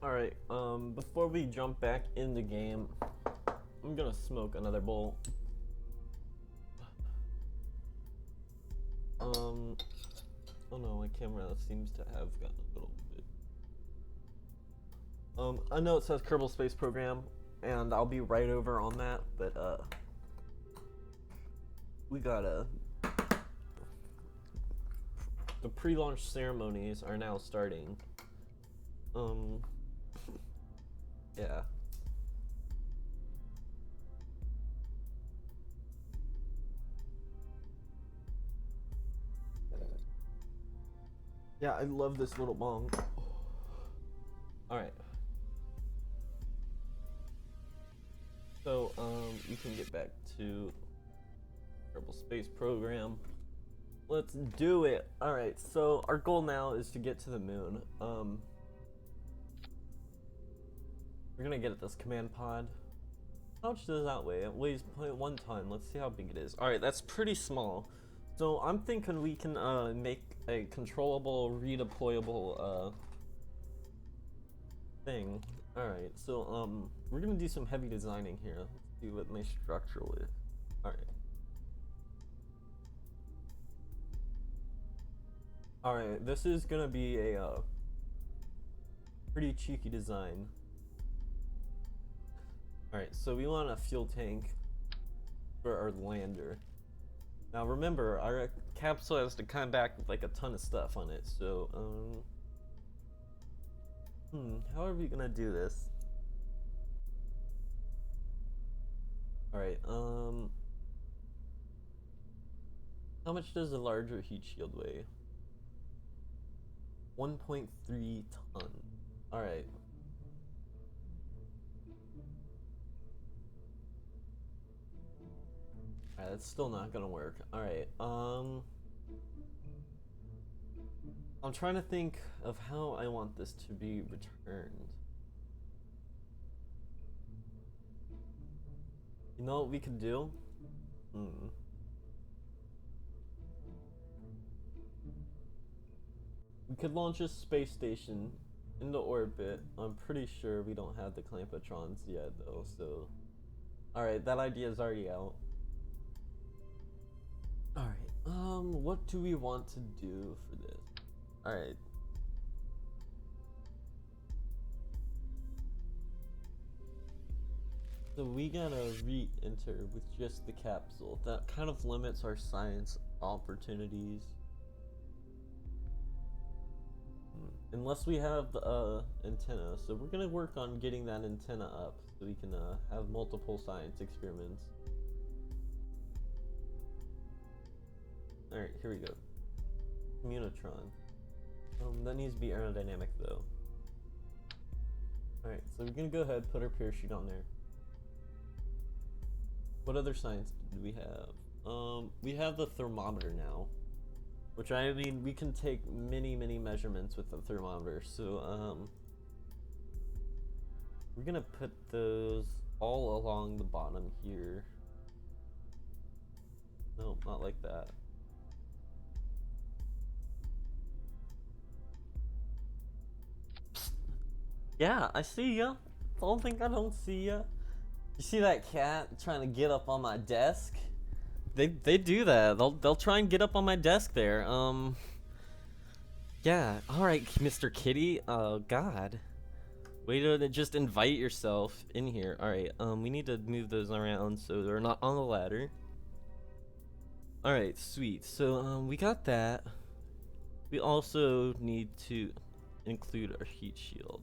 Alright, before we jump back in the game, I'm gonna smoke another bowl. Oh no, my camera seems to have gotten a little bit. I know it says Kerbal Space Program, and I'll be right over on that, but, we gotta... The pre-launch ceremonies are now starting. Yeah. Yeah, I love this little bong. Alright. So, we can get back to Kerbal Space Program. Let's do it! Alright, so our goal now is to get to the moon. We're gonna get at this command pod. How much does that weigh? It weighs 0.1 ton. Let's see how big it is. Alright, that's pretty small. So I'm thinking we can make a controllable, redeployable thing. Alright, so we're gonna do some heavy designing here. Let's see what my structural is. Alright. Alright, this is gonna be a pretty cheeky design. Alright, so we want a fuel tank for our lander. Now remember, our capsule has to come back with like a ton of stuff on it, so how are we gonna do this? Alright, how much does a larger heat shield weigh? 1.3 ton. Alright. Alright, that's still not gonna work. Alright, I'm trying to think of how I want this to be returned. You know what we could do? We could launch a space station into orbit. I'm pretty sure we don't have the Clampetrons yet though, so... Alright, that idea is already out. Alright, what do we want to do for this? Alright. So we gotta re-enter with just the capsule. That kind of limits our science opportunities. Unless we have the antenna. So we're gonna work on getting that antenna up so we can have multiple science experiments. Alright, here we go. Communotron. That needs to be aerodynamic though. Alright, so we're gonna go ahead, put our parachute on there. What other science do we have? We have the thermometer now. Which I mean, we can take many measurements with the thermometer. So, we're gonna put those all along the bottom here. No, not like that. Yeah, I see ya. Don't think I don't see ya. You see that cat trying to get up on my desk? They do that. They'll try and get up on my desk there. Yeah. All right, Mr. Kitty. Oh God. Way to just invite yourself in here. All right. We need to move those around so they're not on the ladder. All right. Sweet. So we got that. We also need to include our heat shield.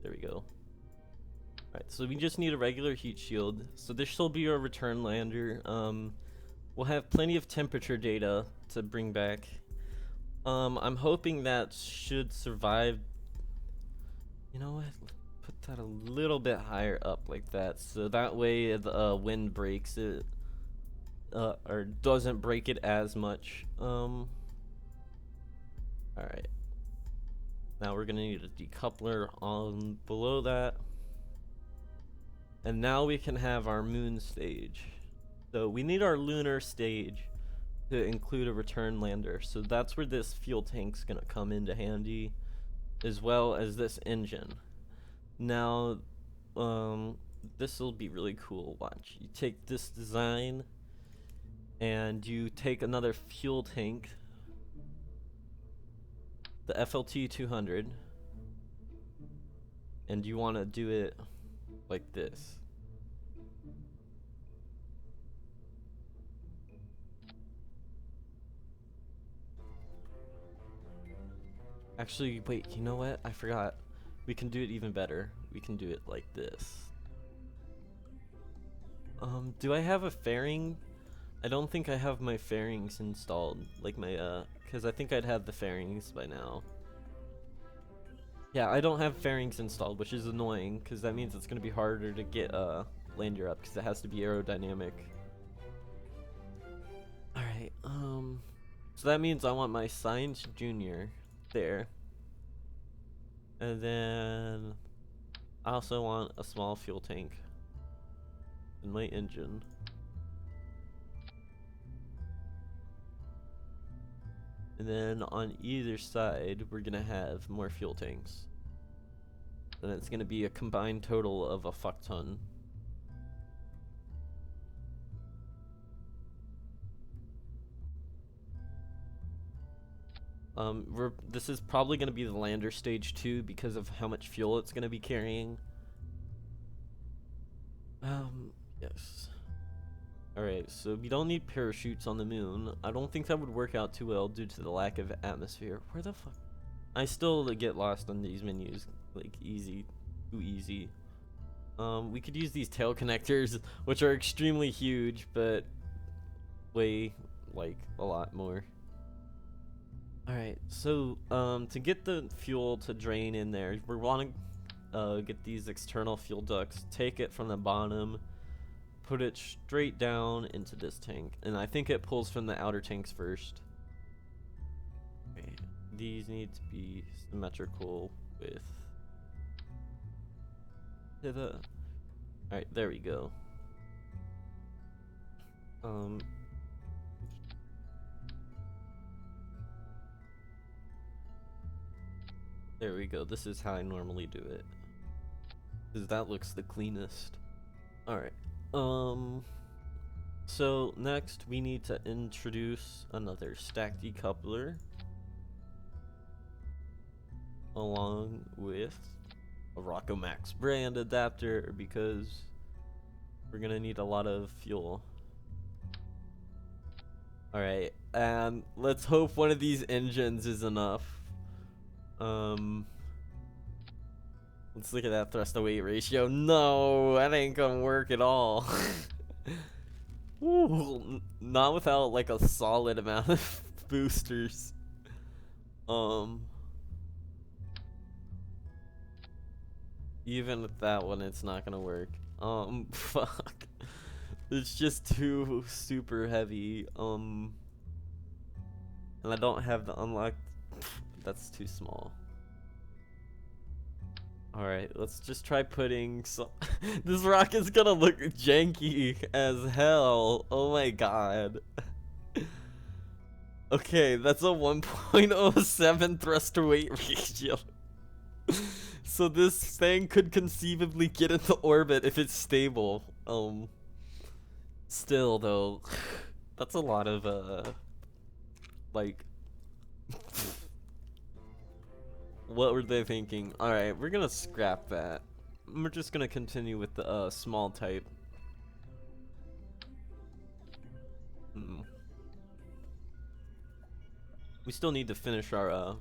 There we go. Alright, so we just need a regular heat shield. So this will be our return lander. We'll have plenty of temperature data to bring back. I'm hoping that should survive. You know what? Put that a little bit higher up like that. So that way the wind breaks it. Or doesn't break it as much. Alright. Now we're gonna need a decoupler on below that. And now we can have our moon stage. So we need our lunar stage to include a return lander. So that's where this fuel tank's gonna come into handy, as well as this engine. Now, this will be really cool. Watch. You take this design and you take another fuel tank, the FLT 200, and you want to do it like this. Actually, wait, you know what? I forgot. We can do it even better. We can do it like this. Do I have a fairing? I don't think I have my fairings installed. Like my, because I think I'd have the fairings by now. Yeah, I don't have fairings installed, which is annoying, because that means it's going to be harder to get, lander up, because it has to be aerodynamic. Alright, so that means I want my Science Junior there. And then I also want a small fuel tank in my engine. And then on either side, we're gonna have more fuel tanks. And it's gonna be a combined total of a fuck ton. This is probably gonna be the lander stage 2 because of how much fuel it's gonna be carrying. Yes. Alright, so we don't need parachutes on the moon. I don't think that would work out too well due to the lack of atmosphere. Where the fuck? I still get lost on these menus. Like, easy. Too easy. We could use these tail connectors, which are extremely huge, but weigh, like, a lot more. Alright, so, to get the fuel to drain in there, we're wanting get these external fuel ducts, take it from the bottom, put it straight down into this tank, and I think it pulls from the outer tanks first. Okay, these need to be symmetrical with the. Alright, there we go. There we go. This is how I normally do it, because that looks the cleanest. Alright. So next we need to introduce another stack decoupler along with a Rockomax brand adapter, because we're gonna need a lot of fuel. Alright, and let's hope one of these engines is enough. Let's look at that thrust to weight ratio. No, that ain't gonna work at all. Ooh, not without like a solid amount of boosters. Even with that one, it's not gonna work. Fuck. It's just too super heavy. And I don't have the unlocked. That's too small. Alright, let's just try putting some. This rocket's gonna look janky as hell. Oh my god. Okay, that's a 1.07 thrust to weight ratio. So this thing could conceivably get into orbit if it's stable. Still though, that's a lot of like. What were they thinking? Alright, we're gonna scrap that. We're just gonna continue with the small type. We still need to finish our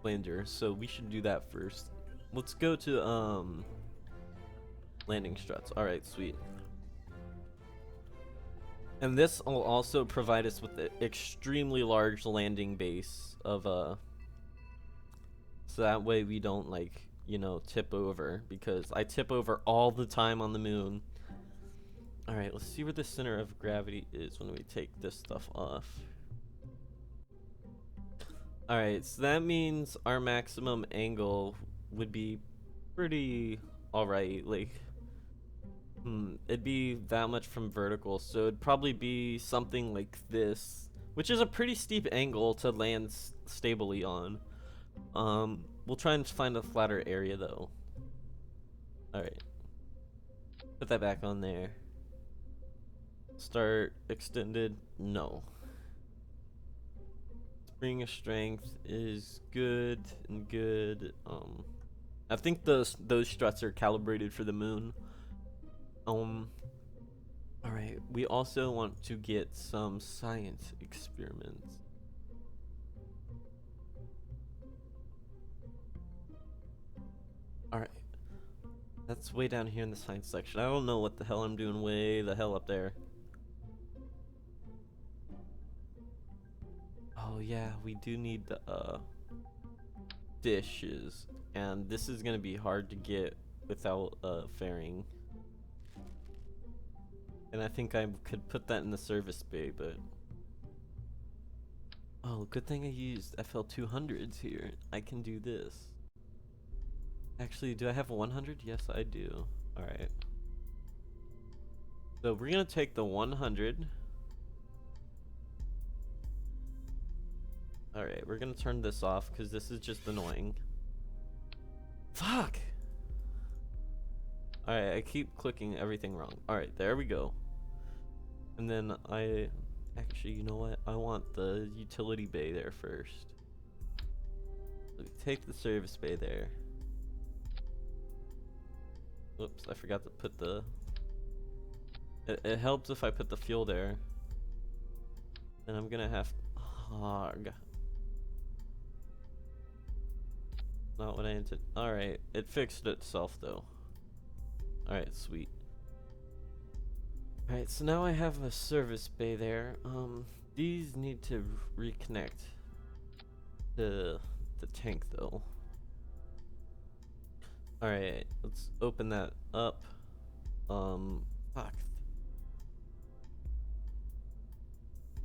lander, so we should do that first. Let's go to landing struts. Alright, sweet. And this will also provide us with an extremely large landing base of so that way we don't, like, you know, tip over, because I tip over all the time on the moon. Alright, let's see where the center of gravity is when we take this stuff off. Alright, so that means our maximum angle would be pretty alright, like, it'd be that much from vertical, so it'd probably be something like this, which is a pretty steep angle to land stably on. We'll try and find a flatter area though. Alright. Put that back on there. Start extended. No. Spring of strength is good and good. I think those struts are calibrated for the moon. Alright, we also want to get some science experiments. Alright. That's way down here in the science section. I don't know what the hell I'm doing way the hell up there. Oh yeah, we do need the dishes. And this is gonna be hard to get without fairing. And I think I could put that in the service bay, but oh, good thing I used FL200s here. I can do this. Actually, do I have a 100? Yes, I do. Alright. So we're gonna take the 100. Alright, we're gonna turn this off because this is just annoying. Fuck! Alright, I keep clicking everything wrong. Alright, there we go. And then actually, you know what? I want the utility bay there first. So we take the service bay there. Whoops, I forgot to put the... It helps if I put the fuel there. And I'm gonna have... Hog. Not what I intended. Alright, it fixed itself though. Alright, sweet. Alright, so now I have a service bay there. These need to reconnect to the tank though. Alright, let's open that up. Fuck.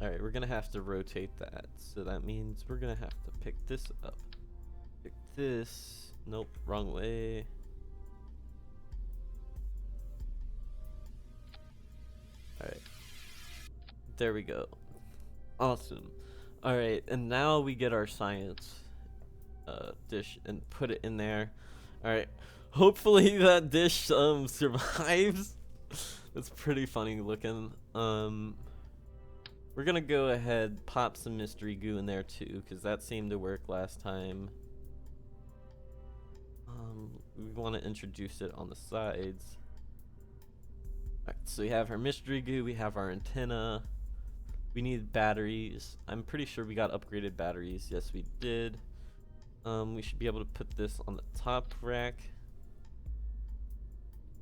Alright, we're gonna have to rotate that. So that means we're gonna have to pick this up. Pick this. Nope, wrong way. Alright. There we go. Awesome. Alright, and now we get our science dish and put it in there. Alright. Hopefully that dish survives. That's pretty funny looking. We're gonna go ahead, pop some mystery goo in there too, because that seemed to work last time. We want to introduce it on the sides. Alright, so we have our mystery goo, we have our antenna. We need batteries. I'm pretty sure we got upgraded batteries. Yes, we did. We should be able to put this on the top rack.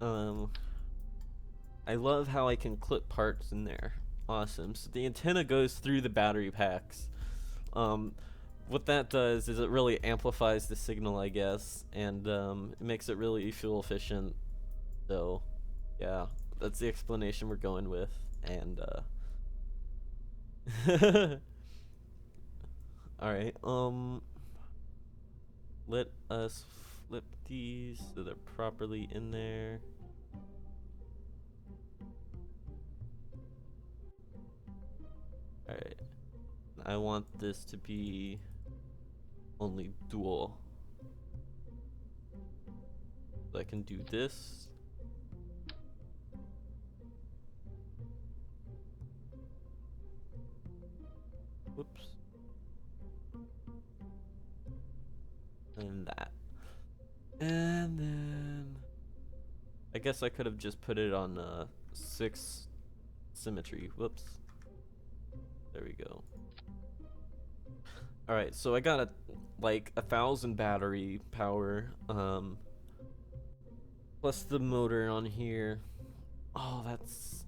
I love how I can clip parts in there. Awesome. So the antenna goes through the battery packs. What that does is it really amplifies the signal, I guess, and it makes it really fuel efficient. So, yeah, that's the explanation we're going with. And alright, let us flip these so they're properly in there. Alright, I want this to be only dual. So I can do this. Whoops. And that. And then I guess I could have just put it on 6 symmetry. Whoops. There we go. Alright, so I got like 1,000 battery power, plus the motor on here. Oh, that's...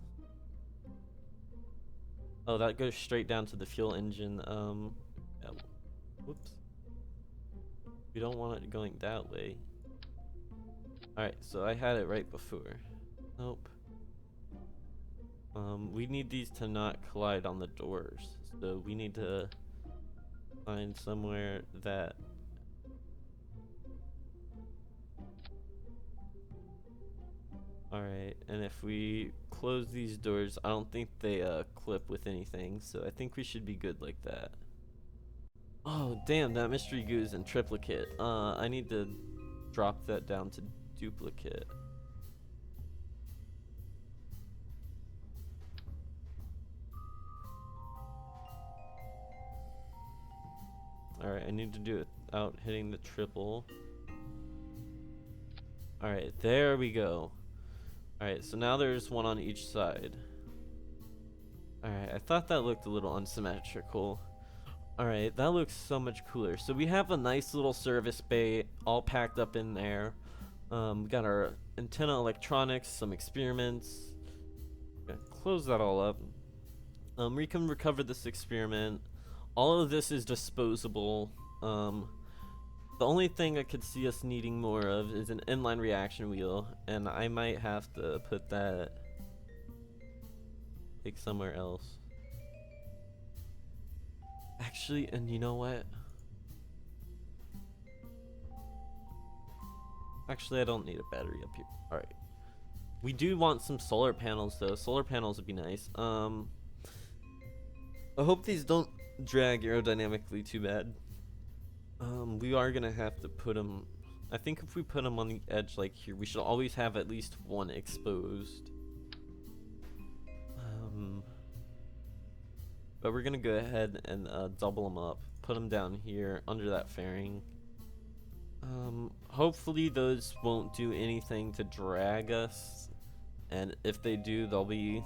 Oh, that goes straight down to the fuel engine. Yeah. Whoops. We don't want it going that way. Alright, so I had it right before. Nope. We need these to not collide on the doors. So we need to find somewhere that... Alright, and if we close these doors, I don't think they clip with anything, so I think we should be good like that. Oh, Oh, damn, that mystery goo is in triplicate. I need to drop that down to duplicate. Alright, I need to do it without hitting the triple. Alright, there we go. Alright, so now there's one on each side. Alright, I thought that looked a little unsymmetrical. Alright, that looks so much cooler. So we have a nice little service bay all packed up in there. We got our antenna electronics, some experiments. Gonna close that all up. We can recover this experiment. All of this is disposable. The only thing I could see us needing more of is an inline reaction wheel, and I might have to put that like somewhere else. Actually, and you know what? Actually, I don't need a battery up here. Alright. We do want some solar panels though. Solar panels would be nice. I hope these don't drag aerodynamically too bad. We are gonna have to put them. I think if we put them on the edge like here, we should always have at least one exposed. But we're gonna go ahead and double them up, put them down here under that fairing. Hopefully those won't do anything to drag us, and if they do, they'll be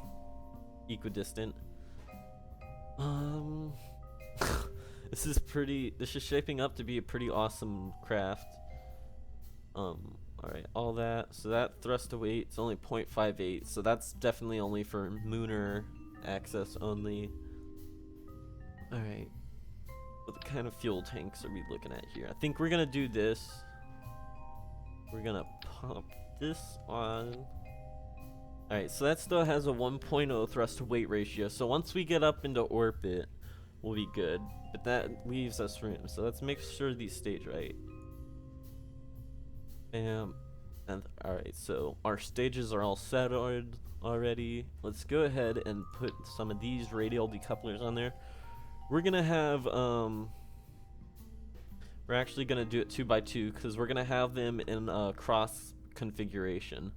equidistant. This is shaping up to be a pretty awesome craft. Alright, all that. So that thrust to weight is only 0.58, so that's definitely only for Mooner access only. Alright. What kind of fuel tanks are we looking at here? I think we're gonna do this. We're gonna pump this on. Alright, so that still has a 1.0 thrust to weight ratio, so once we get up into orbit, we'll be good. But that leaves us room, so let's make sure these stage right. Bam. And alright, so our stages are all set already. Let's go ahead and put some of these radial decouplers on there. We're gonna have we're actually gonna do it 2x2 because we're gonna have them in a cross configuration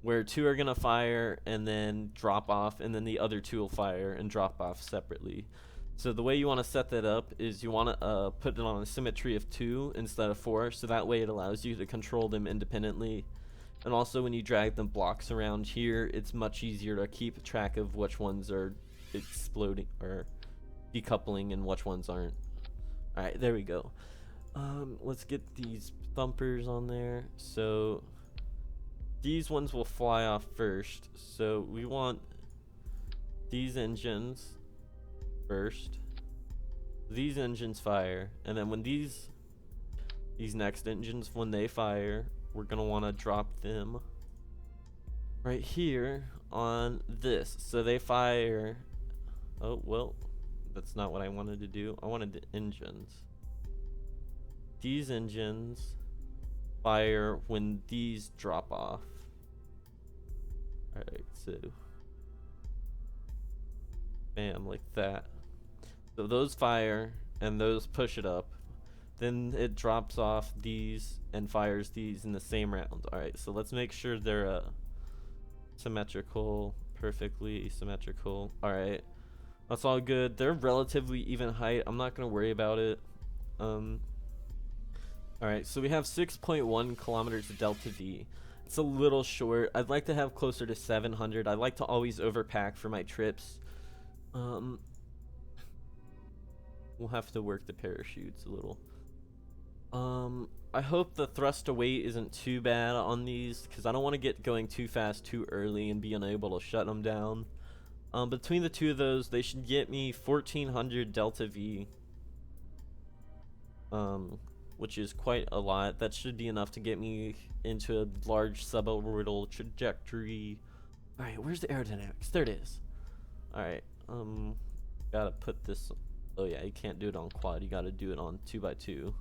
where two are gonna fire and then drop off, and then the other two will fire and drop off separately. So the way you want to set that up is you want to put it on a symmetry of 2 instead of 4, so that way it allows you to control them independently. And also when you drag them blocks around here, it's much easier to keep track of which ones are exploding or decoupling and which ones aren't. Alright, there we go. Let's get these thumpers on there. So these ones will fly off first, so we want these engines first. These engines fire, and then when these next engines, when they fire, we're gonna want to drop them right here on this, so they fire. Oh well, that's not what I wanted to do. I wanted the engines. These engines fire when these drop off. Alright, so bam, like that. So those fire and those push it up. Then it drops off these and fires these in the same round. Alright, so let's make sure they're symmetrical, perfectly symmetrical. Alright, that's all good. They're relatively even height. I'm not going to worry about it. Alright, so we have 6.1 kilometers of delta V. It's a little short. I'd like to have closer to 700. I like to always overpack for my trips. We'll have to work the parachutes a little. I hope the thrust to weight isn't too bad on these, because I don't want to get going too fast too early and be unable to shut them down. Between the two of those, they should get me 1400 delta V, which is quite a lot. That should be enough to get me into a large suborbital trajectory. Alright, where's the aerodynamics? There it is. Alright, gotta put this. Oh yeah, you can't do it on quad, you gotta do it on 2x2.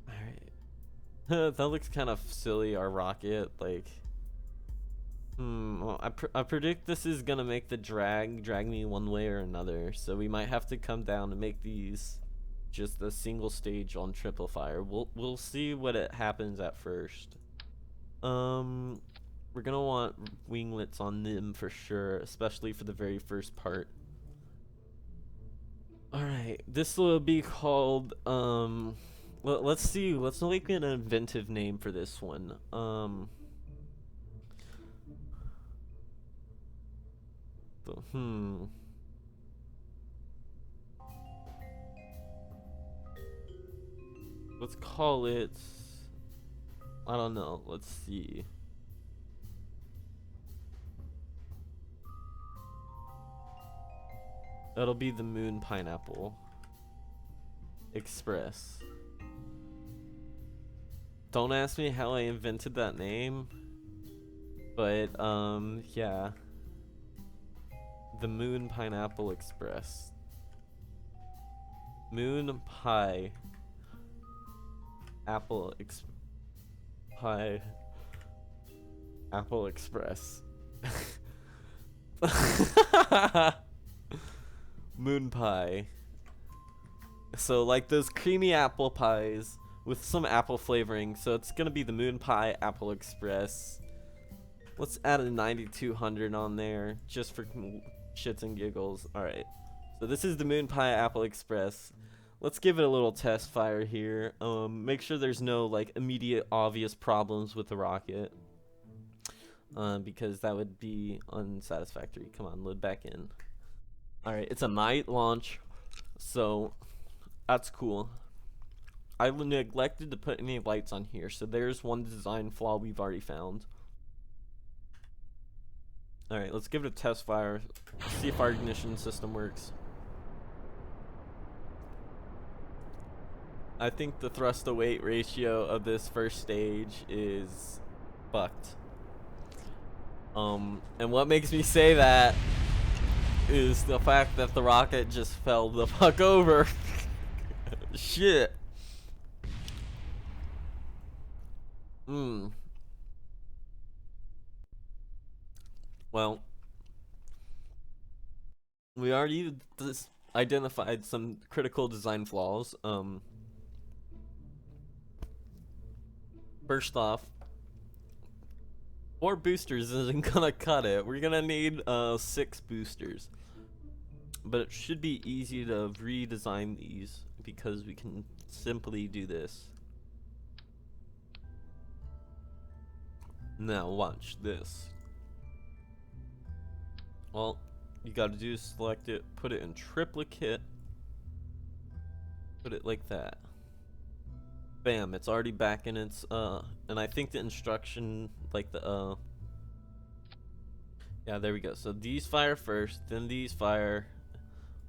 Alright. That looks kind of silly, our rocket, like Well, I predict this is gonna make the drag me one way or another, so we might have to come down and make these just a single stage on triple fire. We'll see what it happens at first. We're gonna want winglets on them for sure, especially for the very first part. Alright, this will be called, let's see, let's make an inventive name for this one. Let's call it, I don't know, let's see. That'll be the MUN Pineapple Express. Don't ask me how I invented that name, but yeah. The MUN Pineapple Express. MUN Pie Apple Pie Apple Express. MUN Pie. So like those creamy apple pies with some apple flavoring. So it's gonna be the MUN Pie Apple Express. Let's add a 9200 on there just for shits and giggles. Alright, so this is the MUN Pie Apple Express. Let's give it a little test fire here. Make sure there's no like immediate obvious problems with the rocket, because that would be unsatisfactory. Come on, load back in. Alright, it's a night launch, so that's cool. I neglected to put any lights on here, so there's one design flaw we've already found. Alright, let's give it a test fire, see if our ignition system works. I think the thrust to weight ratio of this first stage is fucked. And what makes me say that is the fact that the rocket just fell the fuck over. Shit. Well, we already identified some critical design flaws. First off, 4 boosters isn't gonna cut it. We're gonna need 6 boosters. But it should be easy to redesign these because we can simply do this. Now watch this. All you gotta do is select it, put it in triplicate, put it like that. Bam, it's already back in its and I think the instruction, like the yeah, there we go. So these fire first, then these fire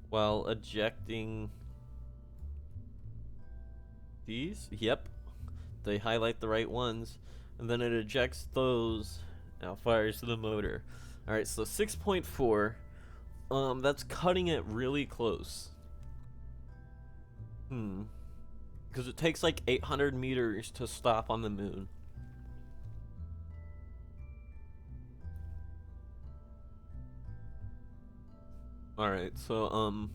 while ejecting these. Yep, they highlight the right ones, and then it ejects those, now fires the motor. Alright, so 6.4, that's cutting it really close. Because it takes like 800 meters to stop on the moon. Alright, so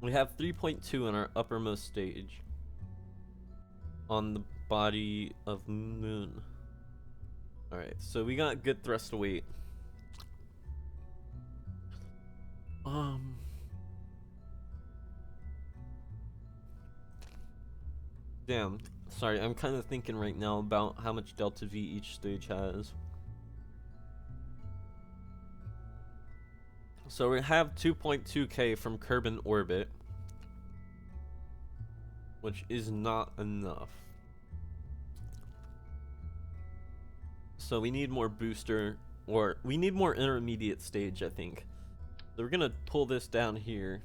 we have 3.2 in our uppermost stage on the body of moon. Alright, so we got good thrust to weight. Damn, sorry, I'm kind of thinking right now about how much delta V each stage has. So we have 2.2k from Kerbin orbit, which is not enough. So we need more booster, or we need more intermediate stage, I think. So we're gonna pull this down here.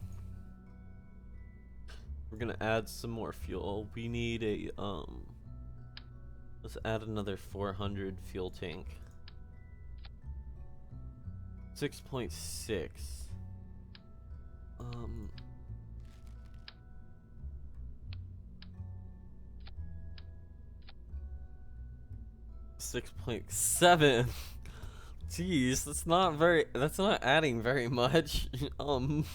We're gonna add some more fuel. We need a let's add another 400 fuel tank. 6.6. 6.7. Jeez, that's not adding very much. And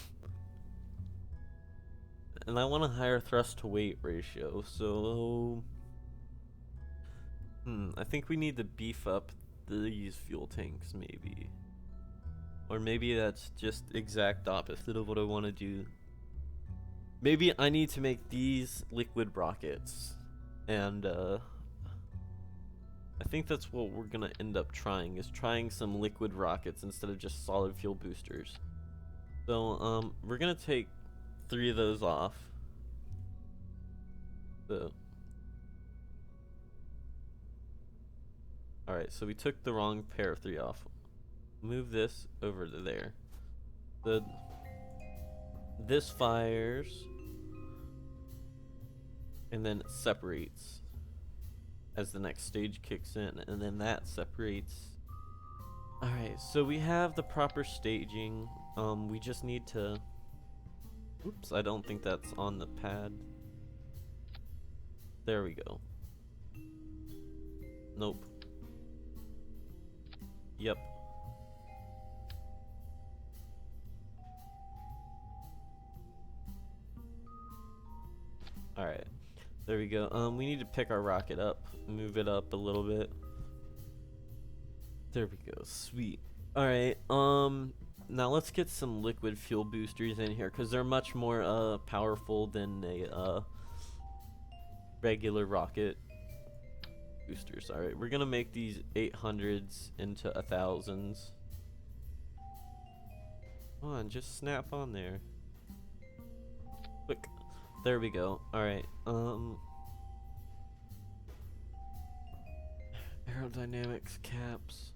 I want a higher thrust to weight ratio, so I think we need to beef up these fuel tanks maybe. Or maybe that's just exact opposite of what I want to do. Maybe I need to make these liquid rockets, and I think that's what we're gonna end up trying, is trying some liquid rockets instead of just solid fuel boosters. So we're gonna take 3 of those off. So alright, so we took the wrong pair of 3 off. Move this over to there. This fires, and then it separates as the next stage kicks in, and then that separates. Alright, so we have the proper staging. We just need to... Oops, I don't think that's on the pad. There we go. Nope. Yep. Alright. There we go. We need to pick our rocket up. Move it up a little bit. There we go. Sweet. Alright, now let's get some liquid fuel boosters in here, because they're much more powerful than a regular rocket boosters. Alright, we're gonna make these 800s into 1000s. Come on, just snap on there. Quick. There we go. Alright, aerodynamics caps.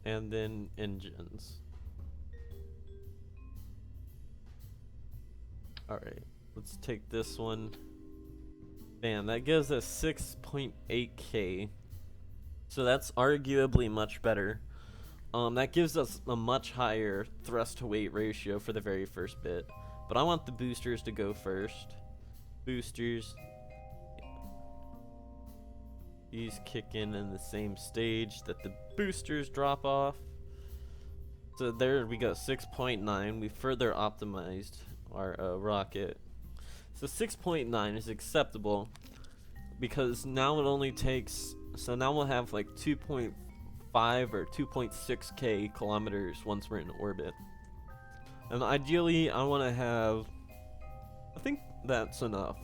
And then engines. Alright, let's take this one. Bam, that gives us 6.8k. So that's arguably much better. That gives us a much higher thrust to weight ratio for the very first bit. But I want the boosters to go first. Boosters. These kick in the same stage that the boosters drop off. So there we go, 6.9. We further optimized our rocket. So 6.9 is acceptable because now it only takes, so now we'll have like 2.5 or 2.6k kilometers once we're in orbit. And ideally I want to have, I think that's enough.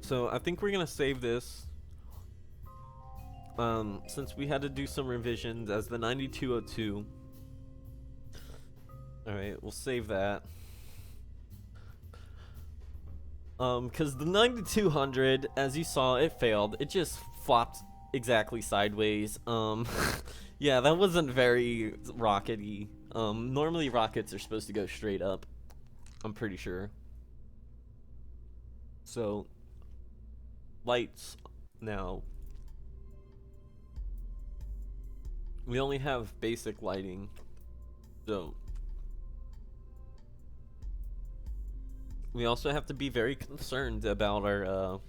So I think we're gonna save this, since we had to do some revisions, as the 9202. Alright, we'll save that. Cause the 9200, as you saw, it failed. It just flopped exactly sideways. Yeah, that wasn't very rockety. Normally rockets are supposed to go straight up, I'm pretty sure. So lights now. We only have basic lighting, so we also have to be very concerned about our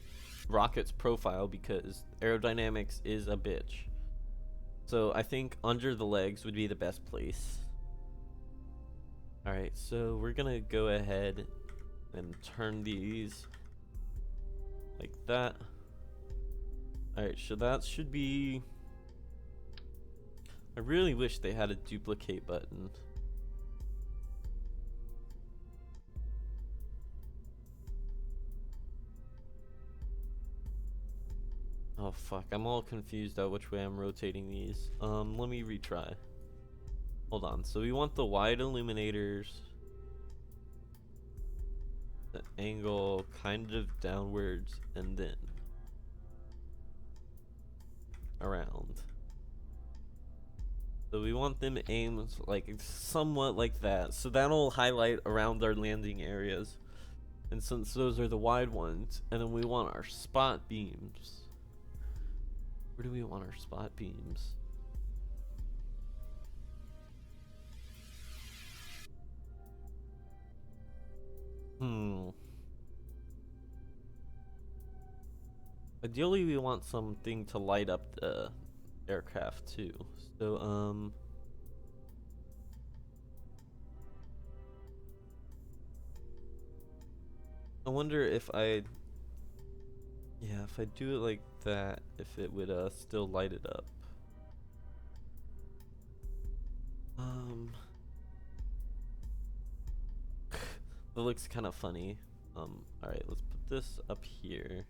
rocket's profile because aerodynamics is a bitch. So I think under the legs would be the best place. Alright, so we're gonna go ahead and turn these like that. Alright, so that should be... I really wish they had a duplicate button. Oh fuck, I'm all confused at which way I'm rotating these. Let me retry. Hold on, so we want the wide illuminators. The angle kind of downwards and then around. So we want them aimed like somewhat like that. So that'll highlight around our landing areas. And since those are the wide ones, and then we want our spot beams. Where do we want our spot beams? Ideally, we want something to light up the aircraft too. So, I wonder if yeah, if I do it like that, if it would still light it up. Um, that looks kind of funny. All right, let's put this up here.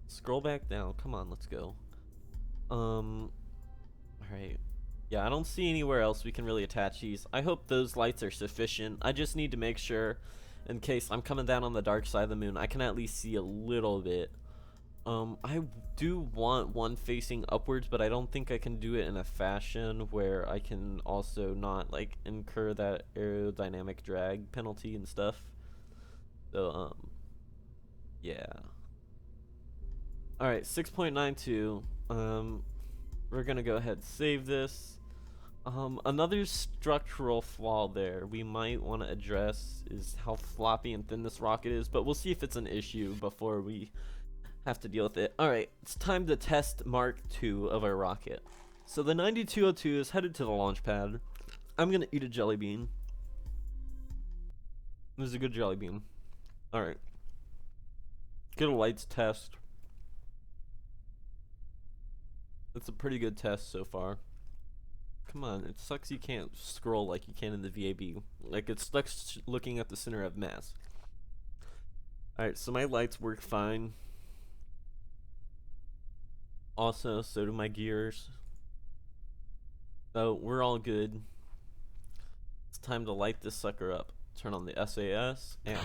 Scroll back down. Come on, let's go. All right. Yeah, I don't see anywhere else we can really attach these. I hope those lights are sufficient. I just need to make sure, in case I'm coming down on the dark side of the moon, I can at least see a little bit. I do want one facing upwards, but I don't think I can do it in a fashion where I can also not, like, incur that aerodynamic drag penalty and stuff. So, yeah. Alright, 6.92. We're gonna go ahead and save this. Another structural flaw there we might want to address is how floppy and thin this rocket is, but we'll see if it's an issue before we have to deal with it. Alright, it's time to test Mark II of our rocket. So the 9202 is headed to the launch pad. I'm gonna eat a jelly bean. This is a good jelly bean. Alright. Get a lights test. It's a pretty good test so far. Come on, it sucks you can't scroll like you can in the VAB. Like, it's stuck looking at the center of mass. Alright, so my lights work fine. Also, so do my gears. So, we're all good. It's time to light this sucker up. Turn on the SAS, and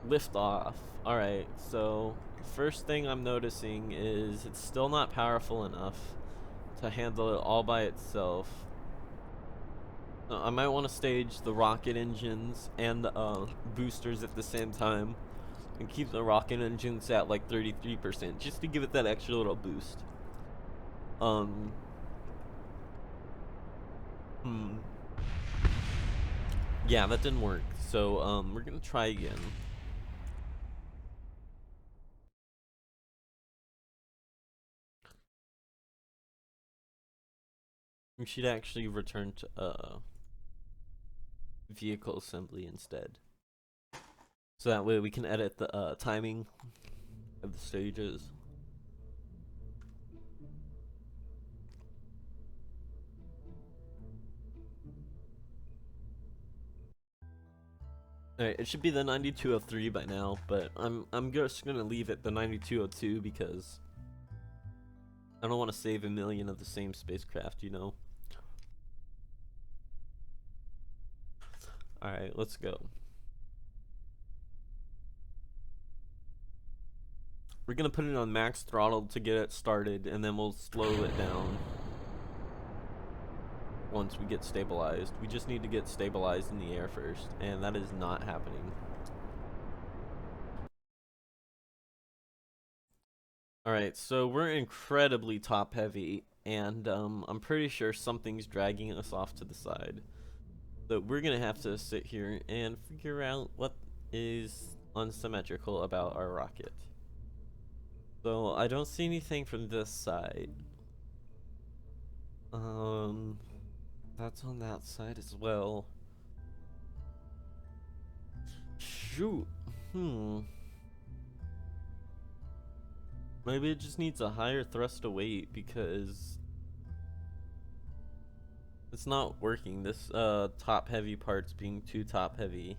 lift off. Alright, so first thing I'm noticing is it's still not powerful enough to handle it all by itself. I might want to stage the rocket engines and the boosters at the same time and keep the rocket engines at like 33% just to give it that extra little boost. Yeah, that didn't work. So we're gonna try again. We should actually return to vehicle assembly instead. So that way we can edit the timing of the stages. Alright, it should be the 9203 by now, but I'm just gonna leave it the 9202 because I don't want to save a million of the same spacecraft, you know? Alright, let's go. We're gonna put it on max throttle to get it started, and then we'll slow it down once we get stabilized. We just need to get stabilized in the air first, and that is not happening. Alright, so we're incredibly top heavy, and I'm pretty sure something's dragging us off to the side. So we're gonna have to sit here and figure out what is unsymmetrical about our rocket. So I don't see anything from this side. That's on that side as well. Shoot. Maybe it just needs a higher thrust to weight because it's not working. This top heavy part's being too top heavy.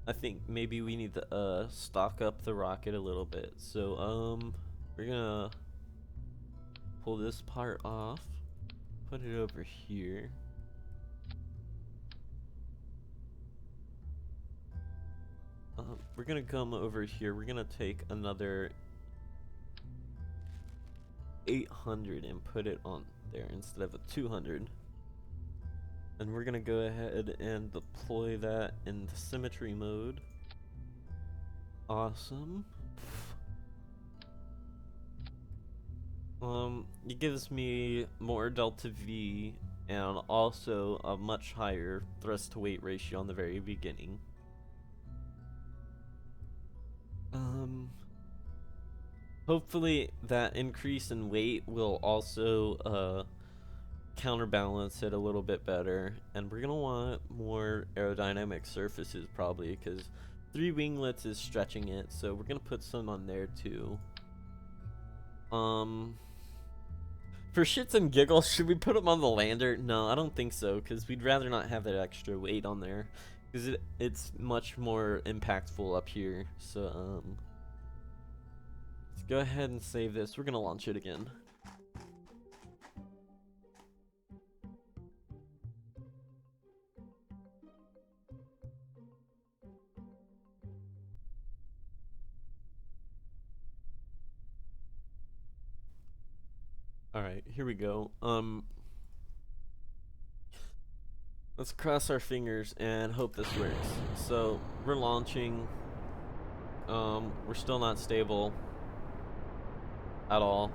I think maybe we need to stock up the rocket a little bit. So we're gonna pull this part off, put it over here. We're gonna come over here. We're gonna take another 800 and put it on there instead of a 200. And we're gonna go ahead and deploy that in symmetry mode. Awesome. It gives me more delta V and also a much higher thrust to weight ratio on the very beginning. hopefully that increase in weight will also counterbalance it a little bit better, and we're gonna want more aerodynamic surfaces probably, because 3 winglets is stretching it, so we're gonna put some on there too. For shits and giggles, should we put them on the lander? No, I don't think so, because we'd rather not have that extra weight on there, because it's much more impactful up here. So let's go ahead and save this. We're gonna launch it again. Alright, here we go. Let's cross our fingers and hope this works. So, we're launching. We're still not stable at all.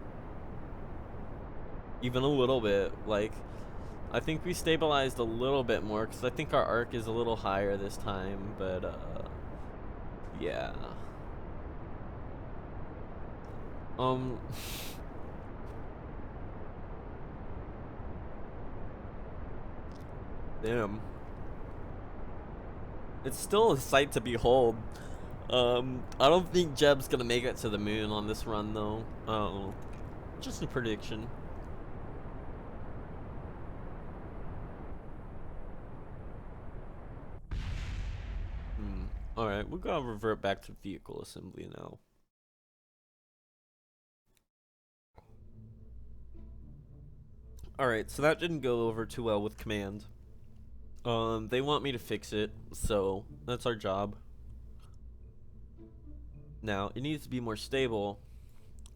Even a little bit. Like, I think we stabilized a little bit more, because I think our arc is a little higher this time, but, yeah. Damn. It's still a sight to behold. I don't think Jeb's gonna make it to the moon on this run, though. Just a prediction. Alright, we're gonna revert back to vehicle assembly now. Alright, so that didn't go over too well with command. They want me to fix it, so that's our job. Now, it needs to be more stable,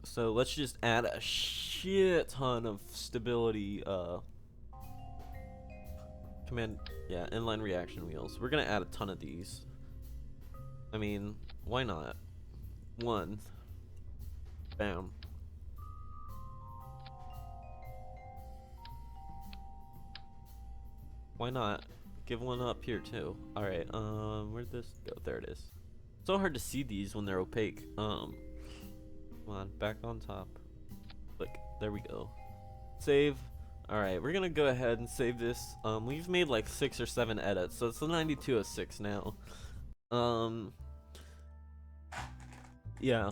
so let's just add a shit ton of stability, inline reaction wheels. We're gonna add a ton of these. I mean, why not? 1. Bam. Why not? Give one up here too. Alright, where'd this go? There it is. So hard to see these when they're opaque. Come on, back on top. Look, there we go. Save. Alright, we're gonna go ahead and save this. We've made like 6 or 7 edits, so it's the 9206 now. Yeah.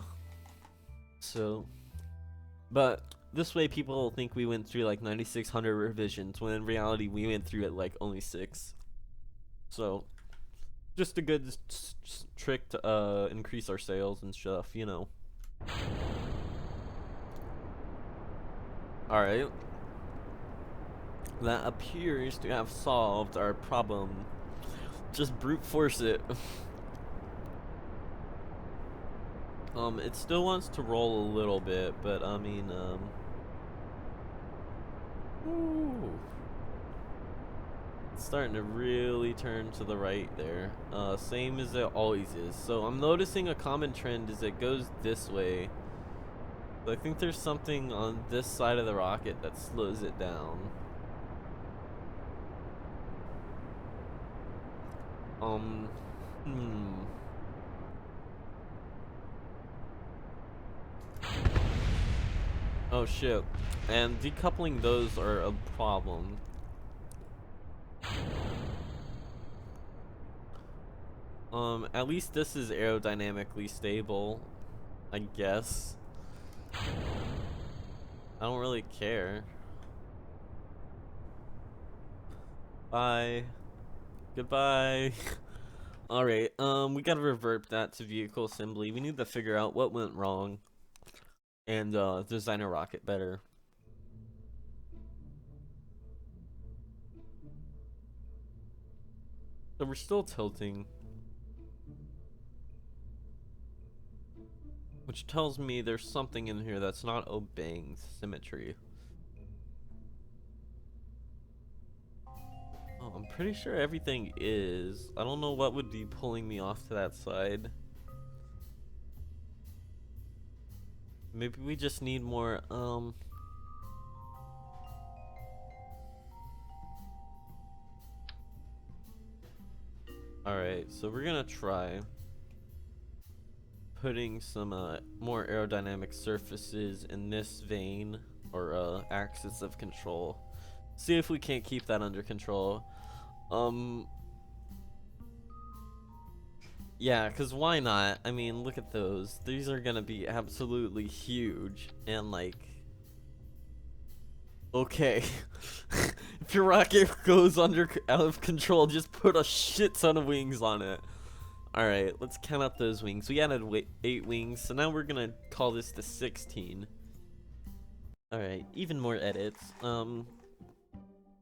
So, but this way people will think we went through like 9600 revisions, when in reality we went through it like only 6. So, just a good trick to increase our sales and stuff, you know. Alright. That appears to have solved our problem. Just brute force it. It still wants to roll a little bit, but I mean, ooh. It's starting to really turn to the right there. Same as it always is. So I'm noticing a common trend is it goes this way. So I think there's something on this side of the rocket that slows it down. Oh shit. And decoupling those are a problem. At least this is aerodynamically stable, I guess. I don't really care. Bye. Goodbye. Alright, we gotta revert that to vehicle assembly. We need to figure out what went wrong and design a rocket better. So we're still tilting, which tells me there's something in here that's not obeying symmetry. Oh, I'm pretty sure everything is. I don't know what would be pulling me off to that side. Maybe we just need more, Alright, so we're gonna try. putting some more aerodynamic surfaces in this vein or axis of control. See if we can't keep that under control. Yeah, because why not? I mean, look at those. These are gonna be absolutely huge. And, like... Okay. If your rocket goes out of control, just put a shit ton of wings on it. Alright, let's count out those wings. We added 8 wings, so now we're gonna call this the 16. Alright, even more edits. The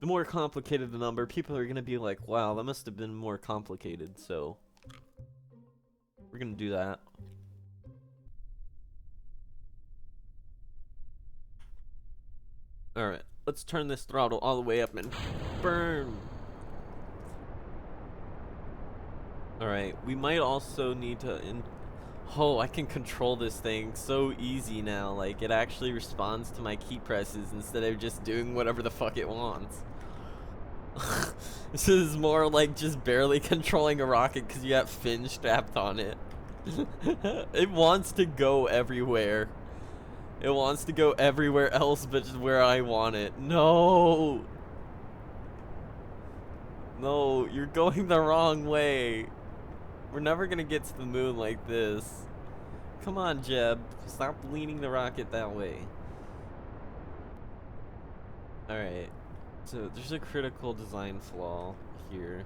more complicated the number, people are gonna be like, wow, that must have been more complicated, so... We're gonna do that. Alright, let's turn this throttle all the way up and burn! Alright, we might also need to... Oh, I can control this thing so easy now. Like, it actually responds to my key presses instead of just doing whatever the fuck it wants. This is more like just barely controlling a rocket because you have fins strapped on it. It wants to go everywhere. It wants to go everywhere else but just where I want it. No! No, you're going the wrong way. We're never gonna get to the moon like this. Come on, Jeb. Stop leaning the rocket that way. Alright. So, there's a critical design flaw here.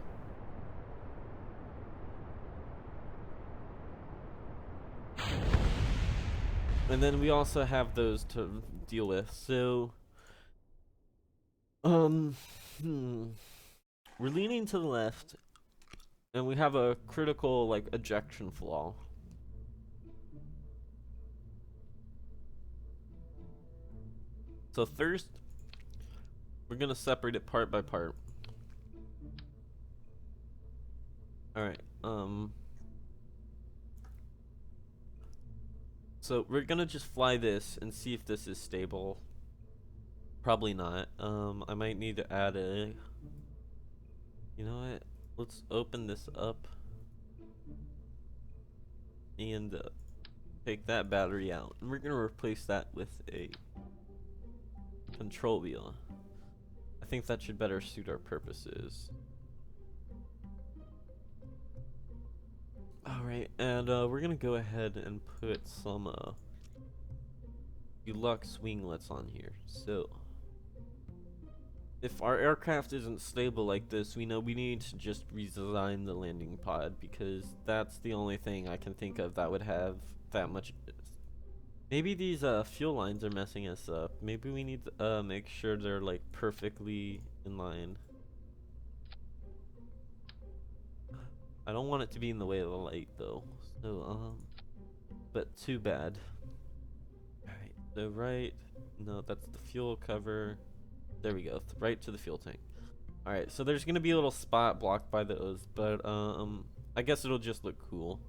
And then we also have those to deal with. So, we're leaning to the left, and we have a critical, like, ejection flaw. So first, we're gonna separate it part by part. Alright, so we're gonna just fly this and see if this is stable. Probably not. I might need to add a... You know what? Let's open this up. And take that battery out. And we're gonna replace that with a control wheel. I think that should better suit our purposes. Alright, and we're gonna go ahead and put some deluxe winglets on here. So, if our aircraft isn't stable like this, we know we need to just redesign the landing pod, because that's the only thing I can think of that would have that much. Maybe these fuel lines are messing us up. Maybe we need to make sure they're like perfectly in line. I don't want it to be in the way of the light though. So but too bad. Alright, so right, no, that's the fuel cover. There we go, right to the fuel tank. Alright, so there's gonna be a little spot blocked by those, but I guess it'll just look cool.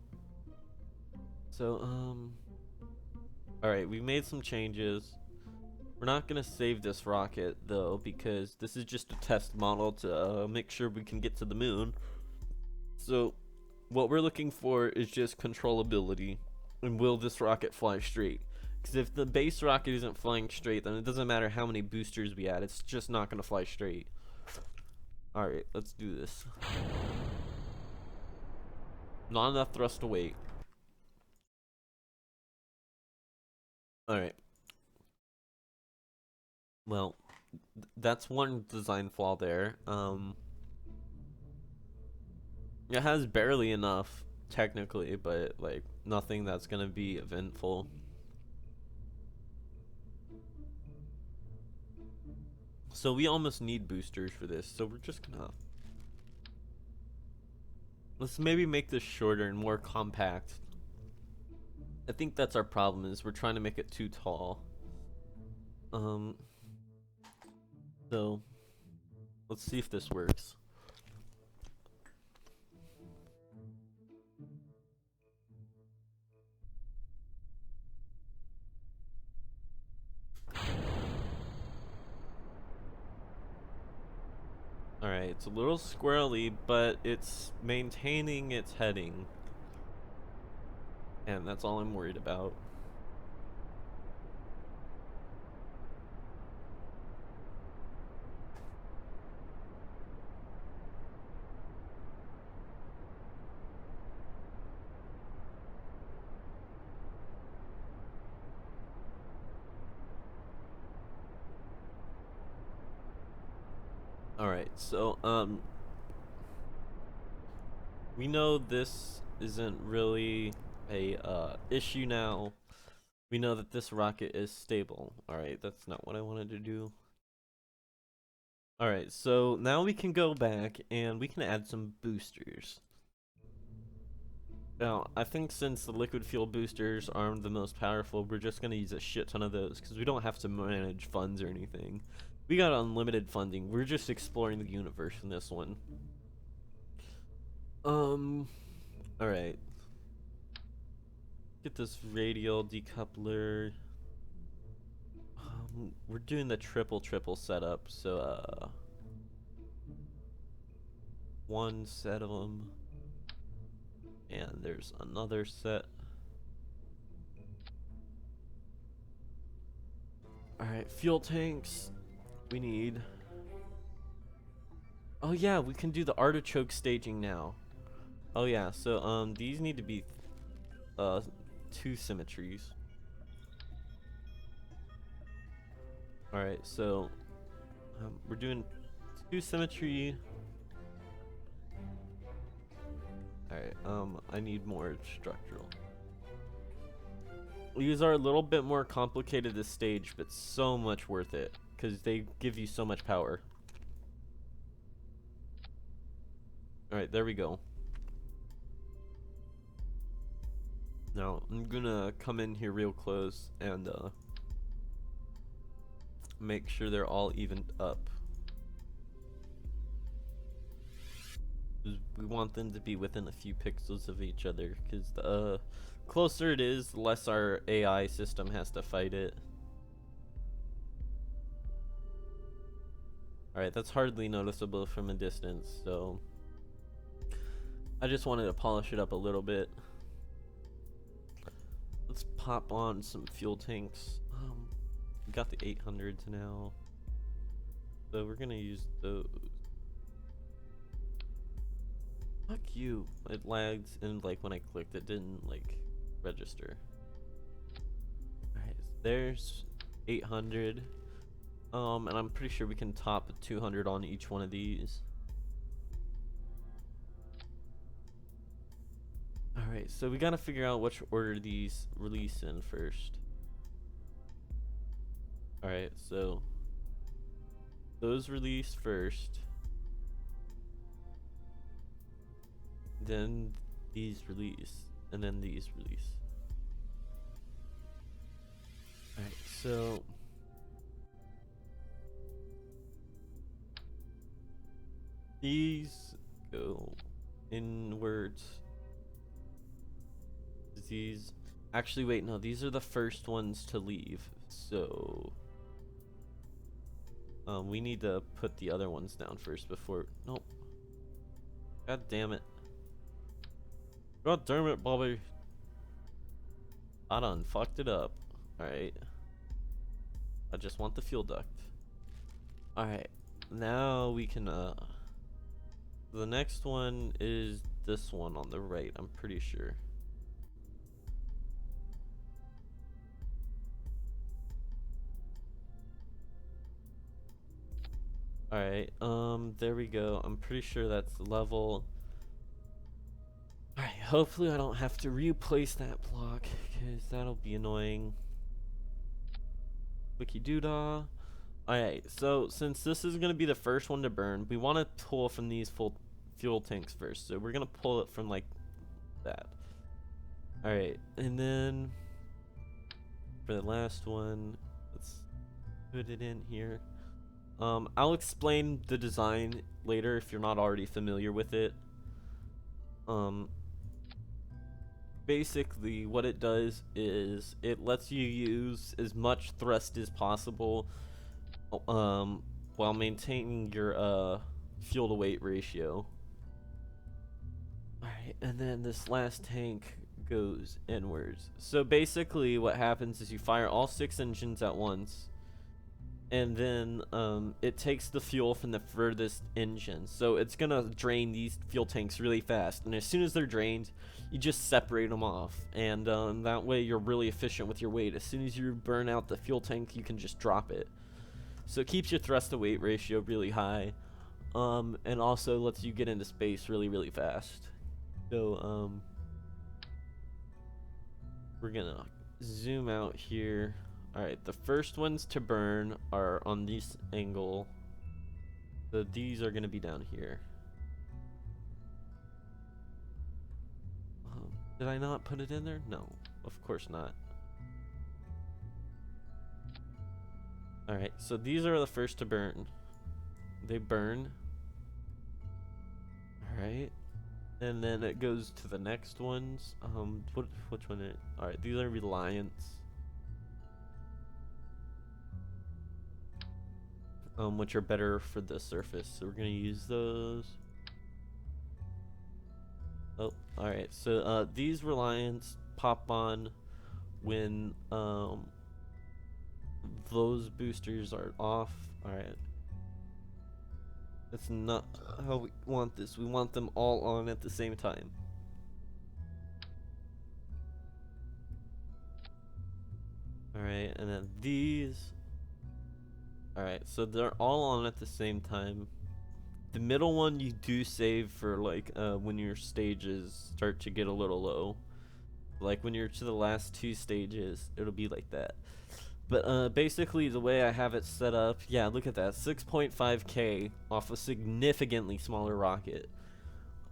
So alright, we made some changes. We're not gonna save this rocket though, because this is just a test model to make sure we can get to the moon. So what we're looking for is just controllability, and will this rocket fly straight? Because if the base rocket isn't flying straight, then it doesn't matter how many boosters we add, it's just not gonna fly straight. Alright, let's do this. Not enough thrust to weight. Alright. Well, that's one design flaw there. It has barely enough, technically, but like nothing that's gonna be eventful. So we almost need boosters for this, so we're just gonna... Let's maybe make this shorter and more compact. I think that's our problem, is we're trying to make it too tall. So let's see if this works. Alright, it's a little squirrely, but it's maintaining its heading. And that's all I'm worried about. Alright, so, we know this isn't really a, issue now. We know that this rocket is stable. Alright, that's not what I wanted to do. Alright, so now we can go back and we can add some boosters. Now, I think since the liquid fuel boosters are the most powerful, we're just going to use a shit ton of those because we don't have to manage funds or anything. We got unlimited funding. We're just exploring the universe in this one. Alright. Get this radial decoupler. We're doing the triple setup, so, one set of them. And there's another set. Alright, fuel tanks. We need... Oh yeah, we can do the artichoke staging now. Oh yeah, so these need to be 2 symmetries. Alright, so we're doing 2 symmetry. Alright, I need more structural. These are a little bit more complicated to stage, but so much worth it, because they give you so much power. Alright, there we go. Now, I'm gonna come in here real close and make sure they're all evened up. We want them to be within a few pixels of each other, because the closer it is, the less our AI system has to fight it. Alright, that's hardly noticeable from a distance, so I just wanted to polish it up a little bit. Let's pop on some fuel tanks. We got the 800s now, so we're gonna use those. Fuck you. It lagged, and like when I clicked, it didn't like register. Alright, there's 800. And I'm pretty sure we can top 200 on each one of these. Alright, so we gotta figure out which order these release in first. Alright, so those release first. Then these release. And then these release. Alright, so these go inwards. These actually, wait, no, these are the first ones to leave, so we need to put the other ones down first before... Nope. God damn it. God damn it, Bobby. I done fucked it up. Alright. I just want the fuel duct. Alright. Now we can, the next one is this one on the right, I'm pretty sure. Alright, there we go. I'm pretty sure that's level. Alright, hopefully I don't have to replace that block, because that'll be annoying. Wiki doodah. Alright, so since this is going to be the first one to burn, we want to pull from these full fuel tanks first. So we're going to pull it from like that. Alright, and then for the last one, let's put it in here. I'll explain the design later if you're not already familiar with it. Basically what it does is it lets you use as much thrust as possible while maintaining your fuel to weight ratio. Alright, and then this last tank goes inwards. So basically what happens is you fire all 6 engines at once, and then it takes the fuel from the furthest engine. So it's gonna drain these fuel tanks really fast, and as soon as they're drained, you just separate them off, and that way you're really efficient with your weight. As soon as you burn out the fuel tank, you can just drop it. So it keeps your thrust to weight ratio really high, and also lets you get into space really, really fast. So we're gonna zoom out here. Alright, the first ones to burn are on this angle. So these are gonna be down here. Did I not put it in there? No, of course not. Alright, so these are the first to burn. They burn. Alright. And then it goes to the next ones. Which one is it? Alright, these are Reliance. Which are better for the surface, so we're gonna use those. Oh, alright, so these Reliance pop on when those boosters are off. Alright. That's not how we want this. We want them all on at the same time. Alright, and then these. Alright, so they're all on at the same time. The middle one you do save for like when your stages start to get a little low. Like when you're to the last 2 stages, it'll be like that. But basically the way I have it set up, yeah, look at that, 6.5K off a significantly smaller rocket.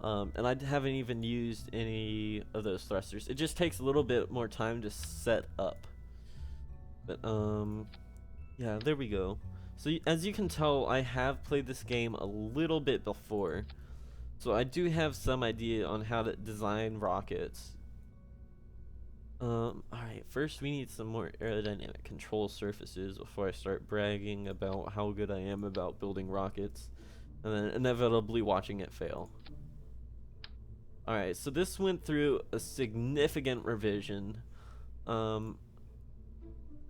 And I haven't even used any of those thrusters. It just takes a little bit more time to set up. But yeah, there we go. So as you can tell, I have played this game a little bit before. So I do have some idea on how to design rockets. Alright, first we need some more aerodynamic control surfaces before I start bragging about how good I am about building rockets, and then inevitably watching it fail. Alright, so this went through a significant revision. We're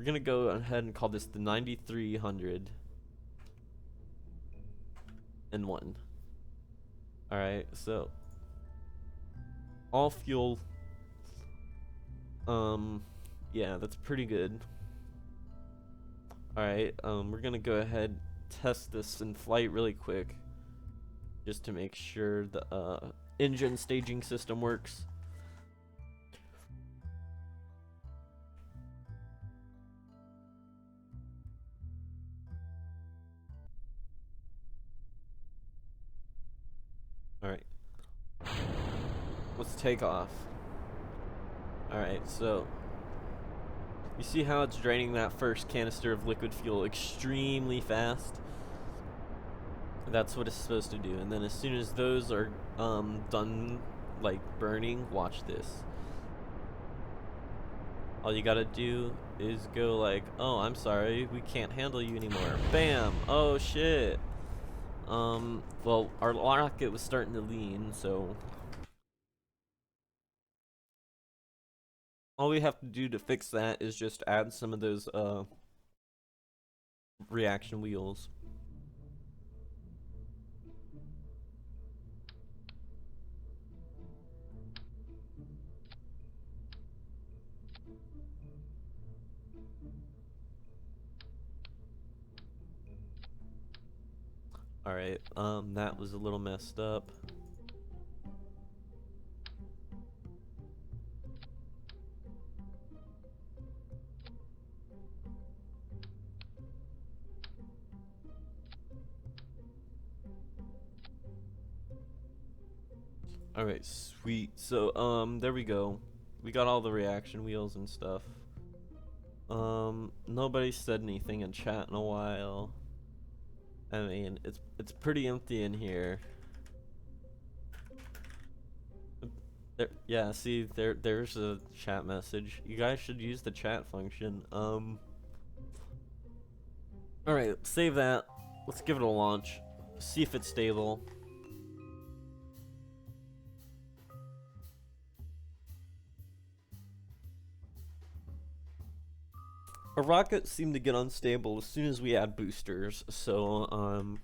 gonna go ahead and call this the 9301. Alright, so all fuel. Yeah, that's pretty good. Alright, we're gonna go ahead test this in flight really quick, just to make sure the engine staging system works. Alright, let's take off. Alright, so you see how it's draining that first canister of liquid fuel extremely fast? That's what it's supposed to do. And then as soon as those are done like burning, watch this. All you gotta do is go like, oh, I'm sorry, we can't handle you anymore. Bam! Oh shit. Well, our rocket was starting to lean, so all we have to do to fix that is just add some of those reaction wheels. Alright, that was a little messed up. Alright, sweet. So, there we go. We got all the reaction wheels and stuff. Nobody said anything in chat in a while. I mean, it's pretty empty in here. There, yeah, see, there's a chat message. You guys should use the chat function. Alright, save that. Let's give it a launch. See if it's stable. Our rockets seem to get unstable as soon as we add boosters, so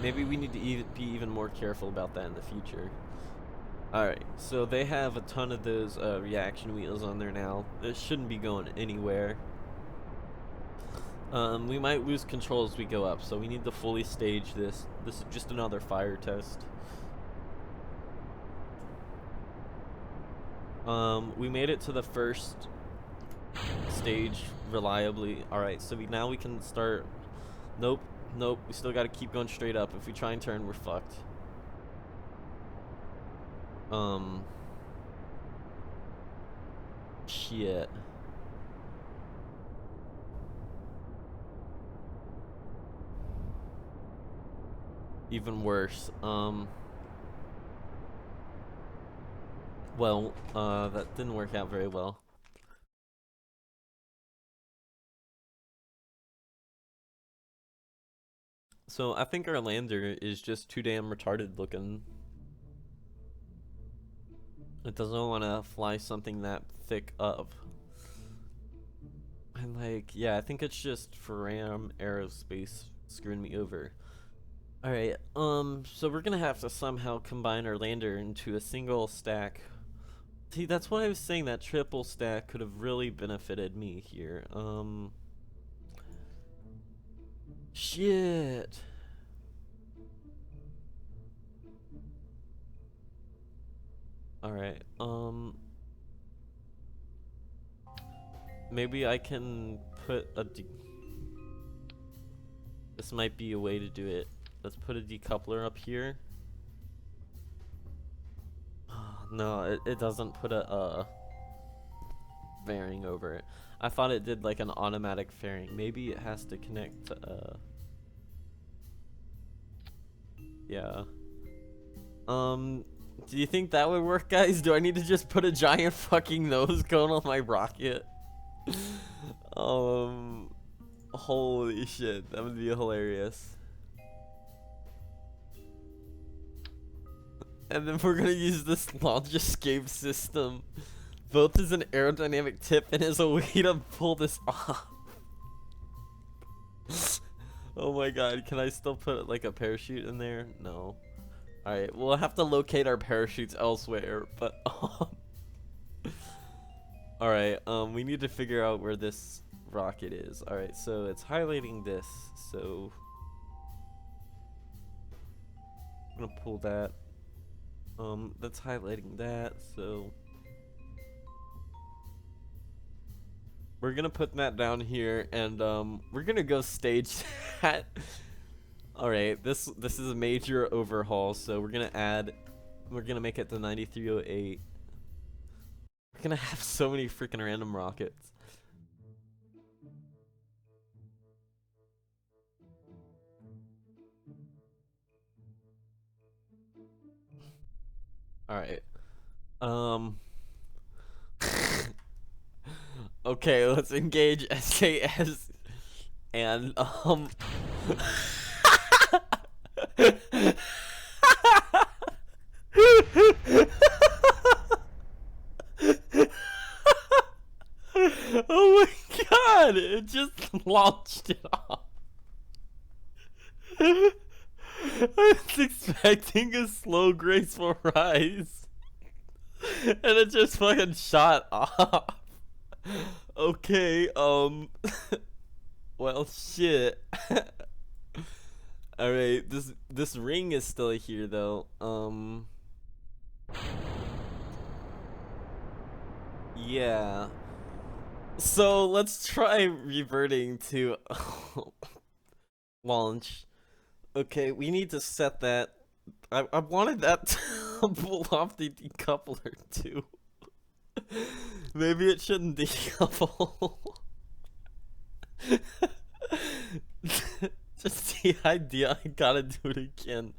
maybe we need to be even more careful about that in the future. Alright, so they have a ton of those reaction wheels on there now. This shouldn't be going anywhere. We might lose control as we go up, so we need to fully stage this. This is just another fire test. We made it to the first stage reliably. Alright, so now we can start. Nope, we still gotta keep going straight up. If we try and turn, we're fucked. Shit. Even worse. Well, that didn't work out very well. So I think our lander is just too damn retarded looking. It doesn't want to fly something that thick up. And like, yeah, I think it's just for RAM Aerospace screwing me over. Alright, so we're gonna have to somehow combine our lander into a single stack. See, that's why I was saying that triple stack could have really benefited me here. Shit. Alright, maybe I can put a this might be a way to do it. Let's put a decoupler up here. No, it doesn't put a fairing over it. I thought it did like an automatic fairing. Maybe it has to connect to yeah. Do you think that would work, guys? Do I need to just put a giant fucking nose cone on my rocket? Holy shit, that would be hilarious. And then we're gonna use this launch escape system, both as an aerodynamic tip and as a way to pull this off. Oh my god, can I still put like a parachute in there? No. Alright, we'll have to locate our parachutes elsewhere, but alright, we need to figure out where this rocket is. Alright, so it's highlighting this, so I'm gonna pull that. That's highlighting that, so we're gonna put that down here, and we're gonna go stage that. Alright, this is a major overhaul, so we're gonna make it to 9308. We're gonna have so many freaking random rockets. Alright. Okay, let's engage SAS and oh my god, it just launched it off. I was expecting a slow, graceful rise, and it just fucking shot off. Okay, well, shit. Alright, this ring is still here, though. Yeah. So, let's try reverting to launch. Okay, we need to set that. I wanted that to pull off the decoupler too. Maybe it shouldn't decouple. Just the idea, I gotta do it again.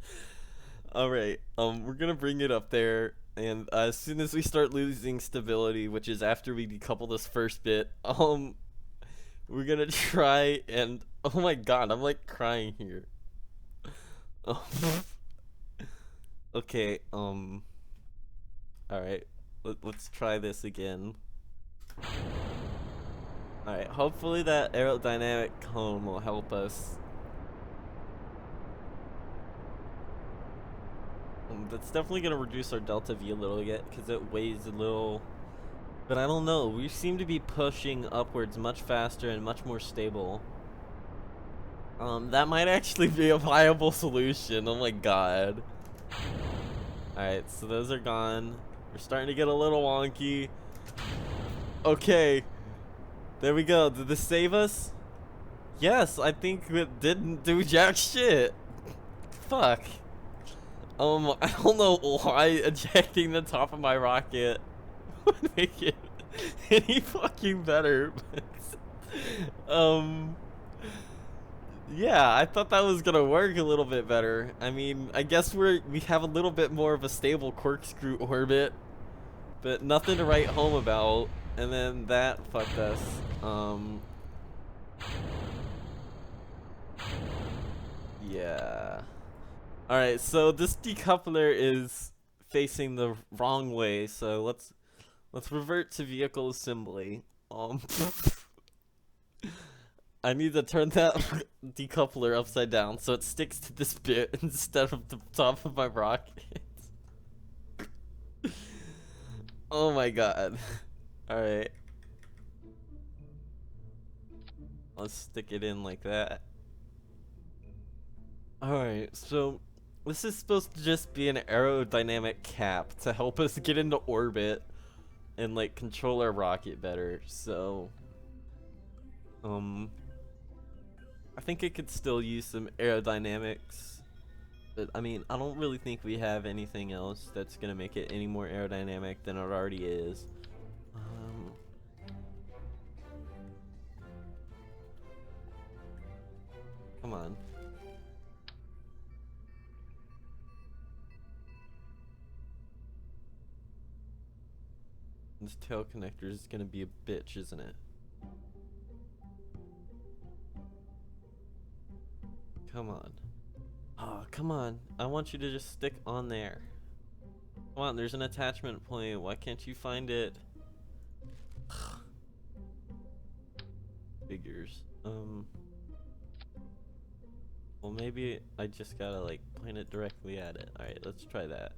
Alright, we're gonna bring it up there, and as soon as we start losing stability, which is after we decouple this first bit, we're gonna try and, oh my god, I'm like crying here. Okay, alright, let's try this again. Alright, hopefully that aerodynamic cone will help us. That's definitely going to reduce our delta V a little bit because it weighs a little. But I don't know, we seem to be pushing upwards much faster and much more stable. That might actually be a viable solution. Oh my god. Alright, so those are gone. We're starting to get a little wonky. Okay. There we go. Did this save us? Yes, I think it didn't do jack shit. Fuck. I don't know why ejecting the top of my rocket would make it any fucking better, but, yeah, I thought that was gonna work a little bit better. I mean, I guess we have a little bit more of a stable corkscrew orbit, but nothing to write home about. And then that fucked us. Yeah. All right, so this decoupler is facing the wrong way, so let's revert to vehicle assembly. I need to turn that decoupler upside down so it sticks to this bit instead of the top of my rocket. Oh my god. Alright. Let's stick it in like that. Alright, so this is supposed to just be an aerodynamic cap to help us get into orbit and like control our rocket better, so I think it could still use some aerodynamics, but I mean, I don't really think we have anything else that's gonna make it any more aerodynamic than it already is. Come on. This tail connector is gonna be a bitch, isn't it? Come on. Oh, come on. I want you to just stick on there. Come on, there's an attachment point. Why can't you find it? Figures. Well, maybe I just gotta like point it directly at it. Alright, let's try that.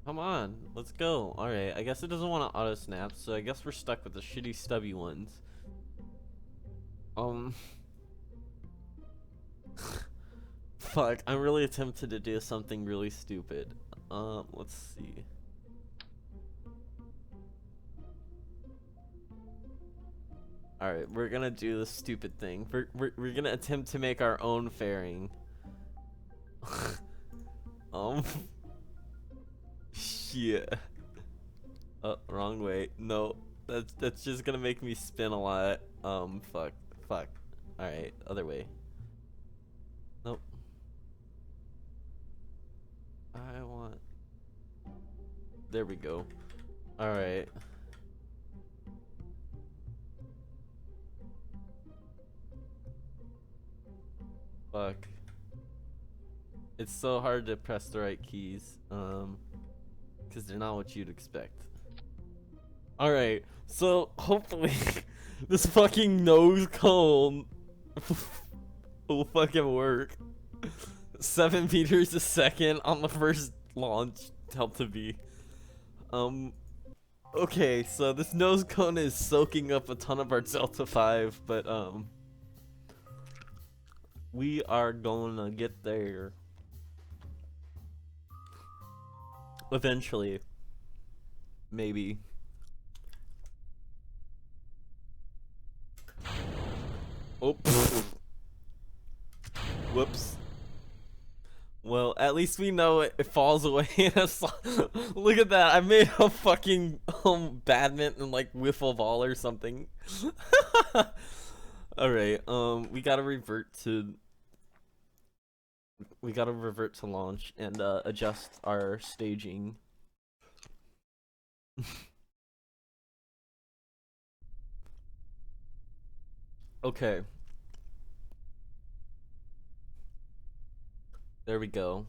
Come on, let's go. Alright, I guess it doesn't want to auto snap, so I guess we're stuck with the shitty stubby ones. Fuck, I'm really tempted to do something really stupid. Let's see. Alright, we're gonna do this stupid thing. We're gonna attempt to make our own fairing. Shit. Oh, wrong way. No, that's just gonna make me spin a lot. Fuck. Alright, other way. Nope. I want... There we go. Alright. Fuck. It's so hard to press the right keys, because they're not what you'd expect. Alright, so hopefully this fucking nose cone will fucking work. 7 meters a second on the first launch, Delta V. Okay, so this nose cone is soaking up a ton of our Delta 5, but we are gonna get there eventually. Maybe. Oh. Whoops. Well, at least we know it falls away in a Look at that. I made a fucking badminton like wiffle ball or something. Alright, we gotta revert to launch and adjust our staging. Okay. There we go.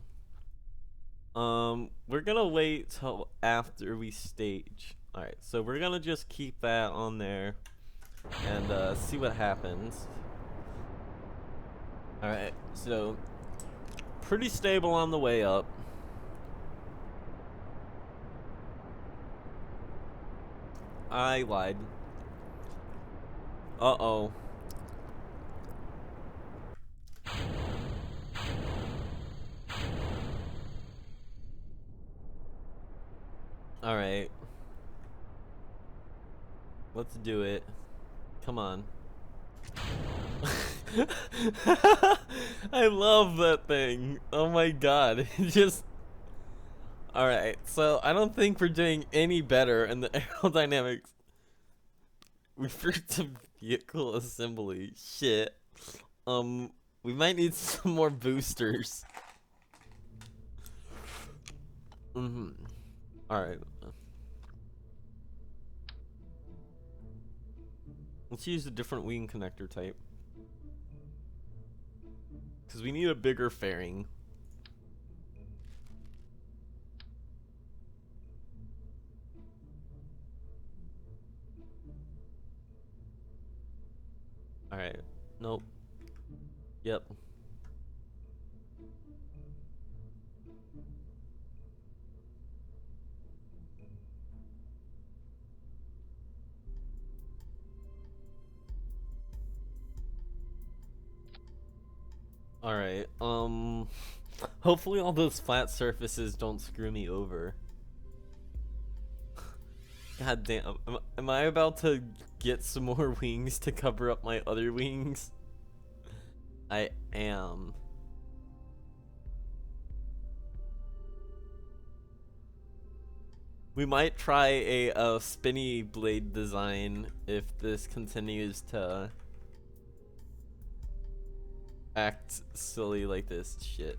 We're gonna wait till after we stage. Alright, so we're gonna just keep that on there and see what happens. Alright, so pretty stable on the way up. I lied. Uh-oh. Alright. Let's do it. Come on. I love that thing. Oh my god. Just... Alright, so I don't think we're doing any better in the aerodynamics. We forgot the vehicle assembly. Shit. We might need some more boosters. Alright. Let's use a different wing connector type. Because we need a bigger fairing. Alright. Nope. Yep. Alright, hopefully all those flat surfaces don't screw me over. God damn, am I about to get some more wings to cover up my other wings? I am. We might try a spinny blade design if this continues to act silly like this shit.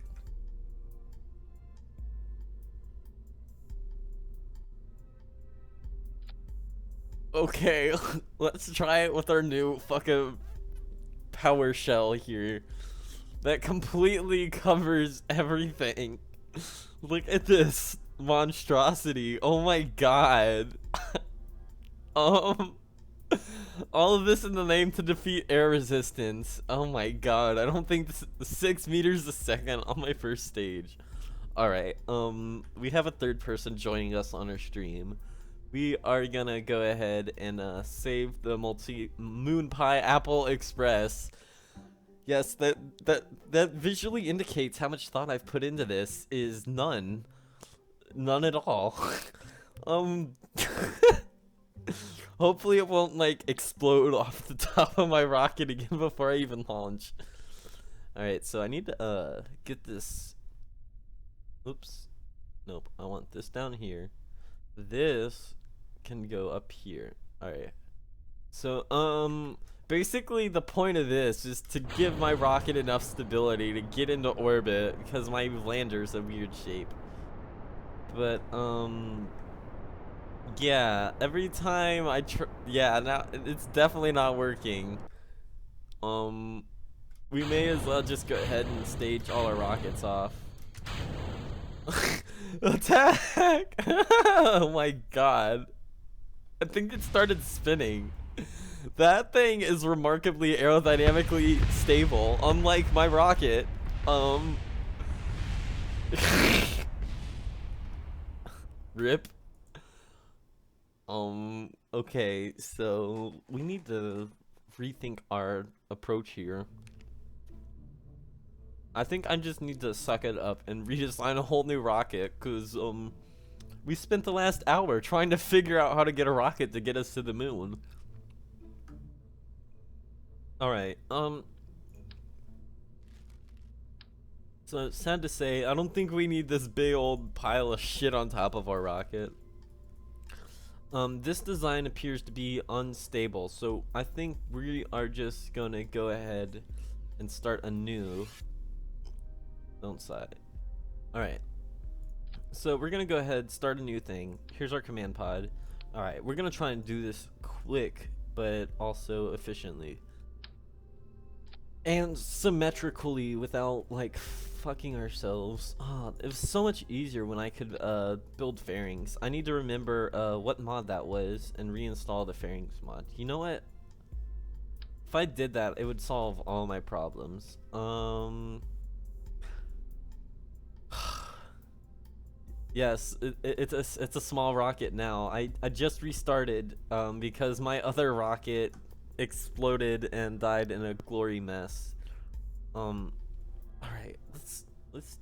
Okay, let's try it with our new fucking power shell here that completely covers everything. Look at this monstrosity. Oh my god. All of this in the name to defeat air resistance. Oh my god, I don't think this 6 meters a second on my first stage. Alright, we have a third person joining us on our stream. We are gonna go ahead and save the MUN Apple Express. Yes, that visually indicates how much thought I've put into this is none. None at all. Hopefully it won't like explode off the top of my rocket again before I even launch. Alright, so I need to get this. Oops. Nope, I want this down here. This can go up here. Alright. So basically the point of this is to give my rocket enough stability to get into orbit because my lander's a weird shape. But yeah, every time I now it's definitely not working. We may as well just go ahead and stage all our rockets off. Attack! Oh my god. I think it started spinning. That thing is remarkably aerodynamically stable, unlike my rocket. Rip. Okay, so we need to rethink our approach here. I think I just need to suck it up and redesign a whole new rocket, cause we spent the last hour trying to figure out how to get a rocket to get us to the moon. Alright, so sad to say, I don't think we need this big old pile of shit on top of our rocket. This design appears to be unstable, so I think we are just gonna go ahead and start anew. Don't sigh. Alright. So we're gonna go ahead, start a new thing. Here's our command pod. Alright, we're gonna try and do this quick, but also efficiently. and symmetrically without like fucking ourselves. Oh, it was so much easier when I could build fairings. I need to remember what mod that was and reinstall the fairings mod. You know what? If I did that, it would solve all my problems. Yes, it's a small rocket now. I just restarted because my other rocket exploded and died in a glory mess. Um, all right, let's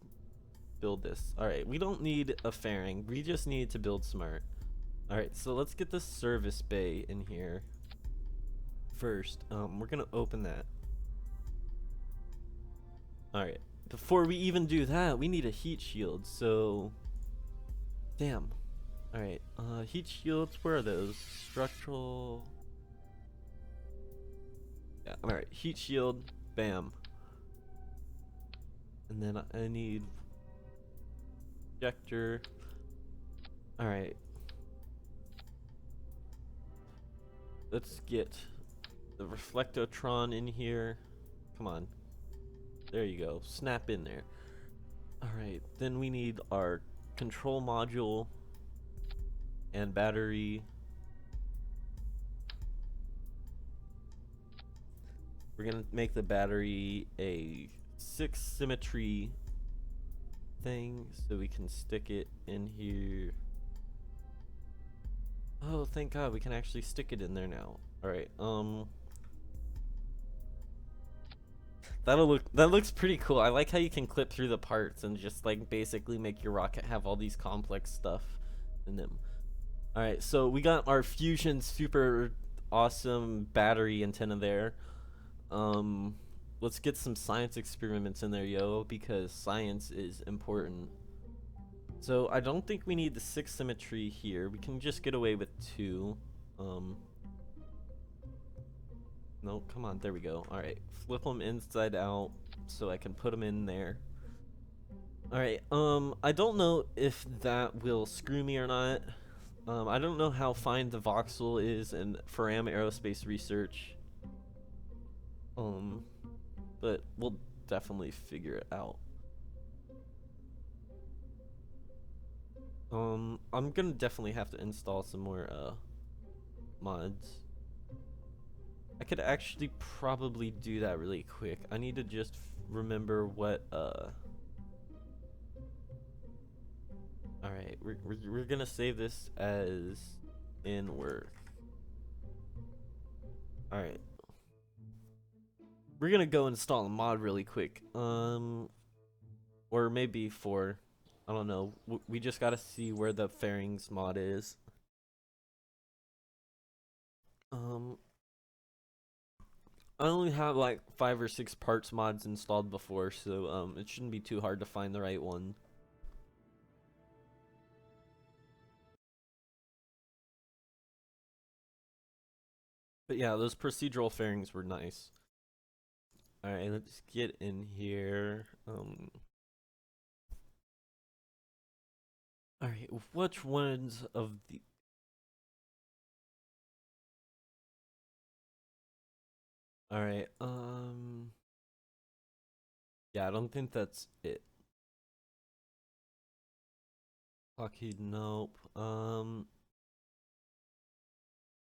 build this. All right, we don't need a fairing. We just need to build smart. All right, so let's get the service bay in here first. We're gonna open that. All right, before we even do that, we need a heat shield. So, damn. All right, heat shields. Where are those? Structural. Yeah. All right, heat shield. Bam. And then I need projector. All right. Let's get the reflectotron in here. Come on. There you go. Snap in there. Alright, then we need our control module and battery. We're gonna make the battery a 6 symmetry thing so we can stick it in here. Oh, thank God, we can actually stick it in there now. Alright, that looks pretty cool. I like how you can clip through the parts and just like basically make your rocket have all these complex stuff in them. All right, so we got our fusion super awesome battery antenna there. Um, let's get some science experiments in there, yo, because science is important. So I don't think we need the 6 symmetry here. We can just get away with 2. No, come on, there we go. All right, flip them inside out so I can put them in there. All right, I don't know if that will screw me or not. I don't know how fine the voxel is in Faram Aerospace Research. But we'll definitely figure it out. I'm gonna definitely have to install some more mods. I could actually probably do that really quick. I need to just remember what Alright, we're gonna save this as in work. Alright. We're gonna go install a mod really quick. Or maybe 4. I don't know. We just gotta see where the fairings mod is. I only have like 5 or 6 parts mods installed before, so it shouldn't be too hard to find the right one. But yeah, those procedural fairings were nice. Alright, let's get in here. Alright, which ones of the... Alright, yeah, I don't think that's it. Lockheed, nope.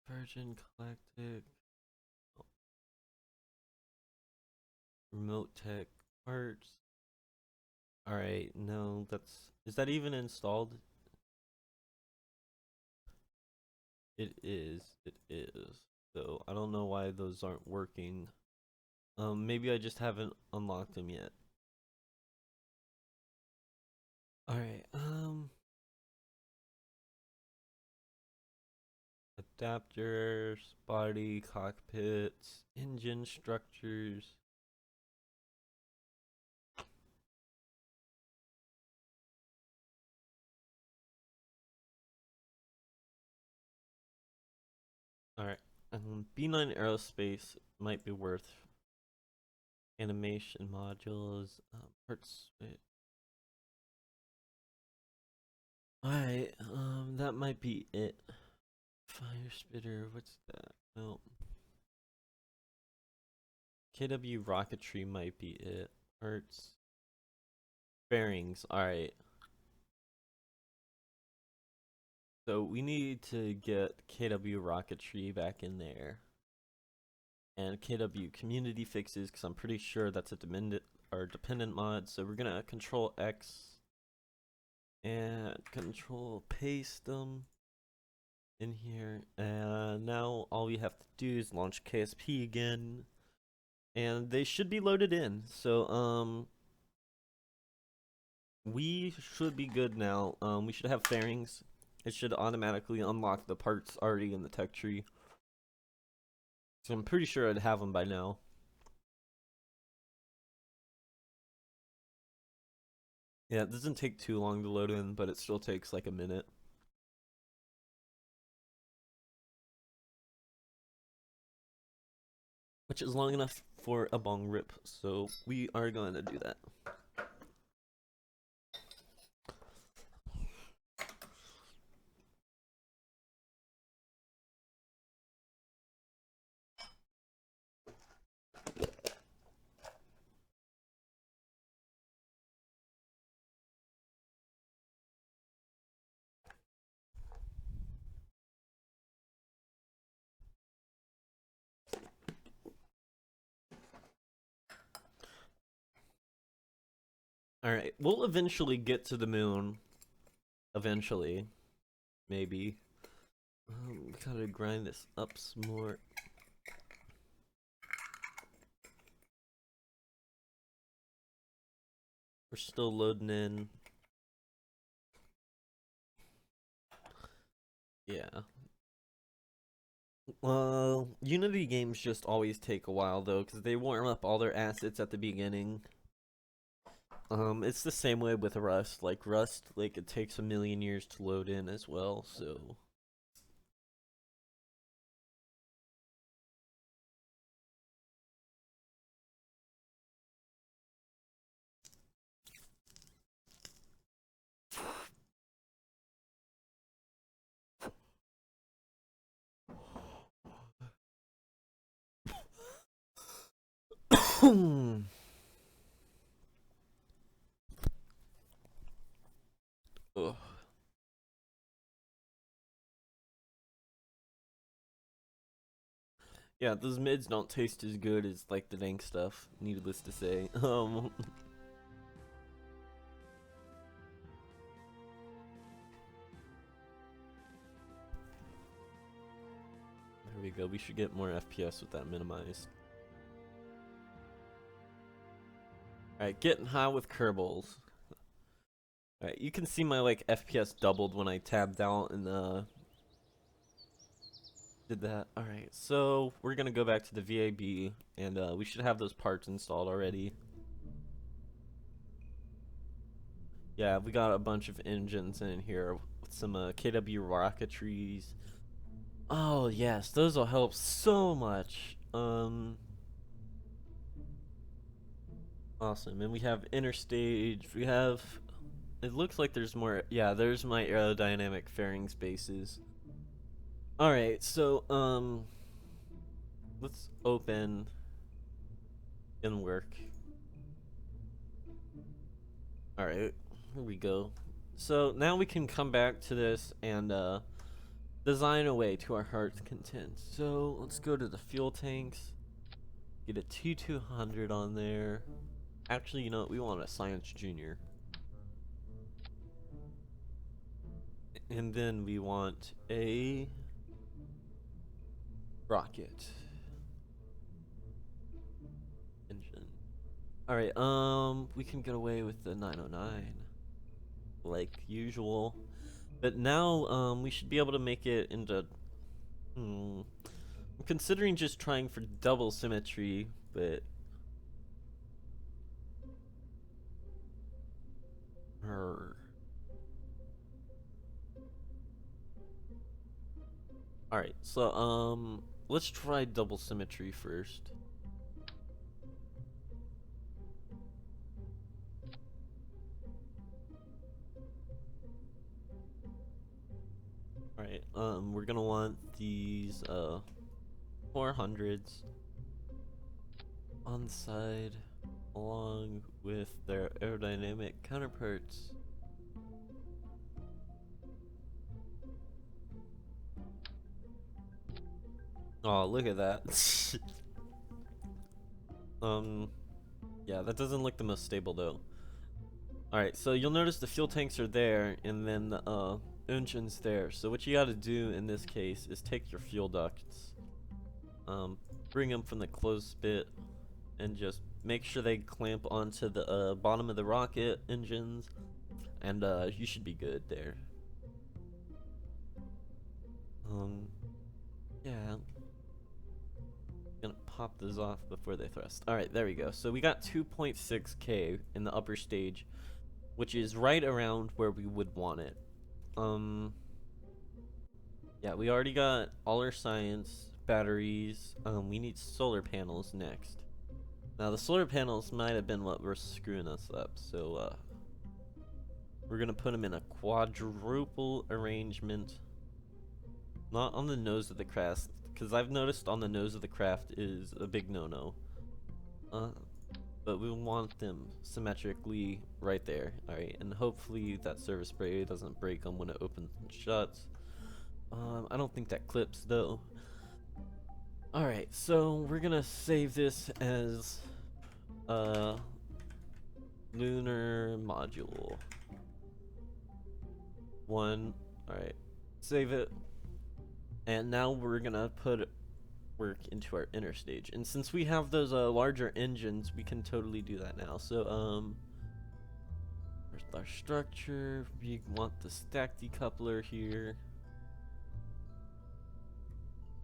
Virgin Galactic. Oh. Remote Tech Parts. Alright, no, that's... Is that even installed? It is. It is. So I don't know why those aren't working. Maybe I just haven't unlocked them yet. Alright, adapters, body, cockpits, engine structures. Alright, B9 Aerospace might be worth animation modules, parts. Alright, that might be it. Fire spitter, what's that? Nope. KW rocketry might be it. Parts. Bearings, alright. So we need to get KW rocketry back in there. And KW community fixes, because I'm pretty sure that's a dependent mod. So we're gonna control X and control paste them in here. And now all we have to do is launch KSP again. And they should be loaded in. So we should be good now. We should have fairings. It should automatically unlock the parts already in the tech tree. So I'm pretty sure I'd have them by now. Yeah, it doesn't take too long to load in, but it still takes like a minute. Which is long enough for a bong rip, so we are going to do that. Alright, we'll eventually get to the moon. Eventually. Maybe. Gotta grind this up some more. We're still loading in. Yeah. Well, Unity games just always take a while though, because they warm up all their assets at the beginning. It's the same way with Rust. Like Rust, like it takes a million years to load in as well, so. Ugh. Yeah, those mids don't taste as good as like the dank stuff, needless to say. There we go. We should get more FPS with that minimized. Alright, getting high with Kerbals. Alright, you can see my like FPS doubled when I tabbed out and did that. Alright, so we're gonna go back to the VAB and we should have those parts installed already. Yeah, we got a bunch of engines in here with some KW rocketries. Oh yes, those will help so much. Awesome, and we have interstage. We have. It looks like there's more. Yeah, there's my aerodynamic fairing spaces. All right, so let's open and work. All right, here we go. So now we can come back to this and design a way to our heart's content. So let's go to the fuel tanks. Get a T200 on there. Actually, you know what? We want a Science Junior. And then we want a rocket engine. Alright, we can get away with the 909 like usual. But now, we should be able to make it into I'm considering just trying for double symmetry, but Alright, so let's try double symmetry first. Alright, we're gonna want these 400s. on the side along with their aerodynamic counterparts. Oh, look at that. Yeah, that doesn't look the most stable though. Alright, so you'll notice the fuel tanks are there, and then the engine's there. So what you gotta do in this case is take your fuel ducts, bring them from the closed bit, and just make sure they clamp onto the bottom of the rocket engines, and you should be good there. Yeah. Gonna pop those off before they thrust. Alright, there we go. So we got 2.6K in the upper stage, which is right around where we would want it. Yeah, we already got all our science, batteries. We need solar panels next. Now the solar panels might have been what were screwing us up, so we're gonna put them in a quadruple arrangement. Not on the nose of the craft, because I've noticed on the nose of the craft is a big no-no. But we want them symmetrically right there, alright? And hopefully that service spray doesn't break them when it opens and shuts. I don't think that clips though. Alright, so we're gonna save this as lunar module 1. Alright, save it. And now we're gonna put work into our inner stage. And since we have those larger engines, we can totally do that now. So where's our structure? We want the stack decoupler here.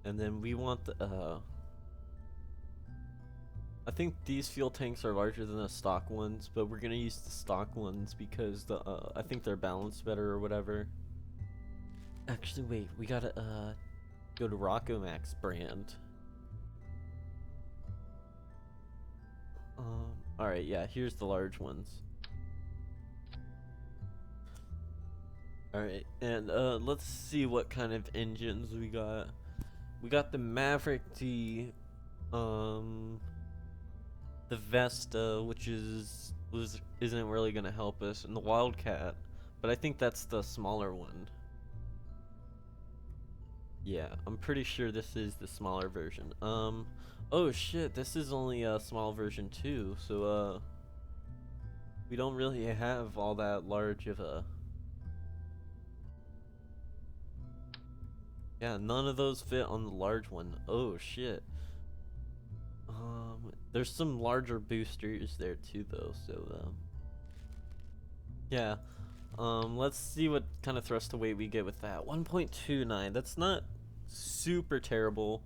And then we want the I think these fuel tanks are larger than the stock ones, but we're gonna use the stock ones because the I think they're balanced better or whatever. Actually, wait, we gotta go to Rockomax brand. Alright, yeah, here's the large ones. Alright, and let's see what kind of engines we got. We got the Maverick D, the Vesta, which isn't really gonna help us, and the Wildcat, but I think that's the smaller one. Yeah, I'm pretty sure this is the smaller version. Oh shit, this is only a small version too, so we don't really have all that large of a... Yeah, none of those fit on the large one. Oh shit. There's some larger boosters there too though, so yeah. Let's see what kind of thrust to weight we get with that. 1.29, that's not super terrible.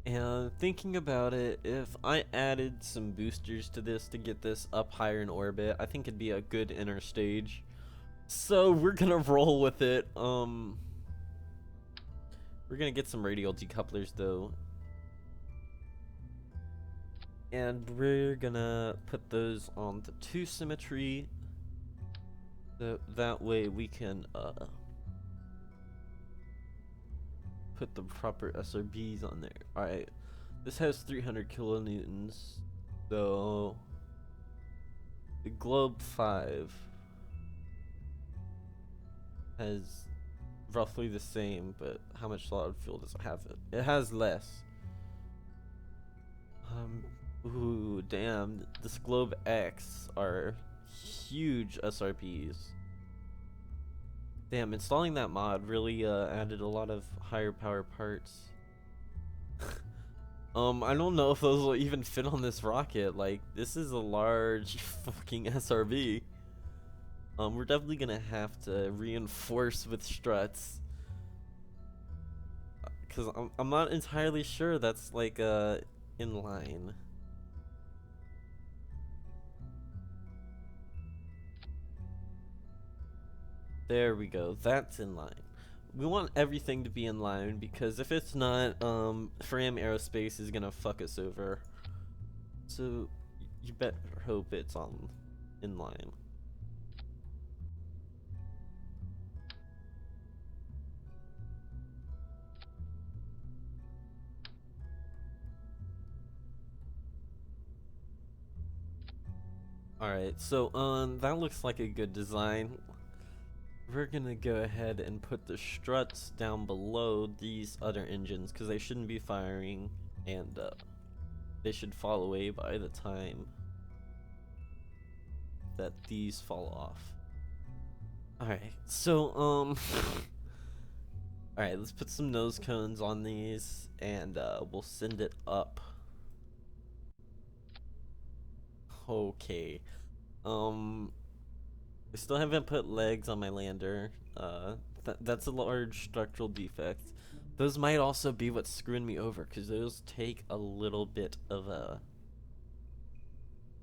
And thinking about it, if I added some boosters to this to get this up higher in orbit, I think it'd be a good inner stage. So we're gonna roll with it. We're gonna get some radial decouplers though. And we're gonna put those on the 2 symmetry. So that way we can put the proper SRBs on there. Alright, this has 300 kilonewtons, so the Globe 5 has roughly the same, but how much solid fuel does it have? It has less. Ooh, damn, this Globe X are huge SRPs. Damn, installing that mod really added a lot of higher power parts. I don't know if those will even fit on this rocket. Like, this is a large fucking SRB. We're definitely gonna have to reinforce with struts. Cause I'm not entirely sure that's like in line. There we go, that's in line. We want everything to be in line because if it's not, Fram Aerospace is gonna fuck us over. So you better hope it's in line. Alright, so that looks like a good design. We're gonna go ahead and put the struts down below these other engines because they shouldn't be firing, and they should fall away by the time that these fall off. Alright, so alright, let's put some nose cones on these and we'll send it up. Okay. I still haven't put legs on my lander. That's a large structural defect. Those might also be what's screwing me over, because those take a little bit of a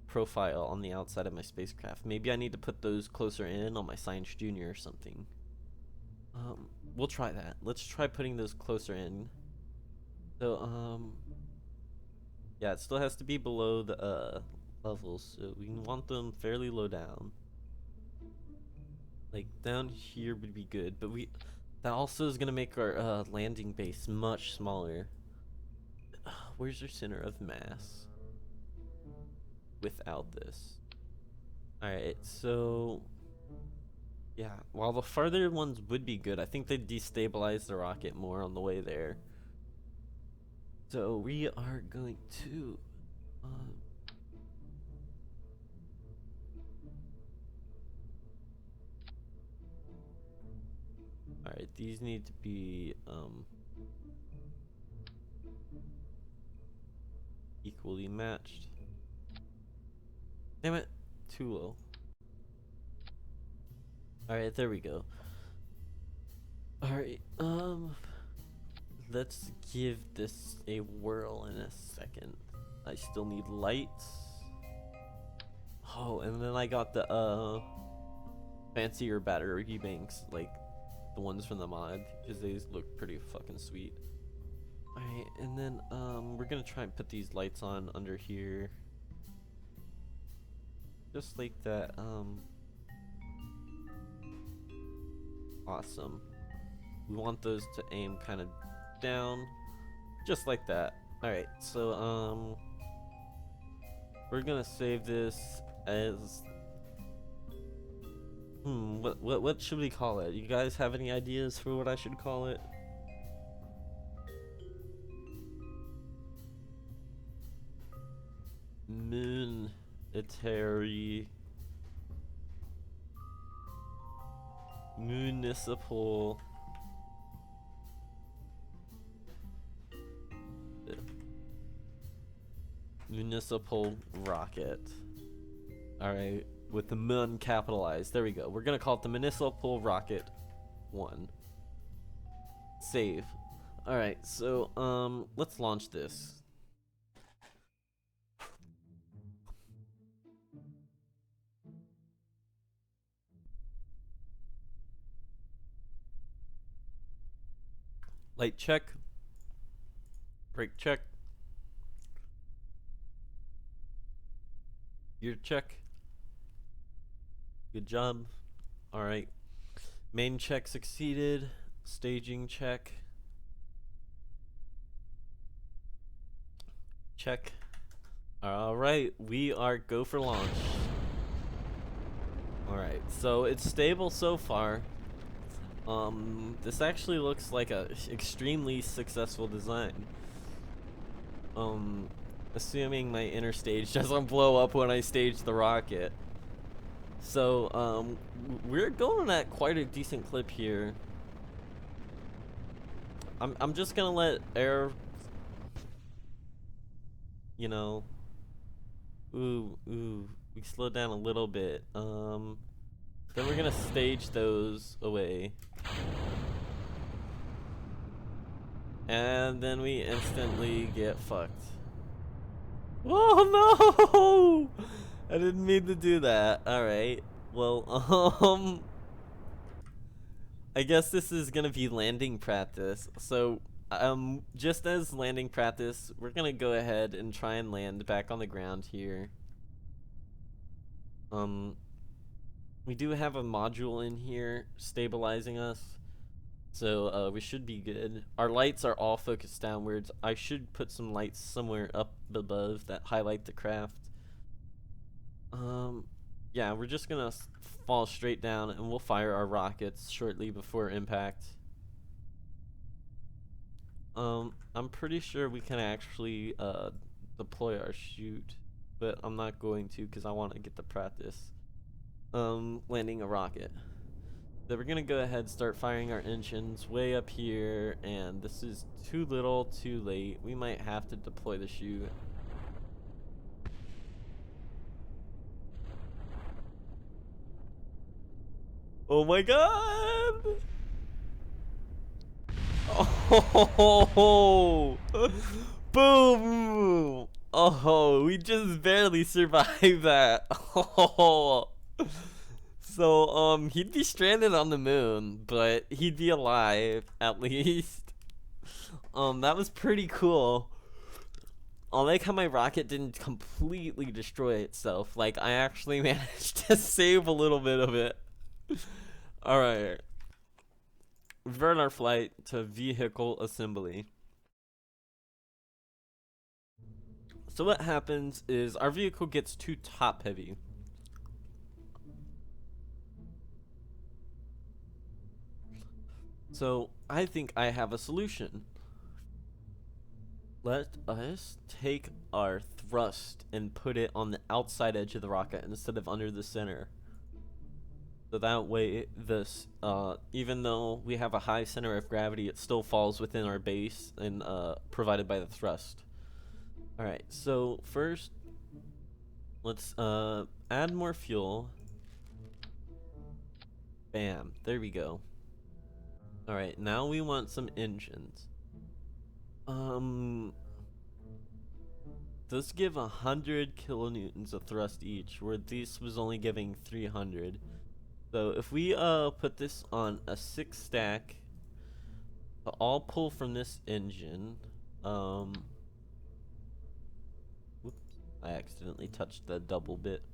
profile on the outside of my spacecraft. Maybe I need to put those closer in on my Science Junior or something. We'll try that. Let's try putting those closer in. So, yeah, it still has to be below the levels, so we want them fairly low down. Like down here would be good, but that also is gonna make our landing base much smaller. Where's your center of mass without this? Alright, so yeah, while the farther ones would be good, I think they destabilize the rocket more on the way there. So we are going to alright, these need to be equally matched. Damn it, too low. Alright, there we go. Alright, let's give this a whirl in a second. I still need lights. Oh, and then I got the fancier battery banks, like the ones from the mod, because they look pretty fucking sweet. Alright, and then we're gonna try and put these lights on under here. Just like that. Awesome. We want those to aim kind of down, just like that. Alright, so we're gonna save this as what should we call it? You guys have any ideas for what I should call it? Municipal rocket. Alright, with the MUN capitalized. There we go. We're gonna call it the Municipal Rocket 1. Save. Alright, so let's launch this. Light check. Brake check. Gear check. Good job. Alright. Main check succeeded. Staging check. Check. Alright, we are go for launch. Alright, so it's stable so far. This actually looks like a extremely successful design. Assuming my inner stage doesn't blow up when I stage the rocket. So, we're going at quite a decent clip here. I'm just gonna let air, you know, we slowed down a little bit. Then we're gonna stage those away. And then we instantly get fucked. Oh no! I didn't mean to do that. Alright. Well, I guess this is gonna be landing practice. So, just as landing practice, we're gonna go ahead and try and land back on the ground here. We do have a module in here stabilizing us, so we should be good. Our lights are all focused downwards. I should put some lights somewhere up above that highlight the craft. Yeah, we're just gonna fall straight down and we'll fire our rockets shortly before impact. I'm pretty sure we can actually deploy our chute, but I'm not going to because I want to get the practice landing a rocket. So we're gonna go ahead and start firing our engines way up here, and this is too little too late. We might have to deploy the chute. Oh my god! Oh, boom! Oh, we just barely survived that. Oh. So, he'd be stranded on the moon, but he'd be alive, at least. That was pretty cool. I like how my rocket didn't completely destroy itself. Like, I actually managed to save a little bit of it. Alright. Revert our flight to vehicle assembly. So what happens is our vehicle gets too top heavy. So I think I have a solution. Let us take our thrust and put it on the outside edge of the rocket instead of under the center. So that way, this, even though we have a high center of gravity, it still falls within our base and provided by the thrust. Alright, so first, let's add more fuel. Bam, there we go. Alright, now we want some engines. Let's give 100 kilonewtons of thrust each, where this was only giving 300. So if we put this on a 6 stack, I'll pull from this engine. Whoops, I accidentally touched the double bit.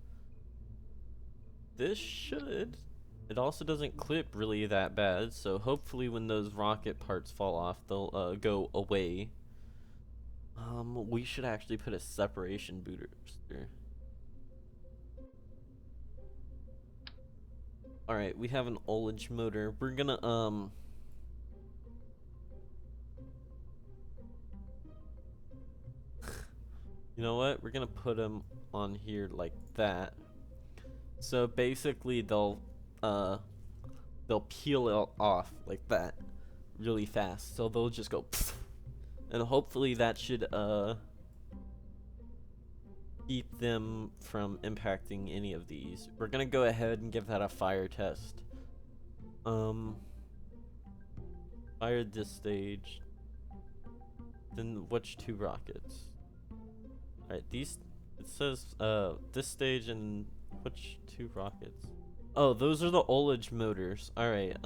This should. It also doesn't clip really that bad, so hopefully when those rocket parts fall off, they'll go away. We should actually put a separation booster. Alright, we have an ullage motor. We're gonna, you know what? We're gonna put them on here like that. So basically they'll peel it off like that really fast. So they'll just go pfft, and hopefully that should keep them from impacting any of these. We're gonna go ahead and give that a fire test. Fire this stage. Then which 2 rockets? Alright, these, it says this stage and which 2 rockets? Oh, those are the ullage motors. Alright,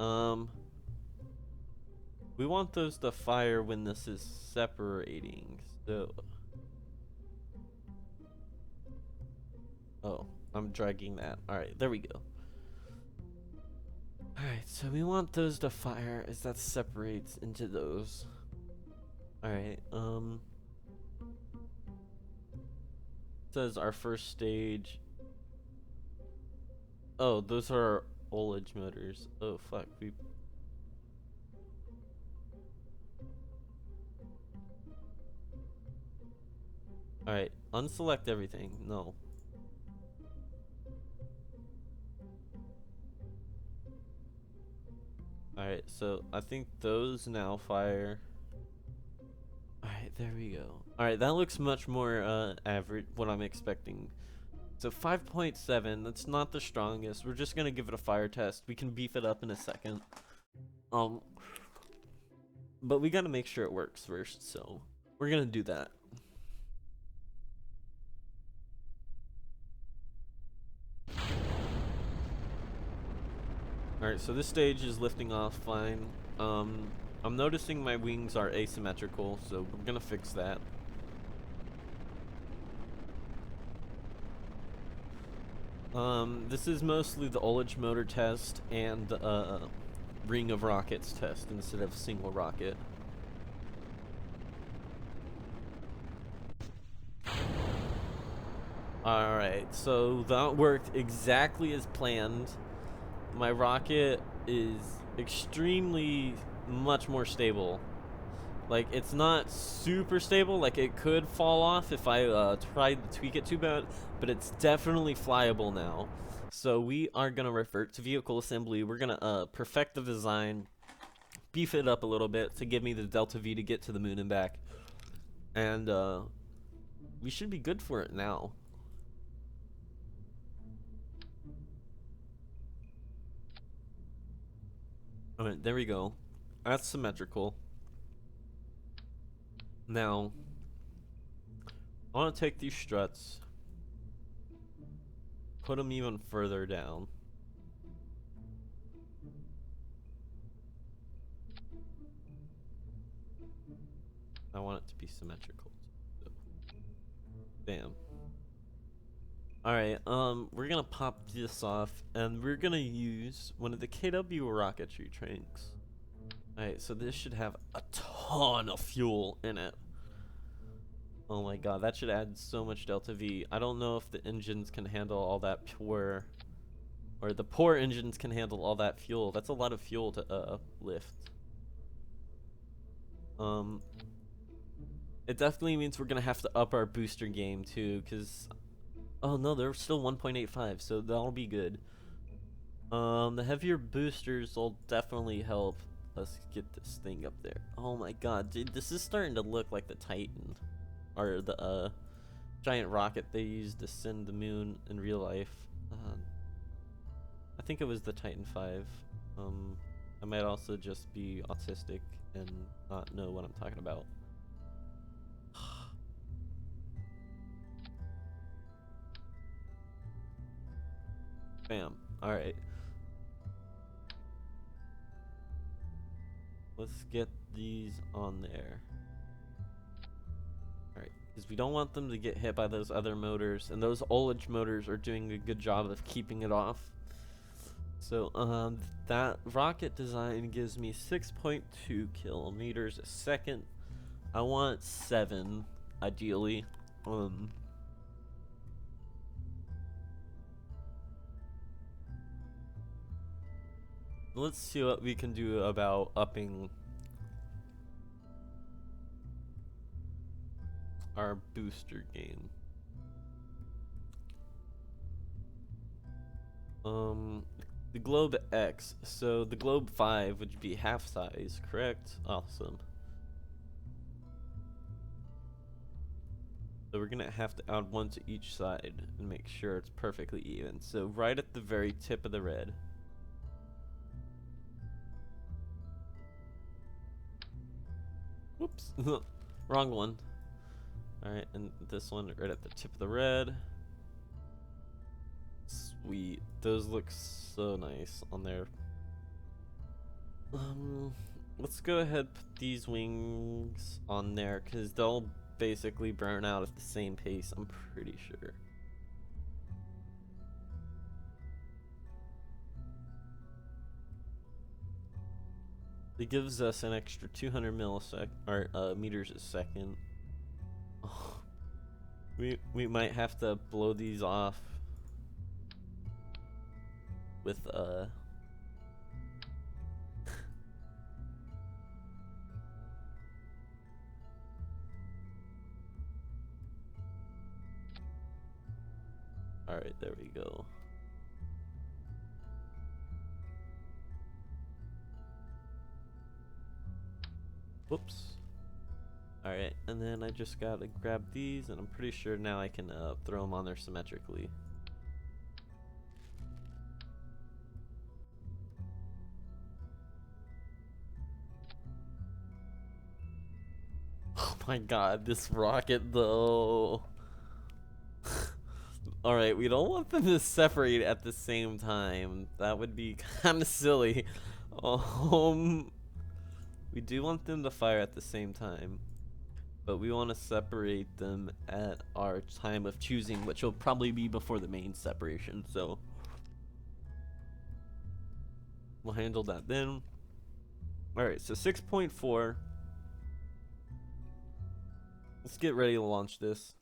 we want those to fire when this is separating, so... Oh, I'm dragging that. Alright, there we go. Alright, so we want those to fire as that separates into those. Alright, says our first stage. Oh, those are our ullage motors. Oh, fuck, we... Alright, unselect everything. No. Alright, so I think those now fire. Alright, there we go. Alright, that looks much more average, what I'm expecting. So 5.7, that's not the strongest. We're just gonna give it a fire test. We can beef it up in a second. But we gotta make sure it works first, so we're gonna do that. Alright, so this stage is lifting off fine. I'm noticing my wings are asymmetrical, so we're gonna fix that. This is mostly the ullage motor test and ring of rockets test instead of single rocket. Alright, so that worked exactly as planned. My rocket is extremely much more stable. Like, it's not super stable, like it could fall off if I tried to tweak it too bad, but it's definitely flyable now. So we are gonna revert to vehicle assembly. We're gonna perfect the design, beef it up a little bit to give me the Delta V to get to the moon and back. And we should be good for it now. Alright, there we go. That's symmetrical. Now, I want to take these struts, put them even further down. I want it to be symmetrical. So, bam. Alright, we're gonna pop this off, and we're gonna use one of the KW rocketry tanks. Alright, so this should have a ton of fuel in it. Oh my god, that should add so much Delta V. I don't know if the engines can handle all that pure, or the poor engines can handle all that fuel. That's a lot of fuel to lift. It definitely means we're gonna have to up our booster game too, cause oh no, they're still 1.85, so that'll be good. The heavier boosters will definitely help us get this thing up there. Oh my god, dude, this is starting to look like the Titan, or the giant rocket they used to send the moon in real life. I think it was the Titan 5. I might also just be autistic and not know what I'm talking about. Bam. Alright. Let's get these on there. Alright, because we don't want them to get hit by those other motors, and those ullage motors are doing a good job of keeping it off. So, that rocket design gives me 6.2 kilometers a second. I want 7, ideally. Let's see what we can do about upping our booster game. The Globe X. So the Globe 5 would be half size, correct? Awesome. So we're gonna have to add one to each side and make sure it's perfectly even. So right at the very tip of the red. Whoops. Wrong one. Alright, and this one right at the tip of the red. Sweet. Those look so nice on there. Let's go ahead and put these wings on there, because they'll basically burn out at the same pace, I'm pretty sure. It gives us an extra 200 meters a second. Oh, we might have to blow these off with Alright, there we go. Whoops. Alright, and then I just gotta grab these, and I'm pretty sure now I can throw them on there symmetrically. Oh my god, this rocket though. Alright, we don't want them to separate at the same time. That would be kind of silly. We do want them to fire at the same time, but we want to separate them at our time of choosing, which will probably be before the main separation, so we'll handle that then. Alright, so 6.4. Let's get ready to launch this.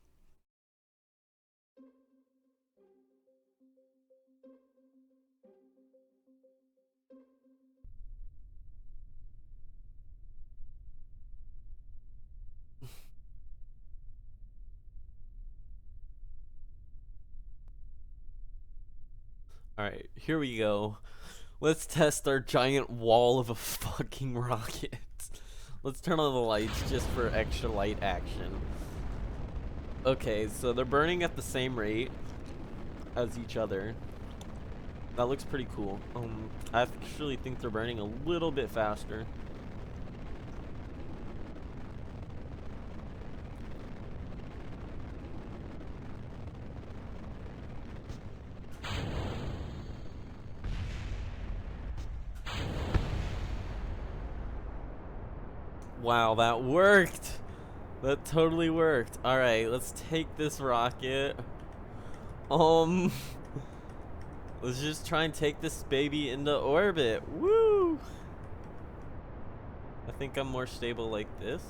Alright, here we go. Let's test our giant wall of a fucking rocket. Let's turn on the lights just for extra light action. Okay, so they're burning at the same rate as each other. That looks pretty cool. I actually think they're burning a little bit faster. Wow, that worked! That totally worked. Alright, let's take this rocket. Let's just try and take this baby into orbit. Woo! I think I'm more stable like this.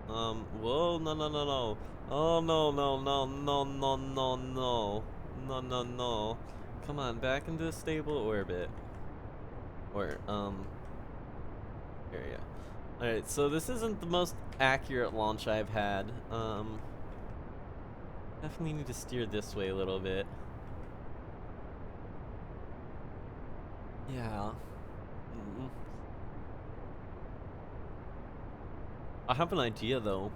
Whoa, no, no, no, no. Oh, no, no, no, no, no, no, no. No, no, no. Come on, back into a stable orbit. Or, there you go. Alright, so this isn't the most accurate launch I've had. Definitely need to steer this way a little bit. Yeah. I have an idea though.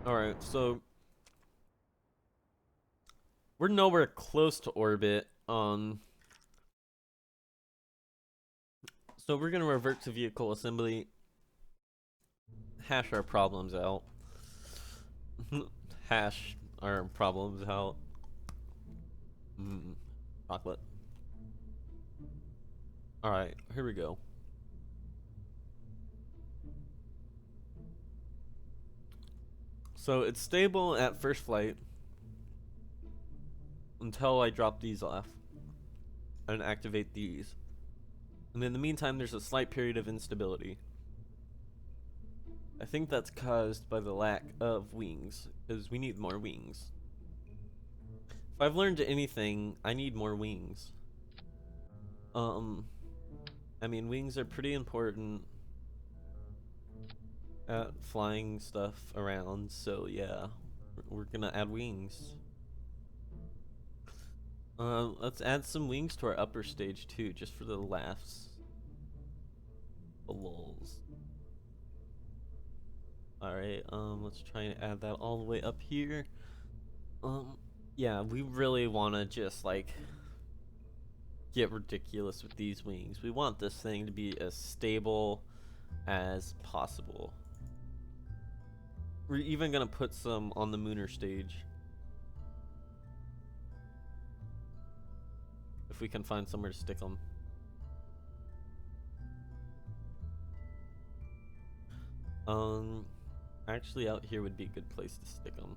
Alright, so we're nowhere close to orbit. So we're gonna revert to vehicle assembly. Hash our problems out. Hash our problems out. Chocolate. Alright, here we go. So it's stable at first flight until I drop these off and activate these. And in the meantime, there's a slight period of instability. I think that's caused by the lack of wings, because we need more wings. If I've learned anything, I need more wings. I mean, wings are pretty important at flying stuff around, so yeah, we're gonna add wings. Let's add some wings to our upper stage too, just for the laughs. The lulz. Alright, let's try and add that all the way up here. Yeah, we really wanna just like get ridiculous with these wings. We want this thing to be as stable as possible. We're even gonna put some on the Mooner stage. If we can find somewhere to stick them. Actually out here would be a good place to stick them.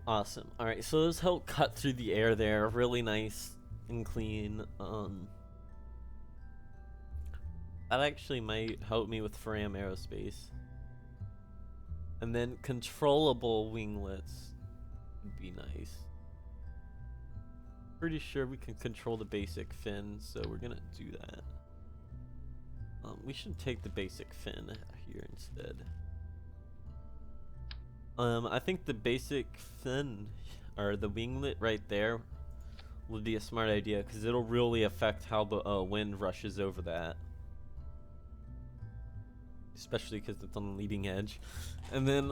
Awesome. Alright, so those help cut through the air there. Really nice and clean. That actually might help me with Fram Aerospace. And then controllable winglets would be nice. Pretty sure we can control the basic fin, so we're gonna do that. We should take the basic fin here instead. I think the basic fin, or the winglet right there, would be a smart idea, because it'll really affect how the wind rushes over that. Especially because it's on the leading edge. And then,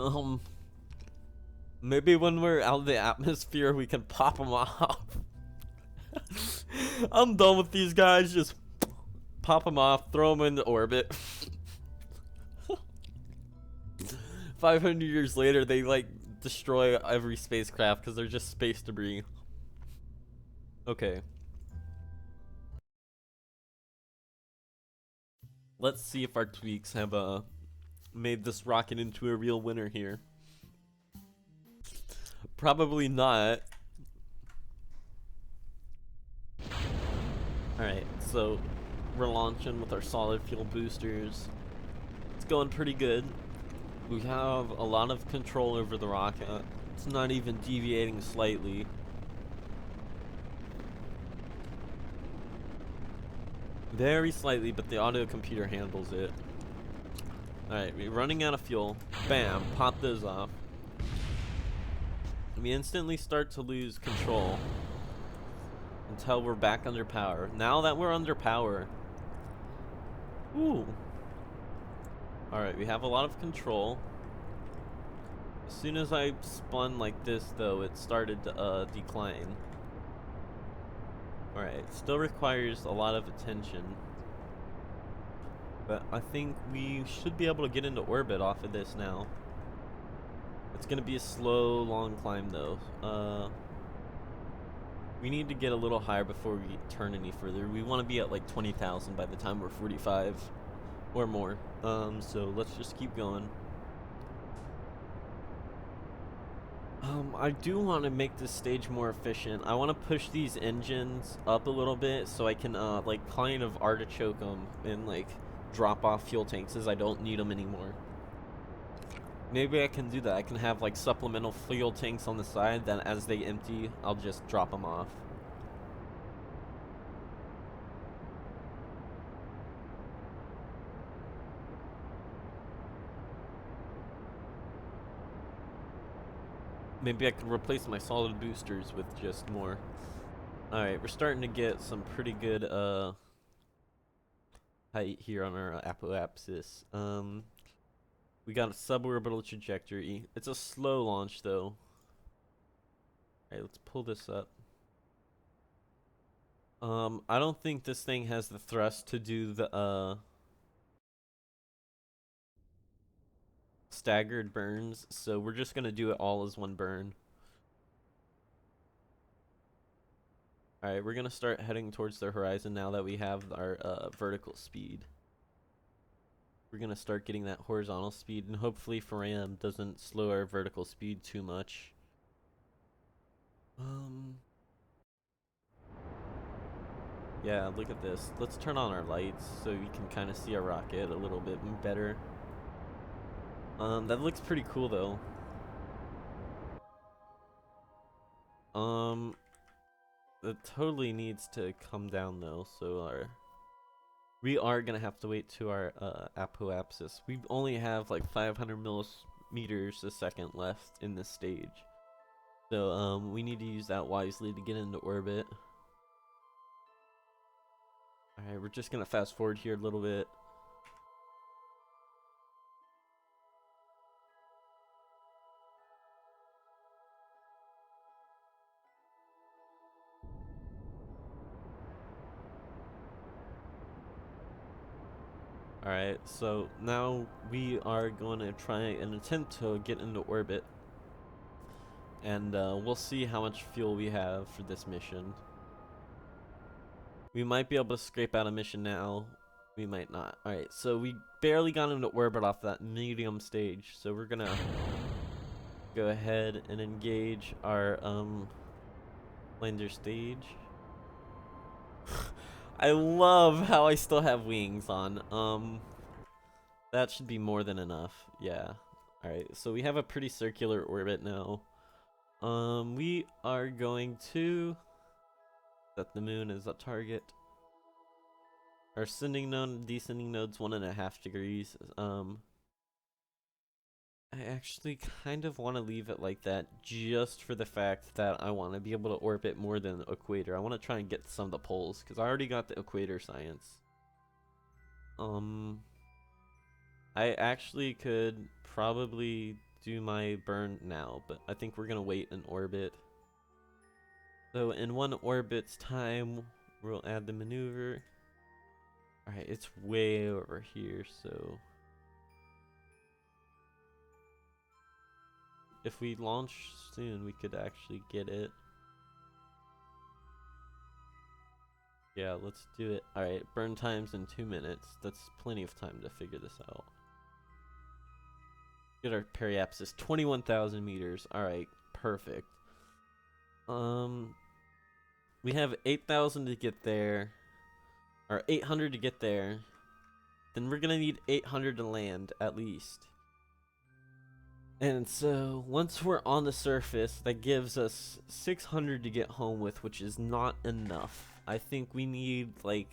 maybe when we're out of the atmosphere, we can pop them off. I'm done with these guys. Just pop them off, throw them into orbit. 500 years later, they like destroy every spacecraft because they're just space debris. Okay. Let's see if our tweaks have made this rocket into a real winner here. Probably not. Alright, so we're launching with our solid fuel boosters. It's going pretty good. We have a lot of control over the rocket. It's not even deviating slightly. Very slightly, but the auto computer handles it. Alright, we're running out of fuel. Bam, pop those off. We instantly start to lose control until we're back under power. Now that we're under power, ooh. Alright, we have a lot of control. As soon as I spun like this, though, it started to decline. Alright, still requires a lot of attention. But I think we should be able to get into orbit off of this now. It's gonna be a slow, long climb, though. We need to get a little higher before we turn any further. We want to be at like 20,000 by the time we're 45 or more. So let's just keep going. I do want to make this stage more efficient. I want to push these engines up a little bit so I can like kind of artichoke them and like drop off fuel tanks as I don't need them anymore. Maybe I can do that. I can have like supplemental fuel tanks on the side that as they empty, I'll just drop them off. Maybe I could replace my solid boosters with just more. Alright, we're starting to get some pretty good height here on our apoapsis. We got a suborbital trajectory. It's a slow launch though. Alright, let's pull this up. I don't think this thing has the thrust to do the staggered burns, so we're just gonna do it all as one burn. Alright, we're gonna start heading towards the horizon now that we have our vertical speed. We're gonna start getting that horizontal speed, and hopefully Faram doesn't slow our vertical speed too much. Yeah, look at this. Let's turn on our lights so we can kind of see our rocket a little bit better. That looks pretty cool though. It totally needs to come down though, so we are gonna have to wait to our apoapsis. We only have like 500 millimeters a second left in this stage, so we need to use that wisely to get into orbit. All right, we're just gonna fast forward here a little bit. Alright, so now we are going to try and attempt to get into orbit. And we'll see how much fuel we have for this mission. We might be able to scrape out a mission now. We might not. Alright, so we barely got into orbit off that medium stage. So we're going to go ahead and engage our lander stage. I love how I still have wings on. That should be more than enough. Yeah. Alright, so we have a pretty circular orbit now. We are going to set the moon as a target. Our ascending node and descending node's 1.5 degrees. I actually kind of want to leave it like that just for the fact that I want to be able to orbit more than the equator. I want to try and get some of the poles because I already got the equator science. I actually could probably do my burn now, but I think we're gonna wait in orbit. So in one orbit's time, we'll add the maneuver. Alright, it's way over here, so if we launch soon, we could actually get it. Yeah, let's do it. Alright, burn time's in 2 minutes. That's plenty of time to figure this out. Get our periapsis, 21,000 meters. Alright, perfect. We have 8,000 to get there. Or 800 to get there. Then we're gonna need 800 to land, at least. And so once we're on the surface, that gives us 600 to get home with, which is not enough. I think we need like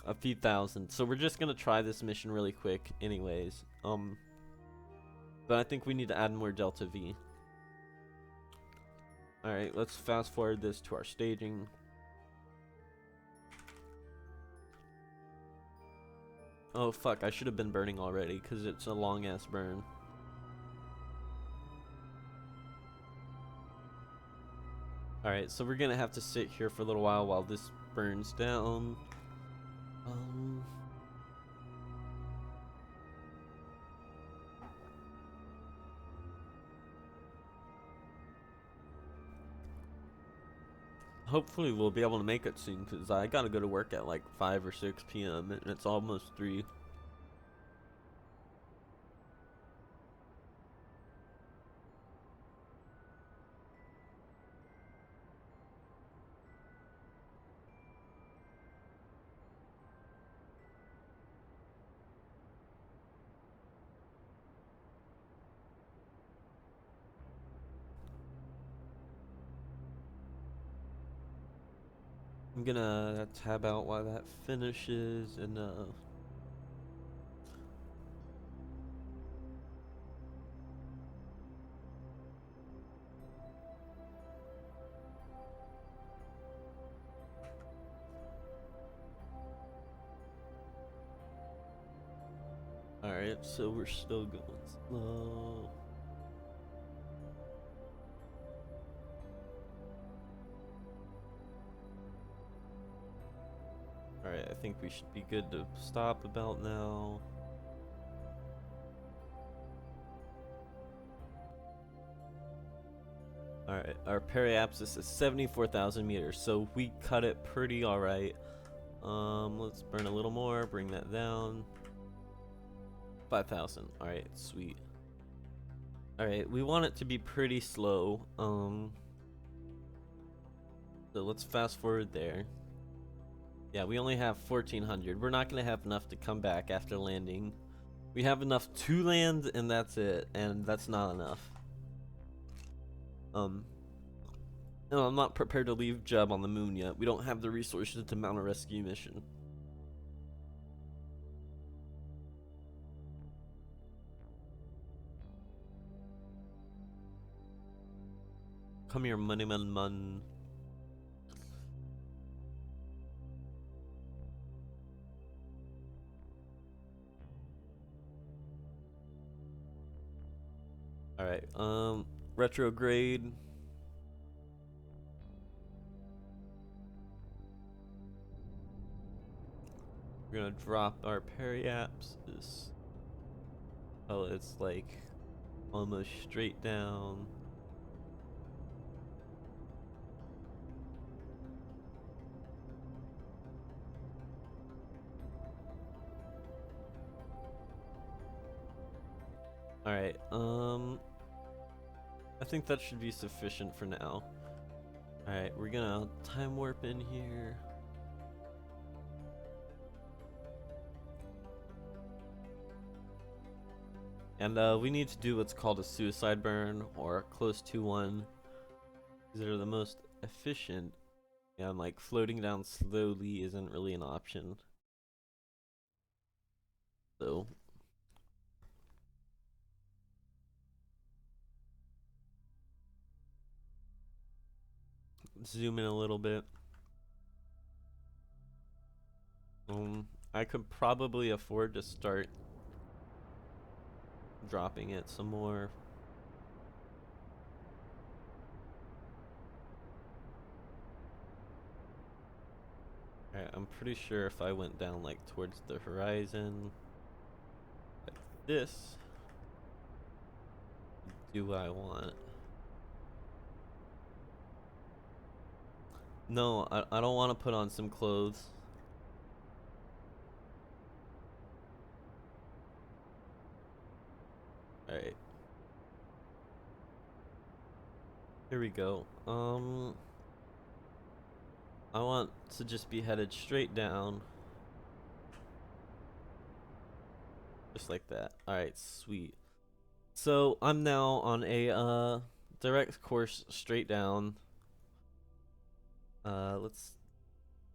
a few thousand. So we're just gonna try this mission really quick anyways. But I think we need to add more Delta V. Alright, let's fast forward this to our staging. Oh fuck, I should have been burning already because it's a long ass burn. Alright, so we're gonna have to sit here for a little while this burns down. Hopefully we'll be able to make it soon because I gotta go to work at like 5 or 6 p.m. and it's almost 3. I'm gonna tab out while that finishes and alright, so we're still going slow. Alright, I think we should be good to stop about now. Alright, our periapsis is 74,000 meters, so we cut it pretty alright. Let's burn a little more, bring that down. 5,000, alright, sweet. Alright, we want it to be pretty slow. So let's fast forward there. Yeah, we only have 1,400. We're not gonna have enough to come back after landing. We have enough to land, and that's it. And that's not enough. No, I'm not prepared to leave Jeb on the moon yet. We don't have the resources to mount a rescue mission. Come here, MUN. Alright, retrograde. We're gonna drop our periapsis. Oh, it's like almost straight down. Alright, I think that should be sufficient for now. Alright, we're gonna time warp in here. And we need to do what's called a suicide burn, or close to one. These are the most efficient. And like floating down slowly isn't really an option. So zoom in a little bit. I could probably afford to start dropping it some more. Alright, I'm pretty sure if I went down like towards the horizon like this, do I want? No, I don't want to put on some clothes. Alright. Here we go. I want to just be headed straight down. Just like that. Alright, sweet. So I'm now on a direct course straight down. Let's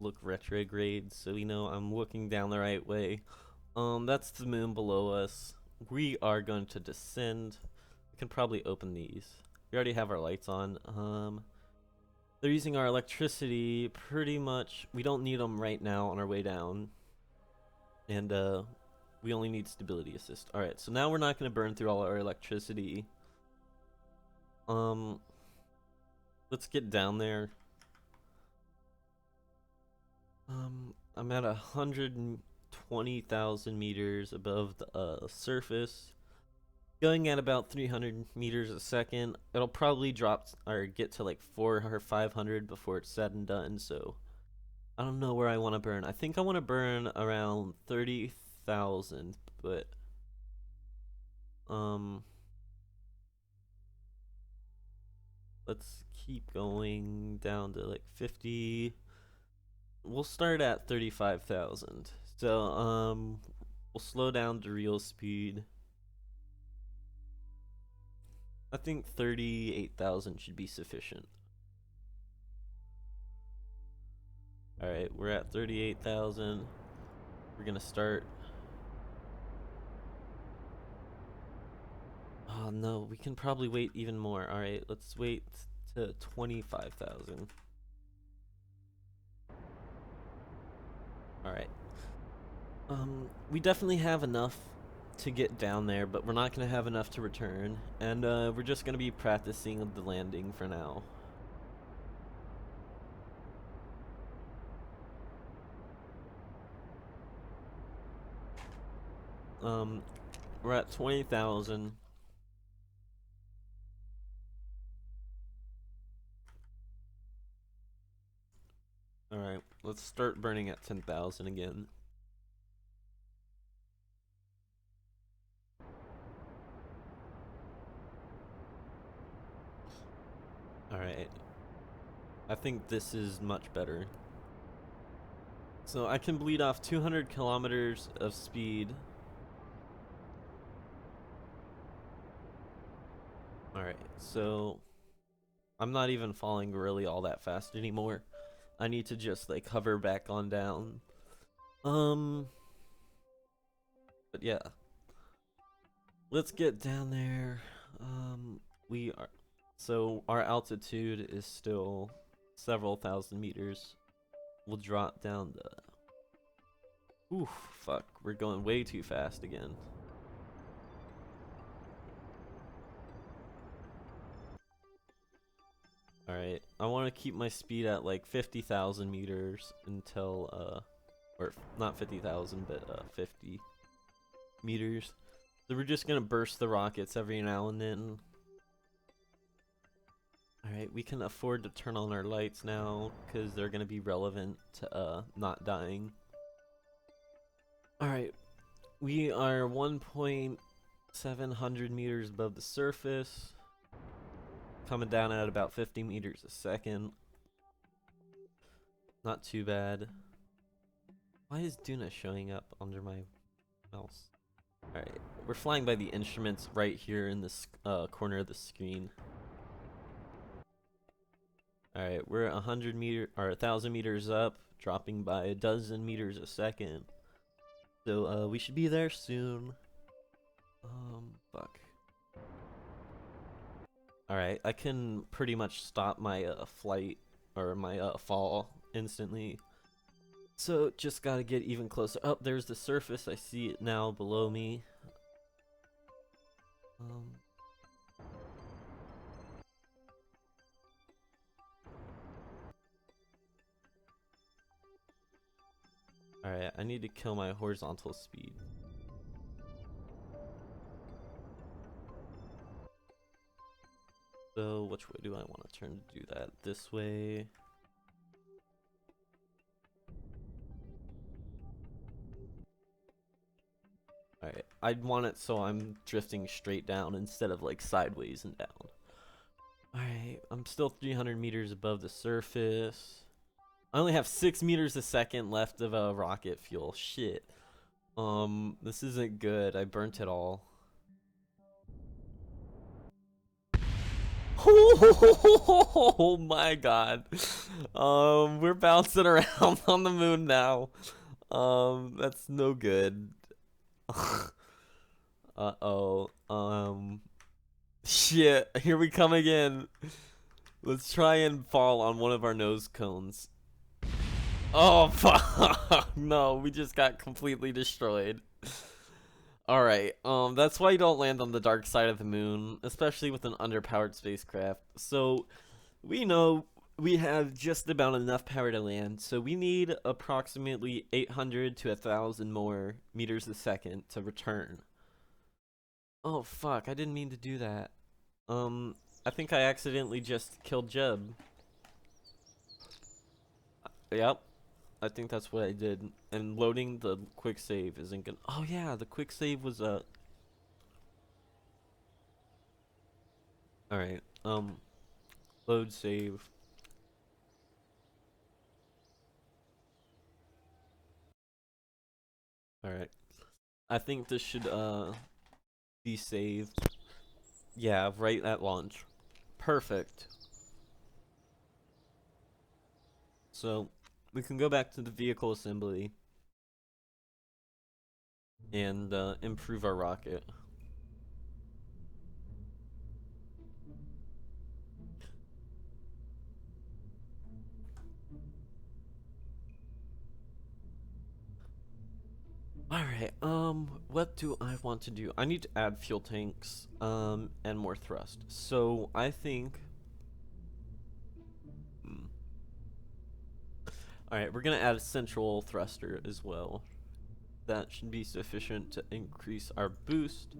look retrograde so we know I'm looking down the right way. That's the moon below us. We are going to descend. We can probably open these. We already have our lights on. They're using our electricity pretty much. We don't need them right now on our way down. And we only need stability assist. All right, so now we're not going to burn through all our electricity. Let's get down there. I'm at 120,000 meters above the surface, going at about 300 meters a second. It'll probably drop or get to like 400 or 500 before it's said and done. So I don't know where I want to burn. I think I want to burn around 30,000, but let's keep going down to like 50. We'll start at 35,000. So we'll slow down to real speed. I think 38,000 should be sufficient. Alright, we're at 38,000. We're gonna start. Oh no, we can probably wait even more. Alright, let's wait to 25,000. Alright. We definitely have enough to get down there, but we're not gonna have enough to return. And we're just gonna be practicing the landing for now. We're at 20,000. Alright, let's start burning at 10,000 again. Alright. I think this is much better. So I can bleed off 200 kilometers of speed. Alright, so I'm not even falling really all that fast anymore. I need to just like hover back on down. But yeah. Let's get down there. So our altitude is still several thousand meters. We'll drop down the... Oof, fuck, we're going way too fast again. Alright, I want to keep my speed at like 50,000 meters until, or not 50,000, but 50 meters. So we're just gonna burst the rockets every now and then. Alright, we can afford to turn on our lights now, because they're gonna be relevant to, not dying. Alright, we are 1,700 meters above the surface. Coming down at about 50 meters a second. Not too bad. Why is Duna showing up under my mouse? Alright, we're flying by the instruments right here in this corner of the screen. Alright, we're 100 meters or 1,000 meters up, dropping by a dozen meters a second. So we should be there soon. Fuck. Alright, I can pretty much stop my flight or my fall instantly. So just gotta get even closer. Oh, there's the surface. I see it now below me. Alright, I need to kill my horizontal speed. So which way do I want to turn to do that? This way. Alright, I'd want it so I'm drifting straight down instead of like sideways and down. Alright, I'm still 300 meters above the surface. I only have 6 meters a second left of rocket fuel. Shit. This isn't good. I burnt it all. Oh my god. We're bouncing around on the moon now. That's no good. Uh-oh. Shit, here we come again. Let's try and fall on one of our nose cones. Oh, fuck. No, we just got completely destroyed. Alright, that's why you don't land on the dark side of the moon, especially with an underpowered spacecraft. So, we know we have just about enough power to land, so we need approximately 800 to 1,000 more meters a second to return. Oh, fuck, I didn't mean to do that. I think I accidentally just killed Jeb. Yep. I think that's what I did. And loading the quick save isn't gonna. Oh yeah, the quick save was Alright, load save. Alright. I think this should be saved. Yeah, right at launch. Perfect. So we can go back to the vehicle assembly and improve our rocket. Alright, what do I want to do? I need to add fuel tanks, and more thrust. So, I think... Alright, we're gonna add a central thruster as well. That should be sufficient to increase our boost.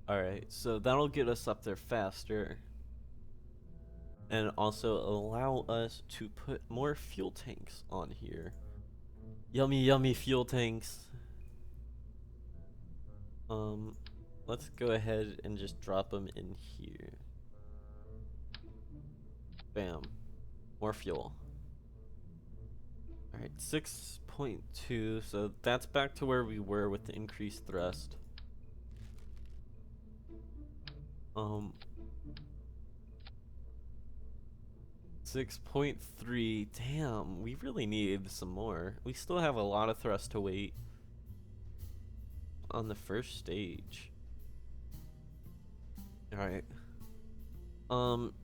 Alright, so that'll get us up there faster. And also allow us to put more fuel tanks on here. Yummy, yummy fuel tanks. Let's go ahead and just drop them in here. Bam. More fuel. Alright, 6.2, so that's back to where we were with the increased thrust. 6.3, damn, we really need some more. We still have a lot of thrust to wait on the first stage. Alright.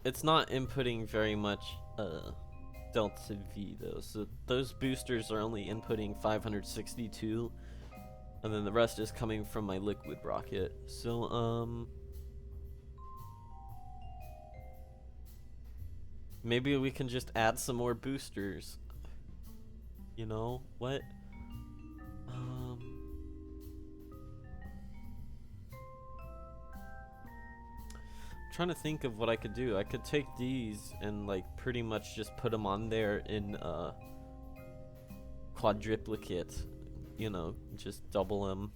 It's not inputting very much, Delta V though, so those boosters are only inputting 562, and then the rest is coming from my liquid rocket. So, maybe we can just add some more boosters. You know what? Trying to think of what I could do. I could take these and like pretty much just put them on there in quadruplicate, you know, just double them.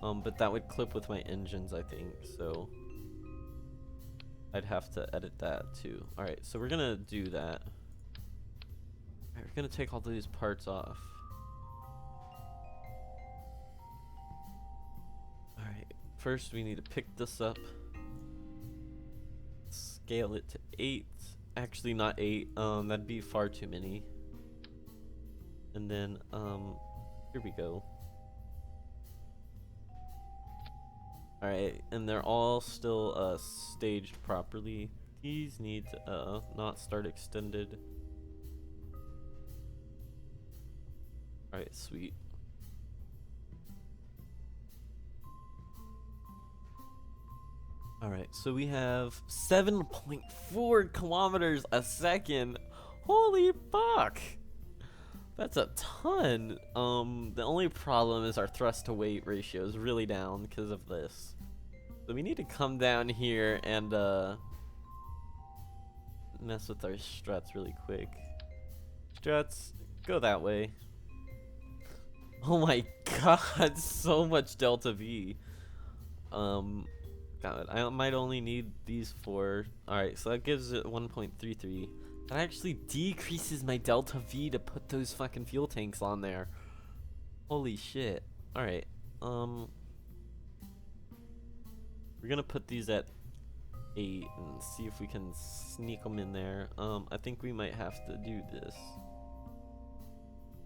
But that would clip with my engines, I think, so I'd have to edit that too. Alright, so we're gonna do that. Alright, we're gonna take all these parts off. Alright, first we need to pick this up. Scale it to 8. Actually not 8, that'd be far too many. And then, here we go. Alright, and they're all still, staged properly. These need to, not start extended. Alright, sweet. Alright, so we have 7.4 kilometers a second. Holy fuck! That's a ton. The only problem is our thrust to weight ratio is really down because of this. So we need to come down here and mess with our struts really quick. Struts, go that way. Oh my god, so much Delta V. God, I might only need these 4. Alright, so that gives it 1.33. That actually decreases my Delta V to put those fucking fuel tanks on there. Holy shit. Alright, We're gonna put these at 8 and see if we can sneak them in there. I think we might have to do this,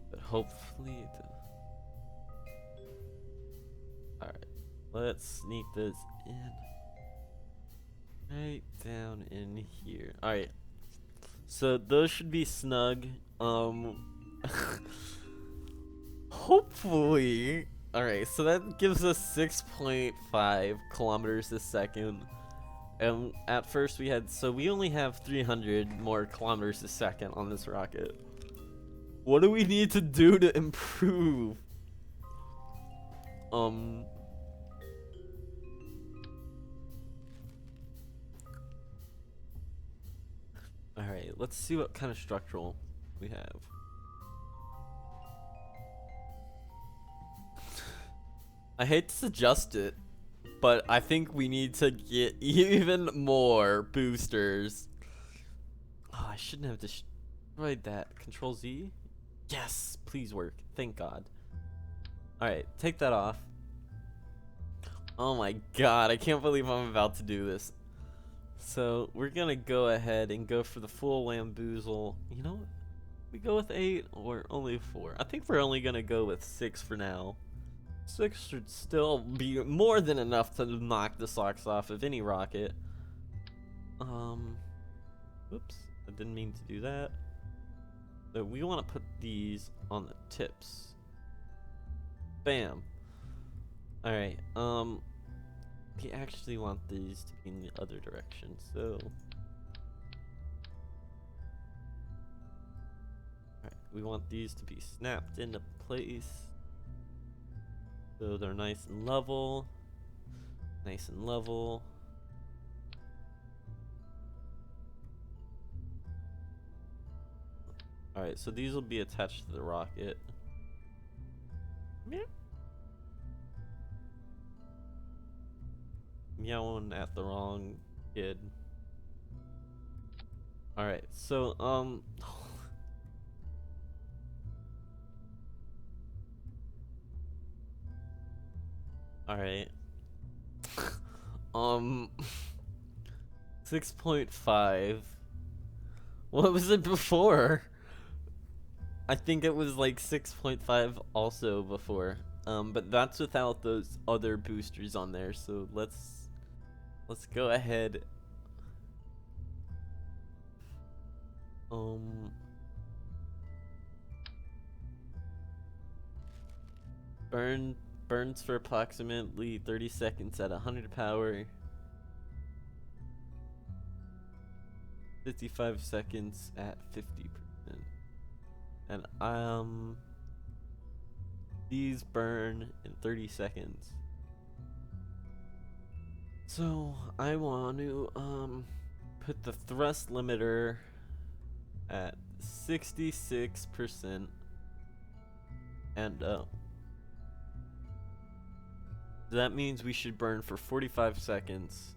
but hopefully alright, let's sneak this in right down in here. Alright, so those should be snug. Hopefully. Alright, so that gives us 6.5 kilometers a second. And at first we had, so we only have 300 more kilometers a second on this rocket. What do we need to do to improve? Alright, let's see what kind of structural we have. I hate to suggest it, but I think we need to get even more boosters. Oh, I shouldn't have destroyed that. Control Z? Yes, please work. Thank God. Alright, take that off. Oh my God, I can't believe I'm about to do this. So, we're gonna go ahead and go for the full Lamboozle. You know what? We go with 8 or only 4? I think we're only gonna go with 6 for now. 6 should still be more than enough to knock the socks off of any rocket. Oops, I didn't mean to do that. So we want to put these on the tips. Bam. Alright, we actually want these to be in the other direction, so. Alright, we want these to be snapped into place. So they're nice and level. Nice and level. Alright, so these will be attached to the rocket. Meow. Meowing at the wrong kid. Alright, so, alright. 6.5. What was it before? I think it was like 6.5 also before. But that's without those other boosters on there, so let's go ahead. Burns for approximately 30 seconds at 100 power. 55 seconds at 50%. And these burn in 30 seconds. So I want to put the thrust limiter at 66% and that means we should burn for 45 seconds,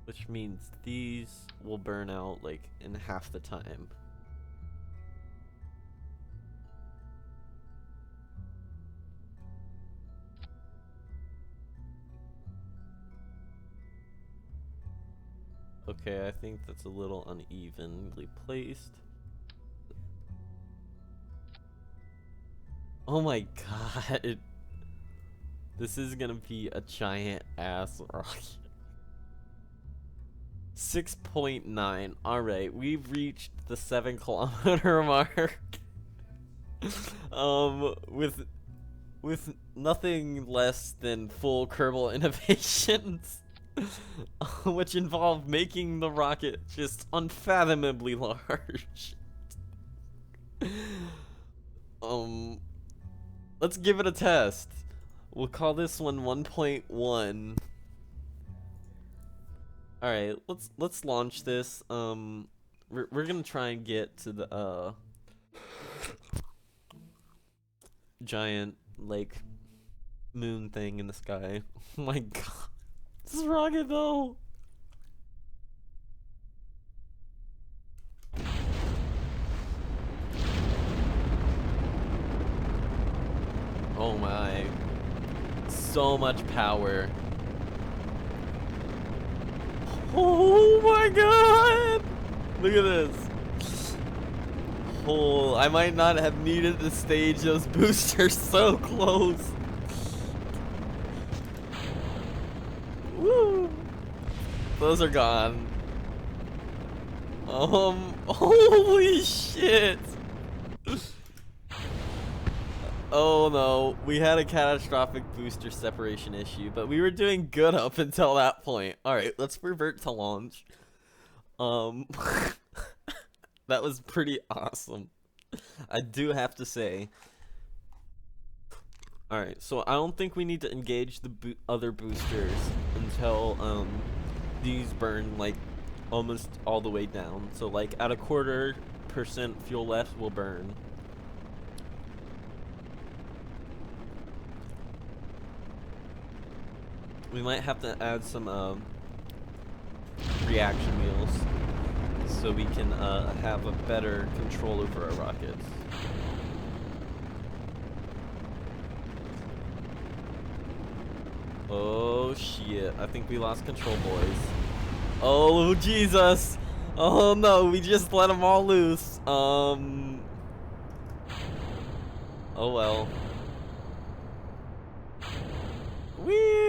which means these will burn out like in half the time. Okay, I think that's a little unevenly placed. Oh my God. This is gonna be a giant ass rocket. 6.9. Alright, we've reached the 7-kilometer mark. With nothing less than full Kerbal innovations. Which involve making the rocket just unfathomably large. Let's give it a test. We'll call this one 1.1. Alright, let's launch this. We're gonna try and get to the giant like moon thing in the sky. Oh my God. This is rocket though. Oh my. so much power. Oh my god! Look at this. Oh, I might not have needed to stage those boosters so close. Woo! Those are gone. Holy shit! Oh no, we had a catastrophic booster separation issue, but we were doing good up until that point. Alright, let's revert to launch. That was pretty awesome, I do have to say. Alright, so I don't think we need to engage the other boosters until these burn like almost all the way down. So like at 1/4% fuel left will burn. We might have to add some reaction wheels so we can have a better control over our rockets. Oh shit, I think we lost control, boys. Oh Jesus! Oh no, we just let them all loose. Oh well. Woo!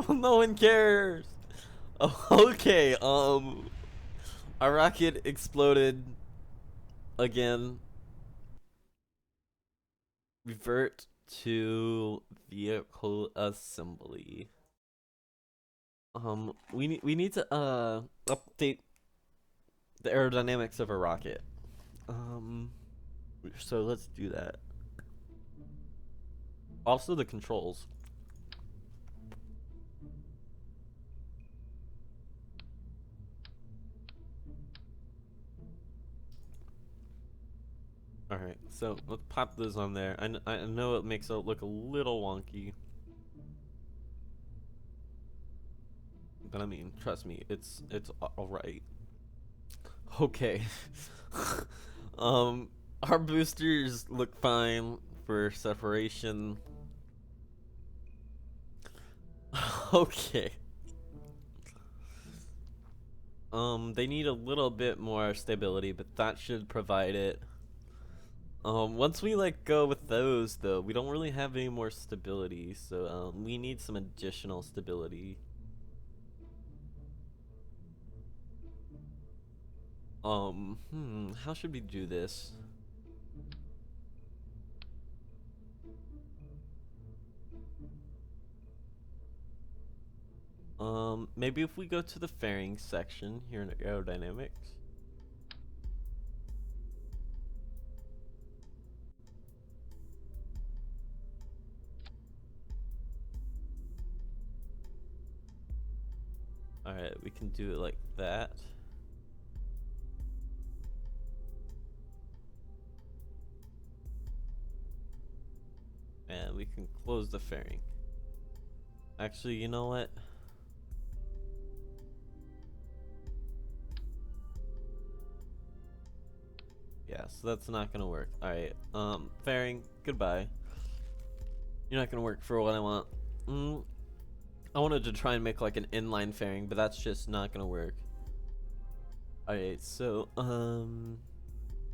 No one cares. Oh, okay, our rocket exploded again. Revert to vehicle assembly. We need to update the aerodynamics of a rocket. So let's do that. Also the controls. Alright, so let's pop those on there. I know it makes it look a little wonky, but I mean, trust me, it's alright. Okay. Our boosters look fine for separation. Okay. They need a little bit more stability, but that should provide it. Once we let go with those, though, we don't really have any more stability, so we need some additional stability. How should we do this? Maybe if we go to the fairing section here in aerodynamics. Alright, we can do it like that. And we can close the fairing. Actually, you know what? Yeah, so that's not gonna work. Alright, fairing, goodbye. You're not gonna work for what I want. I wanted to try and make like an inline fairing, but that's just not gonna work. Alright, so,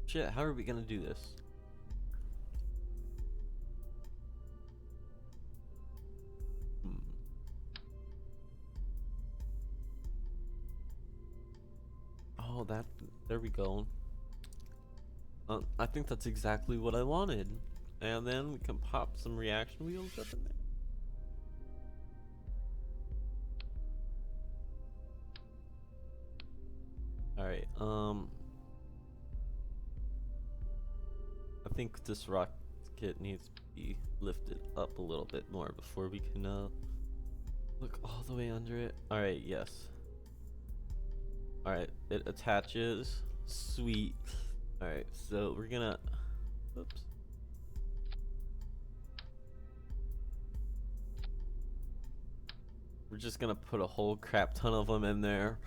shit, how are we gonna do this? Oh, there we go. I think that's exactly what I wanted. And then we can pop some reaction wheels up in there. Alright, I think this rocket needs to be lifted up a little bit more before we can look all the way under it. Alright, yes. Alright, it attaches. Sweet. Alright, so we're gonna... Oops. We're just gonna put a whole crap ton of them in there.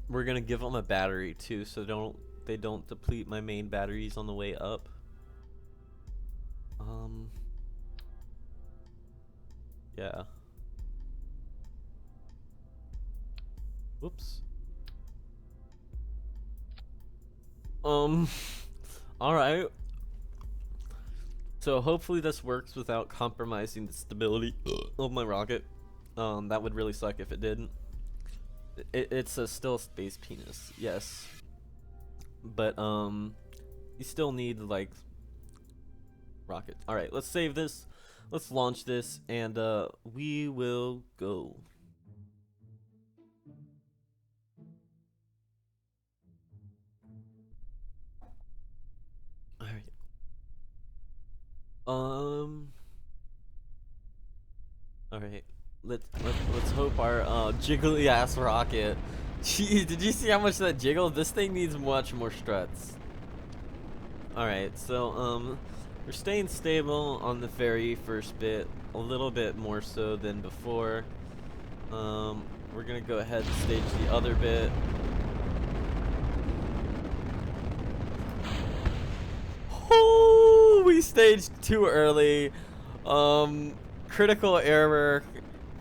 We're gonna give them a battery too, so they don't deplete my main batteries on the way up. Yeah. Whoops. Alright. So hopefully this works without compromising the stability of my rocket. That would really suck if it didn't. It's a still space penis, yes. But, you still need, like, rockets. Alright, let's save this. Let's launch this, and, we will go. Alright. Alright. Let's hope our jiggly ass rocket. Jeez, did you see how much that jiggled? This thing needs much more struts. Alright, so we're staying stable on the very first bit, a little bit more so than before. We're gonna go ahead and stage the other bit. Oh, we staged too early. Critical error,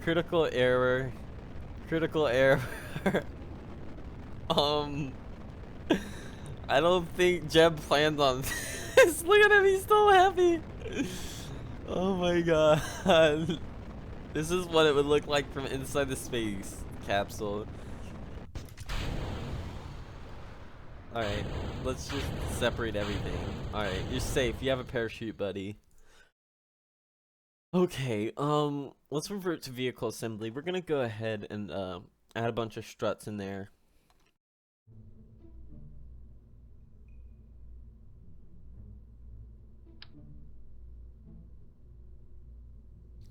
critical error, critical error. I don't think Jeb plans on this. Look at him, he's so happy. Oh my god. This is what it would look like from inside the space capsule. Alright, let's just separate everything. Alright, you're safe. You have a parachute, buddy. Okay, let's revert to vehicle assembly. We're gonna go ahead and add a bunch of struts in there.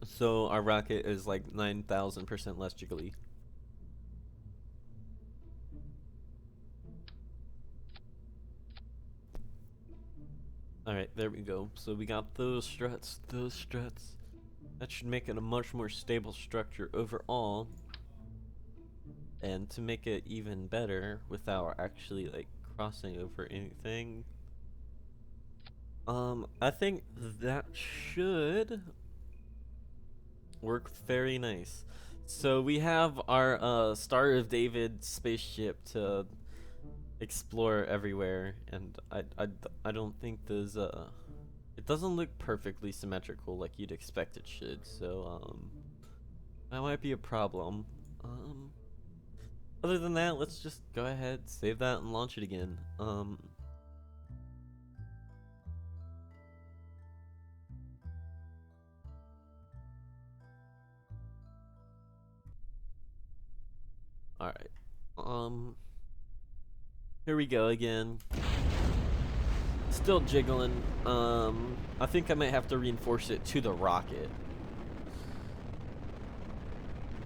So our rocket is like 9,000% less jiggly. Alright, there we go. So we got those struts, those struts. That should make it a much more stable structure overall. And to make it even better without actually like crossing over anything, I think that should work very nice. So we have our Star of David spaceship to explore everywhere, and I don't think there's it doesn't look perfectly symmetrical like you'd expect it should, so that might be a problem. Other than that, let's just go ahead, save that, and launch it again. Alright. Here we go again. Still jiggling. I think I might have to reinforce it to the rocket.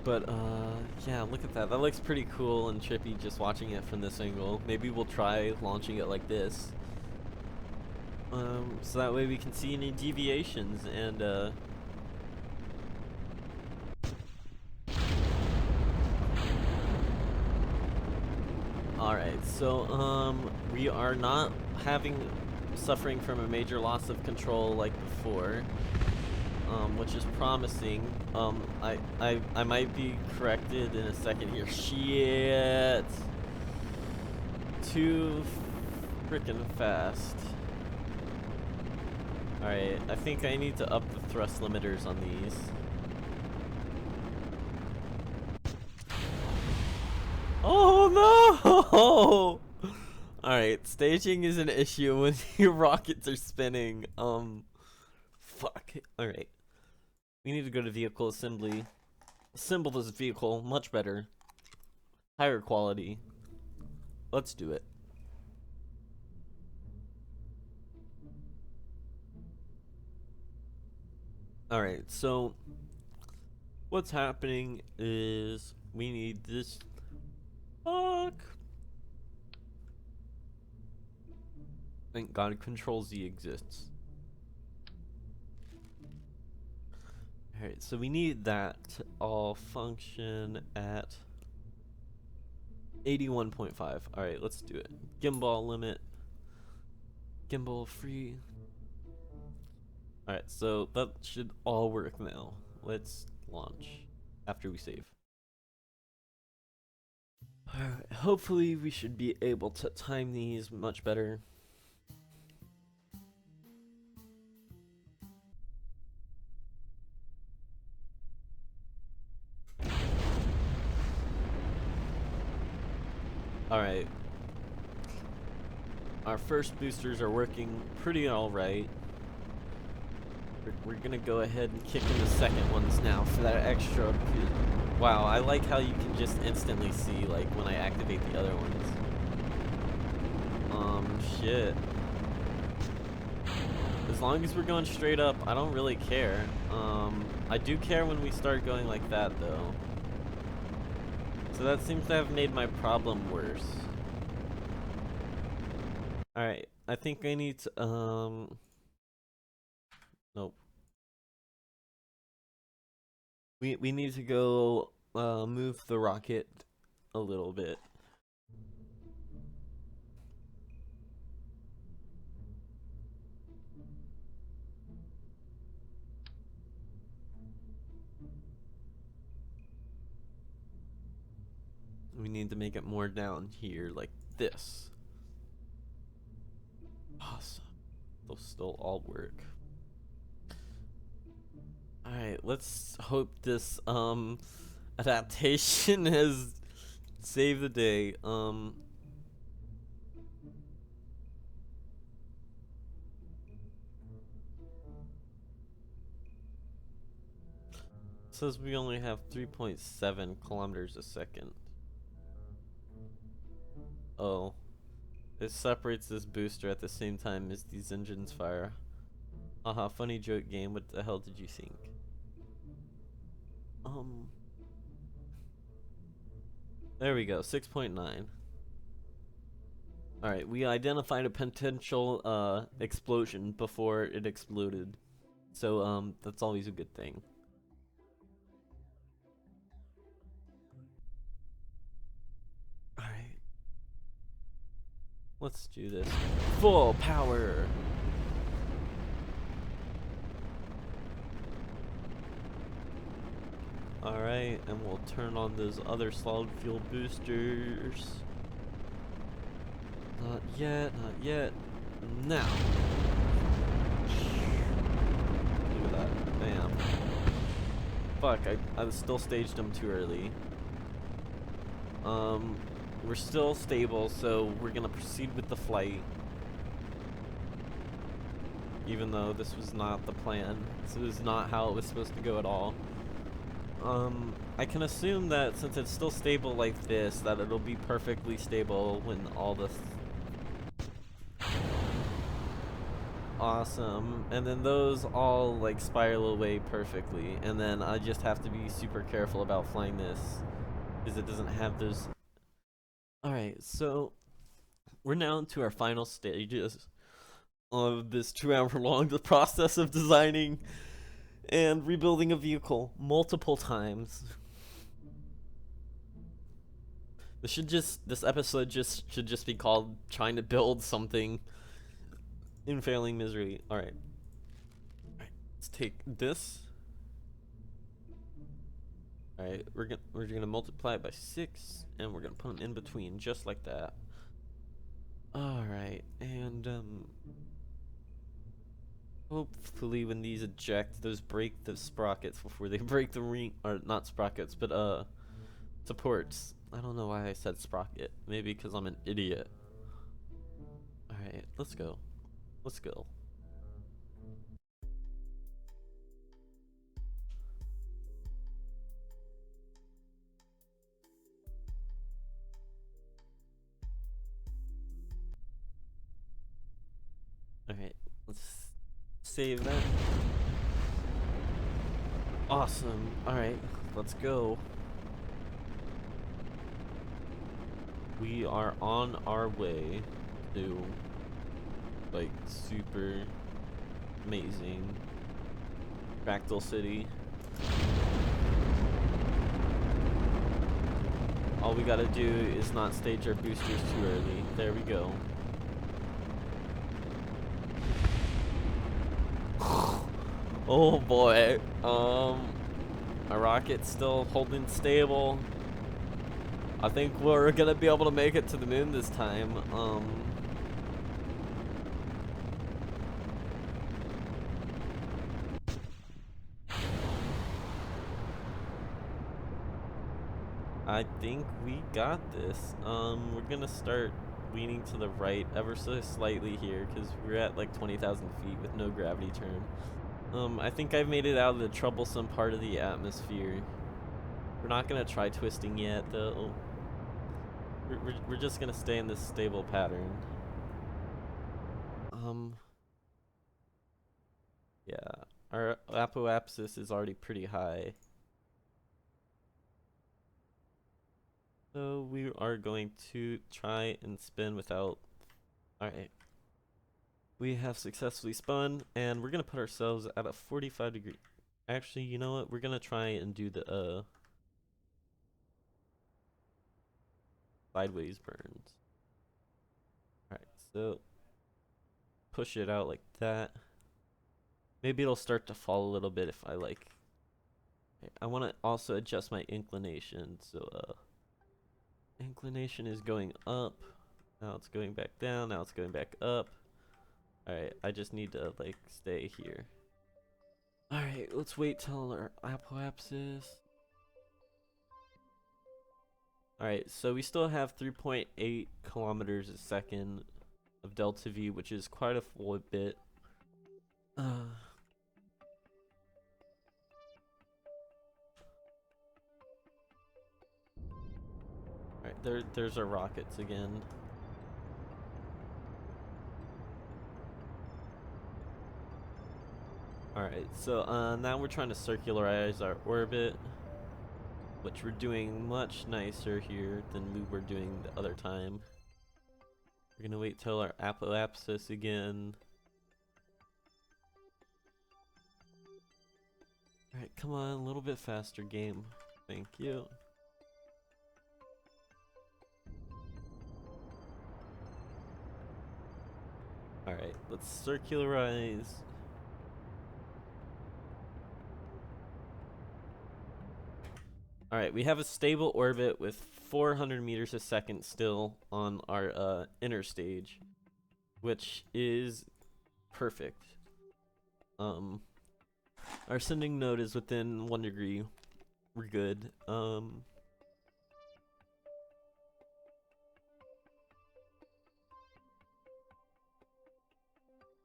But, yeah, look at that. That looks pretty cool and trippy just watching it from this angle. Maybe we'll try launching it like this. So that way we can see any deviations and, Alright, so, we are not suffering from a major loss of control like before, which is promising. I might be corrected in a second here. Shit! Too freaking fast. Alright, I think I need to up the thrust limiters on these. Oh no! Alright, staging is an issue when your rockets are spinning. Fuck. Alright. We need to go to vehicle assembly. Assemble this vehicle much better. Higher quality. Let's do it. Alright, so what's happening is we need this. Fuck. Thank God Control Z exists. Alright, so we need that to all function at 81.5. Alright, let's do it. Gimbal limit. Gimbal free. Alright, so that should all work now. Let's launch after we save. Alright, hopefully we should be able to time these much better. Alright. Our first boosters are working pretty alright. We're gonna go ahead and kick in the second ones now for that extra. Wow, I like how you can just instantly see like when I activate the other ones. Shit. As long as we're going straight up, I don't really care. I do care when we start going like that though. So that seems to have made my problem worse. Alright, I think I need to, nope. We need to go, move the rocket a little bit. We need to make it more down here, like this. Awesome. They'll still all work. Alright, let's hope this, adaptation has saved the day. Says we only have 3.7 kilometers a second. Oh. It separates this booster at the same time as these engines fire. Haha, funny joke game, what the hell did you think? There we go, 6.9. Alright, we identified a potential explosion before it exploded. So that's always a good thing. Alright. Let's do this. Full power! Alright, and we'll turn on those other solid fuel boosters. Not yet, not yet. Now! Look at that. Bam. Fuck, I still staged them too early. We're still stable, so we're gonna proceed with the flight. Even though this was not the plan. This was not how it was supposed to go at all. I can assume that since it's still stable like this, that it'll be perfectly stable when all this... Awesome. And then those all like spiral away perfectly. And then I just have to be super careful about flying this, because it doesn't have those... Alright, so we're now into our final stages of this 2-hour-long process of designing and rebuilding a vehicle multiple times. This episode should just be called trying to build something in failing misery. Alright. Let's take this. Alright, we're gonna multiply it by 6 and we're gonna put them in between just like that. Alright, and hopefully when these eject, those break the sprockets before they break the ring, or not sprockets, but supports. I don't know why I said sprocket. Maybe because I'm an idiot. Alright, let's go. Let's go. Alright, let's save that. Awesome. Alright, let's go. We are on our way to like super amazing Fractal City. All we gotta do is not stage our boosters too early. There we go. Oh boy. My rocket's still holding stable. I think we're gonna be able to make it to the moon this time. I think we got this. We're gonna start leaning to the right ever so slightly here because we're at like 20,000 feet with no gravity turn. I think I've made it out of the troublesome part of the atmosphere. We're not gonna try twisting yet though. We're just gonna stay in this stable pattern. Yeah, our apoapsis is already pretty high. So we are going to try and spin without... Alright. We have successfully spun, and we're gonna put ourselves at a 45 degree... Actually, you know what? We're gonna try and do the, sideways burns. Alright, so... push it out like that. Maybe it'll start to fall a little bit if I, like... I want to also adjust my inclination, so, inclination is going up. Now it's going back down. Now it's going back up. Alright, I just need to, like, stay here. Alright, let's wait till our apoapsis. Alright, so we still have 3.8 kilometers a second of delta V, which is quite a full bit. Alright, there's our rockets again. Alright, so now we're trying to circularize our orbit, which we're doing much nicer here than we were doing the other time. We're gonna wait till our apoapsis again. Alright, come on, a little bit faster, game. Thank you. Alright, let's circularize. Alright, we have a stable orbit with 400 meters a second still on our inner stage, which is perfect. Our sending node is within 1 degree. We're good.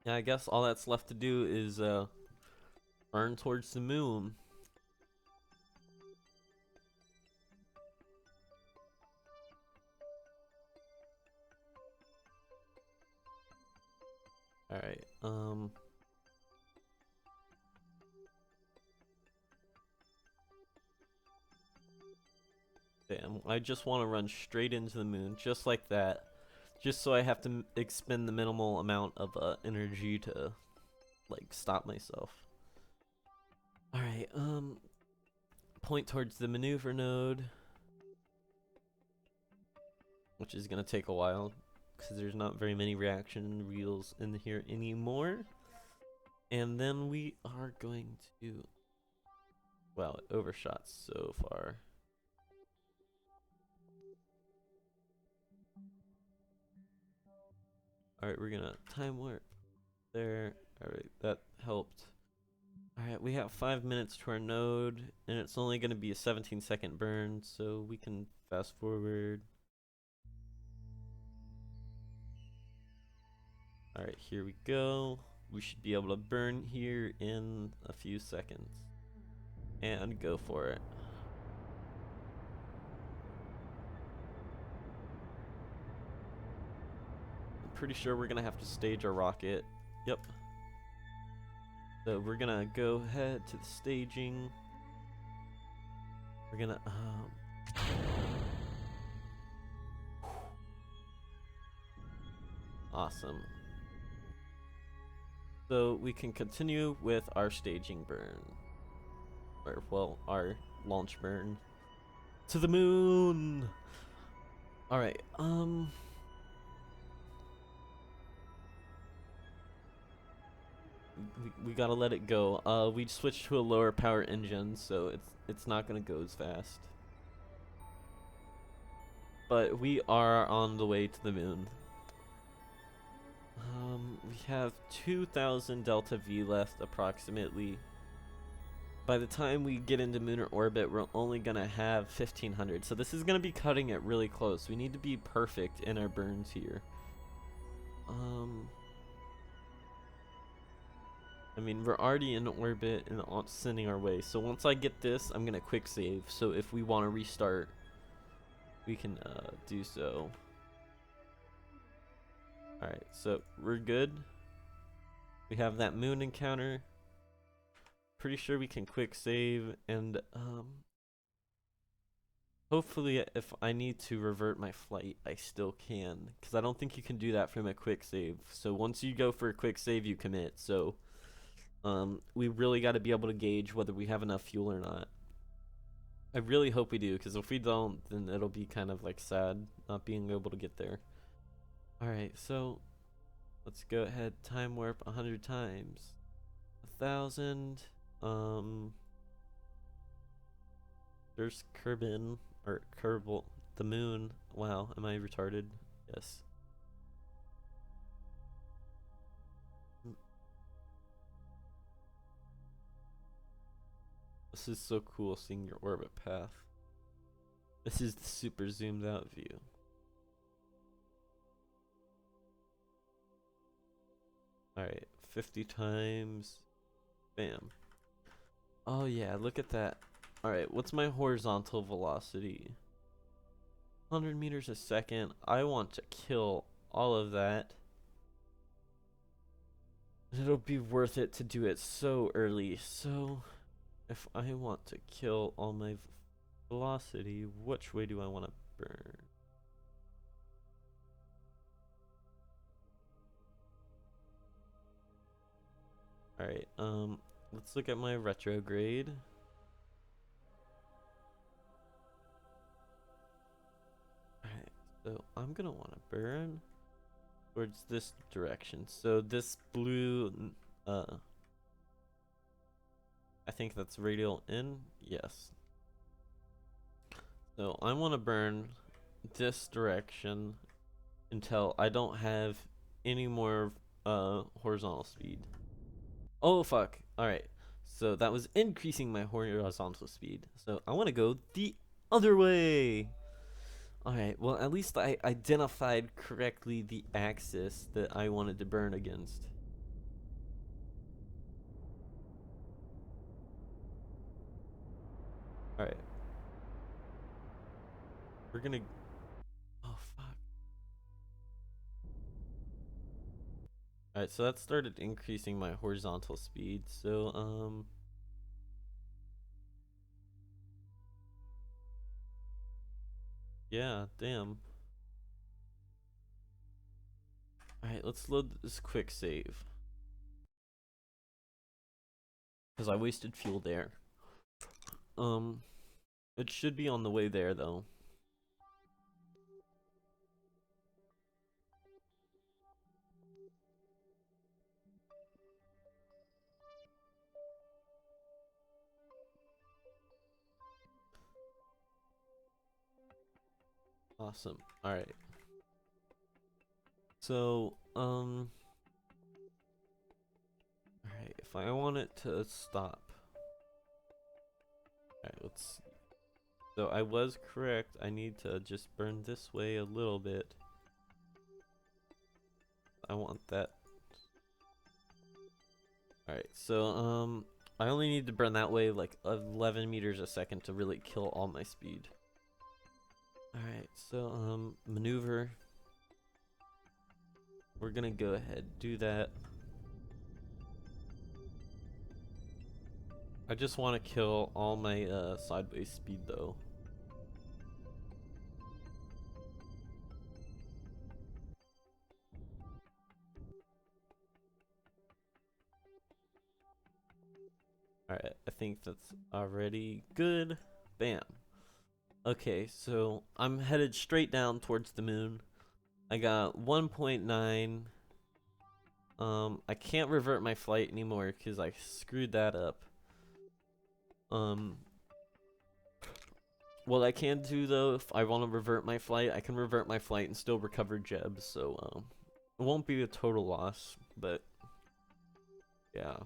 Yeah, I guess all that's left to do is burn towards the moon. Alright, damn, I just want to run straight into the moon, just like that. Just so I have to expend the minimal amount of energy to, like, stop myself. Alright, point towards the maneuver node, which is gonna take a while because there's not very many reaction wheels in here anymore. And then we are going to... Wow, it overshot so far. Alright, we're gonna time warp there. Alright, that helped. Alright, we have 5 minutes to our node, and it's only gonna be a 17-second burn, so we can fast forward. Alright, here we go. We should be able to burn here in a few seconds. And go for it. I'm pretty sure we're gonna have to stage our rocket. Yep. So we're gonna go ahead to the staging. We're gonna, awesome. So we can continue with our staging burn. Or, well, our launch burn. To the moon! Alright, we gotta let it go. We switched to a lower power engine, so it's not gonna go as fast. But we are on the way to the moon. We have 2,000 delta V left approximately. By the time we get into lunar orbit, we're only gonna have 1,500. So this is gonna be cutting it really close. We need to be perfect in our burns here. I mean, we're already in orbit and sending our way. So once I get this, I'm gonna quick save. So if we want to restart, we can do so. Alright, so we're good. We have that moon encounter. Pretty sure we can quick save, and hopefully if I need to revert my flight, I still can. Because I don't think you can do that from a quick save. So once you go for a quick save, you commit. So we really got to be able to gauge whether we have enough fuel or not. I really hope we do, because if we don't, then it'll be kind of like sad not being able to get there. Alright, so let's go ahead, time warp 100 times. 1,000. There's Kerbin, or Kerbal, the moon. Wow, am I retarded? Yes. This is so cool seeing your orbit path. This is the super zoomed out view. Alright, 50 times. Bam. Oh yeah, look at that. Alright, what's my horizontal velocity? 100 meters a second. I want to kill all of that. It'll be worth it to do it so early. So, if I want to kill all my velocity, which way do I want to burn? Alright, let's look at my retrograde. Alright, so I'm gonna want to burn towards this direction. So this blue, I think that's radial in. Yes. So I want to burn this direction until I don't have any more horizontal speed. Oh fuck. Alright. So that was increasing my horizontal speed. So I want to go the other way. Alright, well at least I identified correctly the axis that I wanted to burn against. Alright. We're gonna... Oh fuck. Alright, so that started increasing my horizontal speed. So, yeah, damn. Alright, let's load this quick save. Because I wasted fuel there. It should be on the way there, though. Awesome. Alright. So, alright, if I want it to stop. Alright, let's see. So I was correct. I need to just burn this way a little bit. I want that. Alright, so, I only need to burn that way like 11 meters a second to really kill all my speed. Alright, so, maneuver. We're gonna go ahead, do that. I just want to kill all my sideways speed though. Alright, I think that's already good. Bam. Okay, so I'm headed straight down towards the moon. I got 1.9 I can't revert my flight anymore because I screwed that up. What I can do though, if I want to revert my flight, I can revert my flight and still recover Jebs, so it won't be a total loss, but yeah.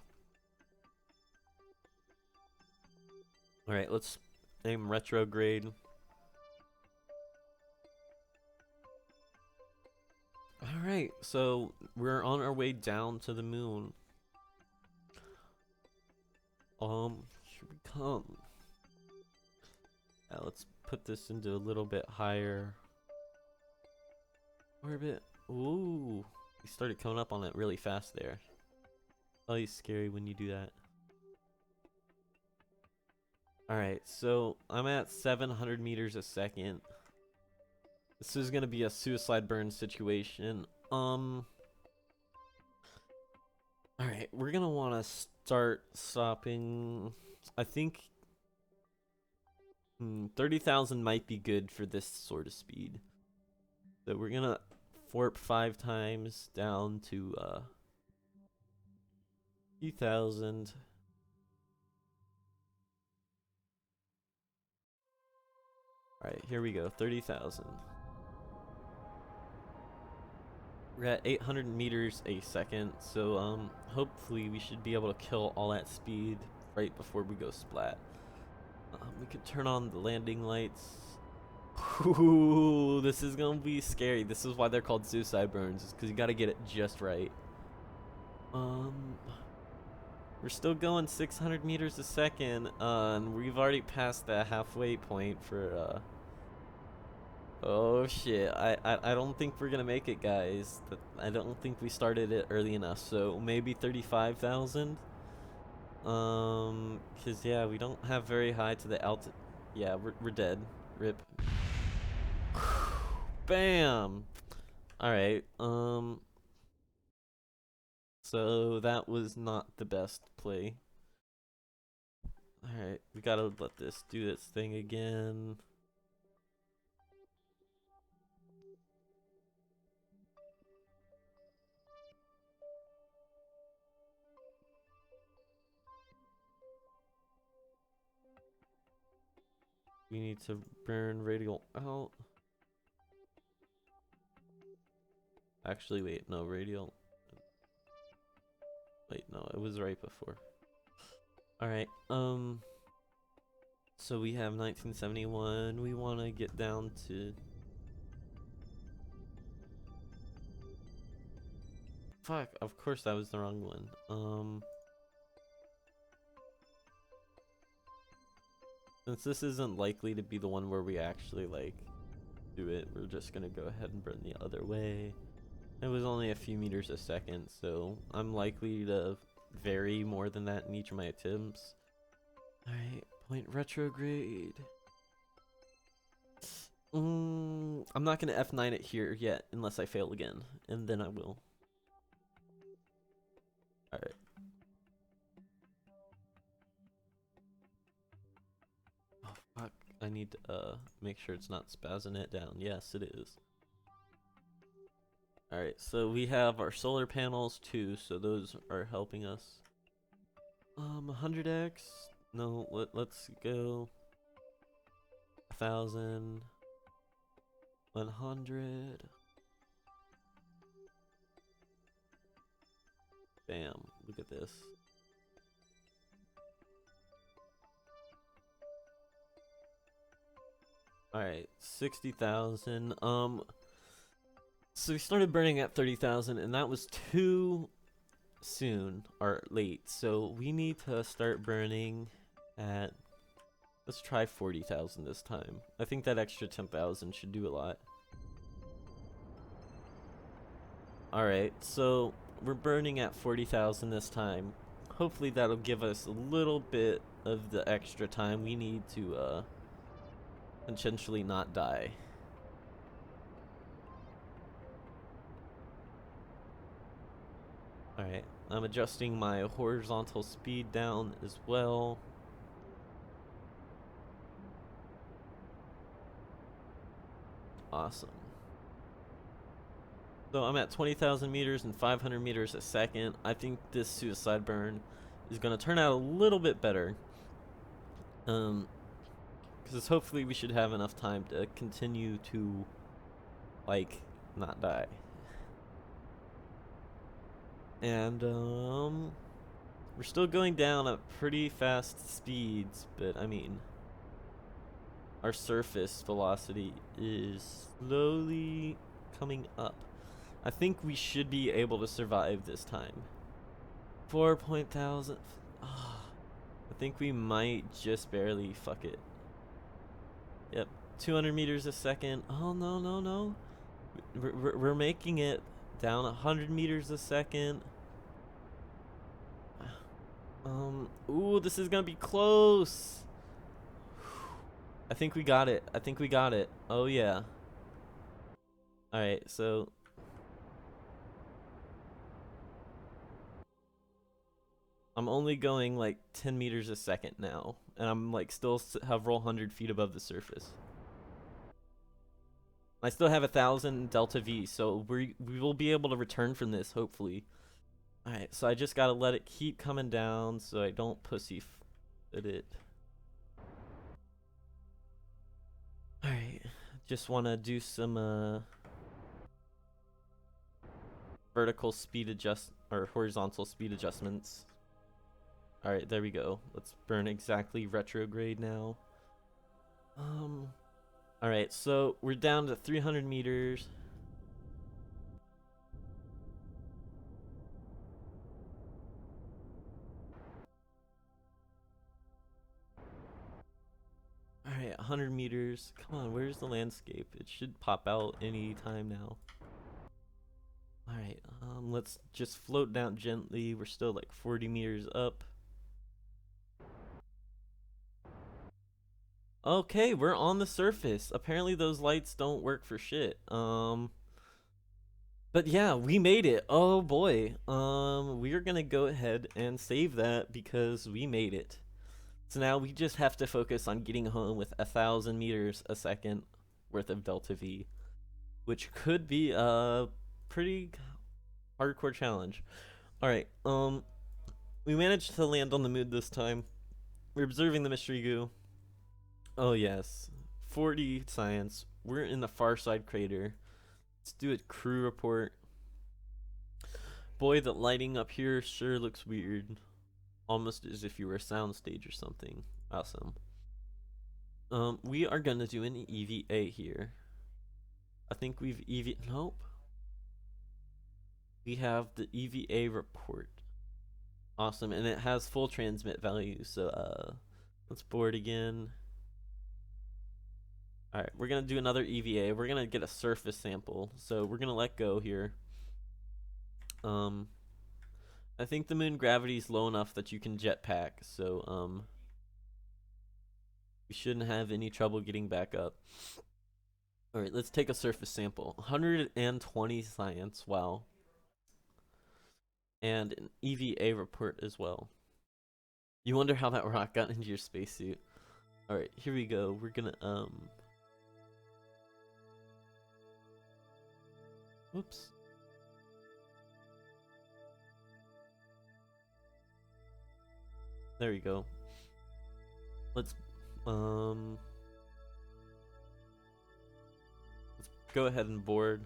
Alright, let's aim retrograde. Alright, so we're on our way down to the moon. Here we come. Now let's put this into a little bit higher orbit. Ooh, we started coming up on it really fast there. Always scary when you do that. Alright, so I'm at 700 meters a second. This is gonna be a suicide burn situation. Alright, we're gonna wanna start stopping. I think 30,000 might be good for this sort of speed. So we're gonna warp 5 times down to 2,000. Alright, here we go, 30,000. We're at 800 meters a second, so hopefully we should be able to kill all that speed right before we go splat. We could turn on the landing lights. Ooh, this is gonna be scary. This is why they're called suicide burns, is because you gotta get it just right. We're still going 600 meters a second, and we've already passed the halfway point for oh shit, I don't think we're gonna make it, guys. I don't think we started it early enough, so maybe 35,000? Cause yeah, we don't have very high to the altitude. Yeah, we're dead. Rip. Bam! Alright, so that was not the best play. Alright, we gotta let this do its thing again. We need to burn radial out. Actually, wait, no, radial. Wait, no, it was right before. Alright, so we have 1971. We want to get down to... Fuck, of course that was the wrong one. Since this isn't likely to be the one where we actually, like, do it, we're just gonna go ahead and burn the other way. It was only a few meters a second, so I'm likely to vary more than that in each of my attempts. Alright, point retrograde. I'm not gonna F9 it here yet, unless I fail again, and then I will. Alright. Oh fuck, I need to make sure it's not spazzing it down. Yes, it is. Alright, so we have our solar panels too, so those are helping us. 100x? No, let's go 1,000, 100. Bam, look at this. Alright, 60,000. So we started burning at 30,000, and that was too soon, or late. So we need to start burning at... Let's try 40,000 this time. I think that extra 10,000 should do a lot. Alright, so we're burning at 40,000 this time. Hopefully that'll give us a little bit of the extra time we need to potentially not die. Alright, I'm adjusting my horizontal speed down as well. Awesome. So I'm at 20,000 meters and 500 meters a second. I think this suicide burn is going to turn out a little bit better. Because hopefully we should have enough time to continue to, like, not die. And, we're still going down at pretty fast speeds, but, I mean, our surface velocity is slowly coming up. I think we should be able to survive this time. 4,000. I think we might just barely fuck it. Yep, 200 meters a second. Oh, no, no, no. We're making it down 100 meters a second. Ooh, this is gonna be close. I think we got it. I think we got it. Oh, yeah. Alright, so I'm only going like 10 meters a second now, and I'm like still several hundred feet above the surface. I still have 1,000 delta V, so we will be able to return from this, hopefully. Alright, so I just gotta let it keep coming down so I don't pussyfoot it. Alright, just wanna do some vertical speed adjust or horizontal speed adjustments. Alright, there we go. Let's burn exactly retrograde now. Alright, so we're down to 300 meters. Alright, 100 meters. Come on, where's the landscape? It should pop out any time now. Alright, let's just float down gently. We're still like 40 meters up. Okay, we're on the surface. Apparently those lights don't work for shit. But yeah, we made it. Oh boy. We're gonna go ahead and save that because we made it. So now we just have to focus on getting home with 1,000 meters a second worth of delta V, which could be a pretty hardcore challenge. All right. We managed to land on the moon this time. We're observing the mystery goo. Oh yes, 40 science. We're in the far side crater. Let's do a crew report. Boy, the lighting up here sure looks weird. Almost as if you were a soundstage or something. Awesome. We are gonna do an EVA here. I think we've nope. We have the EVA report. Awesome, and it has full transmit value, so let's board again. Alright, we're gonna do another EVA. We're gonna get a surface sample. So we're gonna let go here. I think the moon gravity is low enough that you can jetpack, so we shouldn't have any trouble getting back up. Alright, let's take a surface sample. 120 science, wow. And an EVA report as well. You wonder how that rock got into your spacesuit. Alright, here we go. We're gonna whoops. There we go. Let's go ahead and board.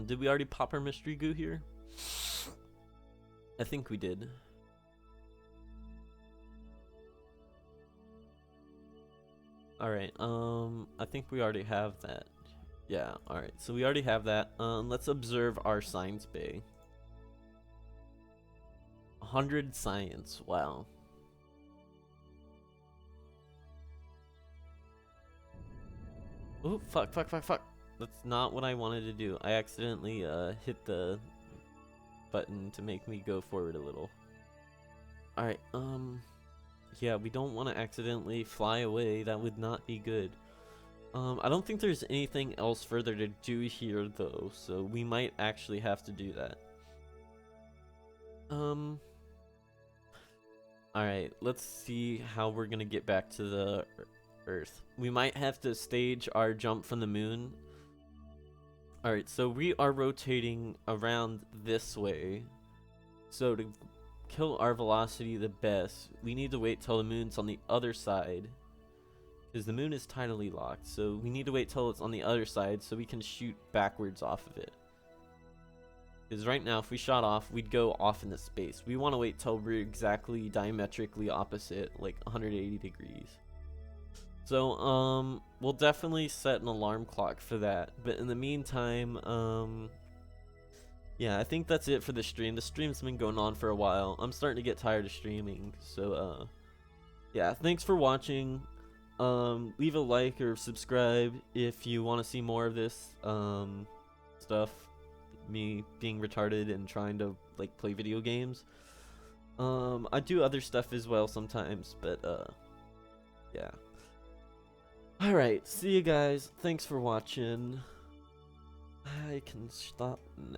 Did we already pop our mystery goo here? I think we did. Alright, I think we already have that. Yeah, alright, so we already have that. Let's observe our science bay. 100 science, wow. Oh, fuck. That's not what I wanted to do. I accidentally hit the button to make me go forward a little. Alright, yeah, we don't want to accidentally fly away. That would not be good. I don't think there's anything else further to do here, though, so we might actually have to do that. Alright, let's see how we're gonna get back to the Earth. We might have to stage our jump from the moon Alright, so we are rotating around this way. So to kill our velocity the best, we need to wait till the moon's on the other side. Because the moon is tidally locked, so we need to wait till it's on the other side so we can shoot backwards off of it. Because right now, if we shot off, we'd go off into space. We want to wait till we're exactly diametrically opposite, like 180 degrees. So, we'll definitely set an alarm clock for that. But in the meantime, yeah, I think that's it for the stream. The stream's been going on for a while. I'm starting to get tired of streaming. So, yeah, thanks for watching. Leave a like or subscribe if you want to see more of this, stuff. Me being retarded and trying to like play video games. I do other stuff as well sometimes, but yeah. Alright, see you guys. Thanks for watching. I can stop now.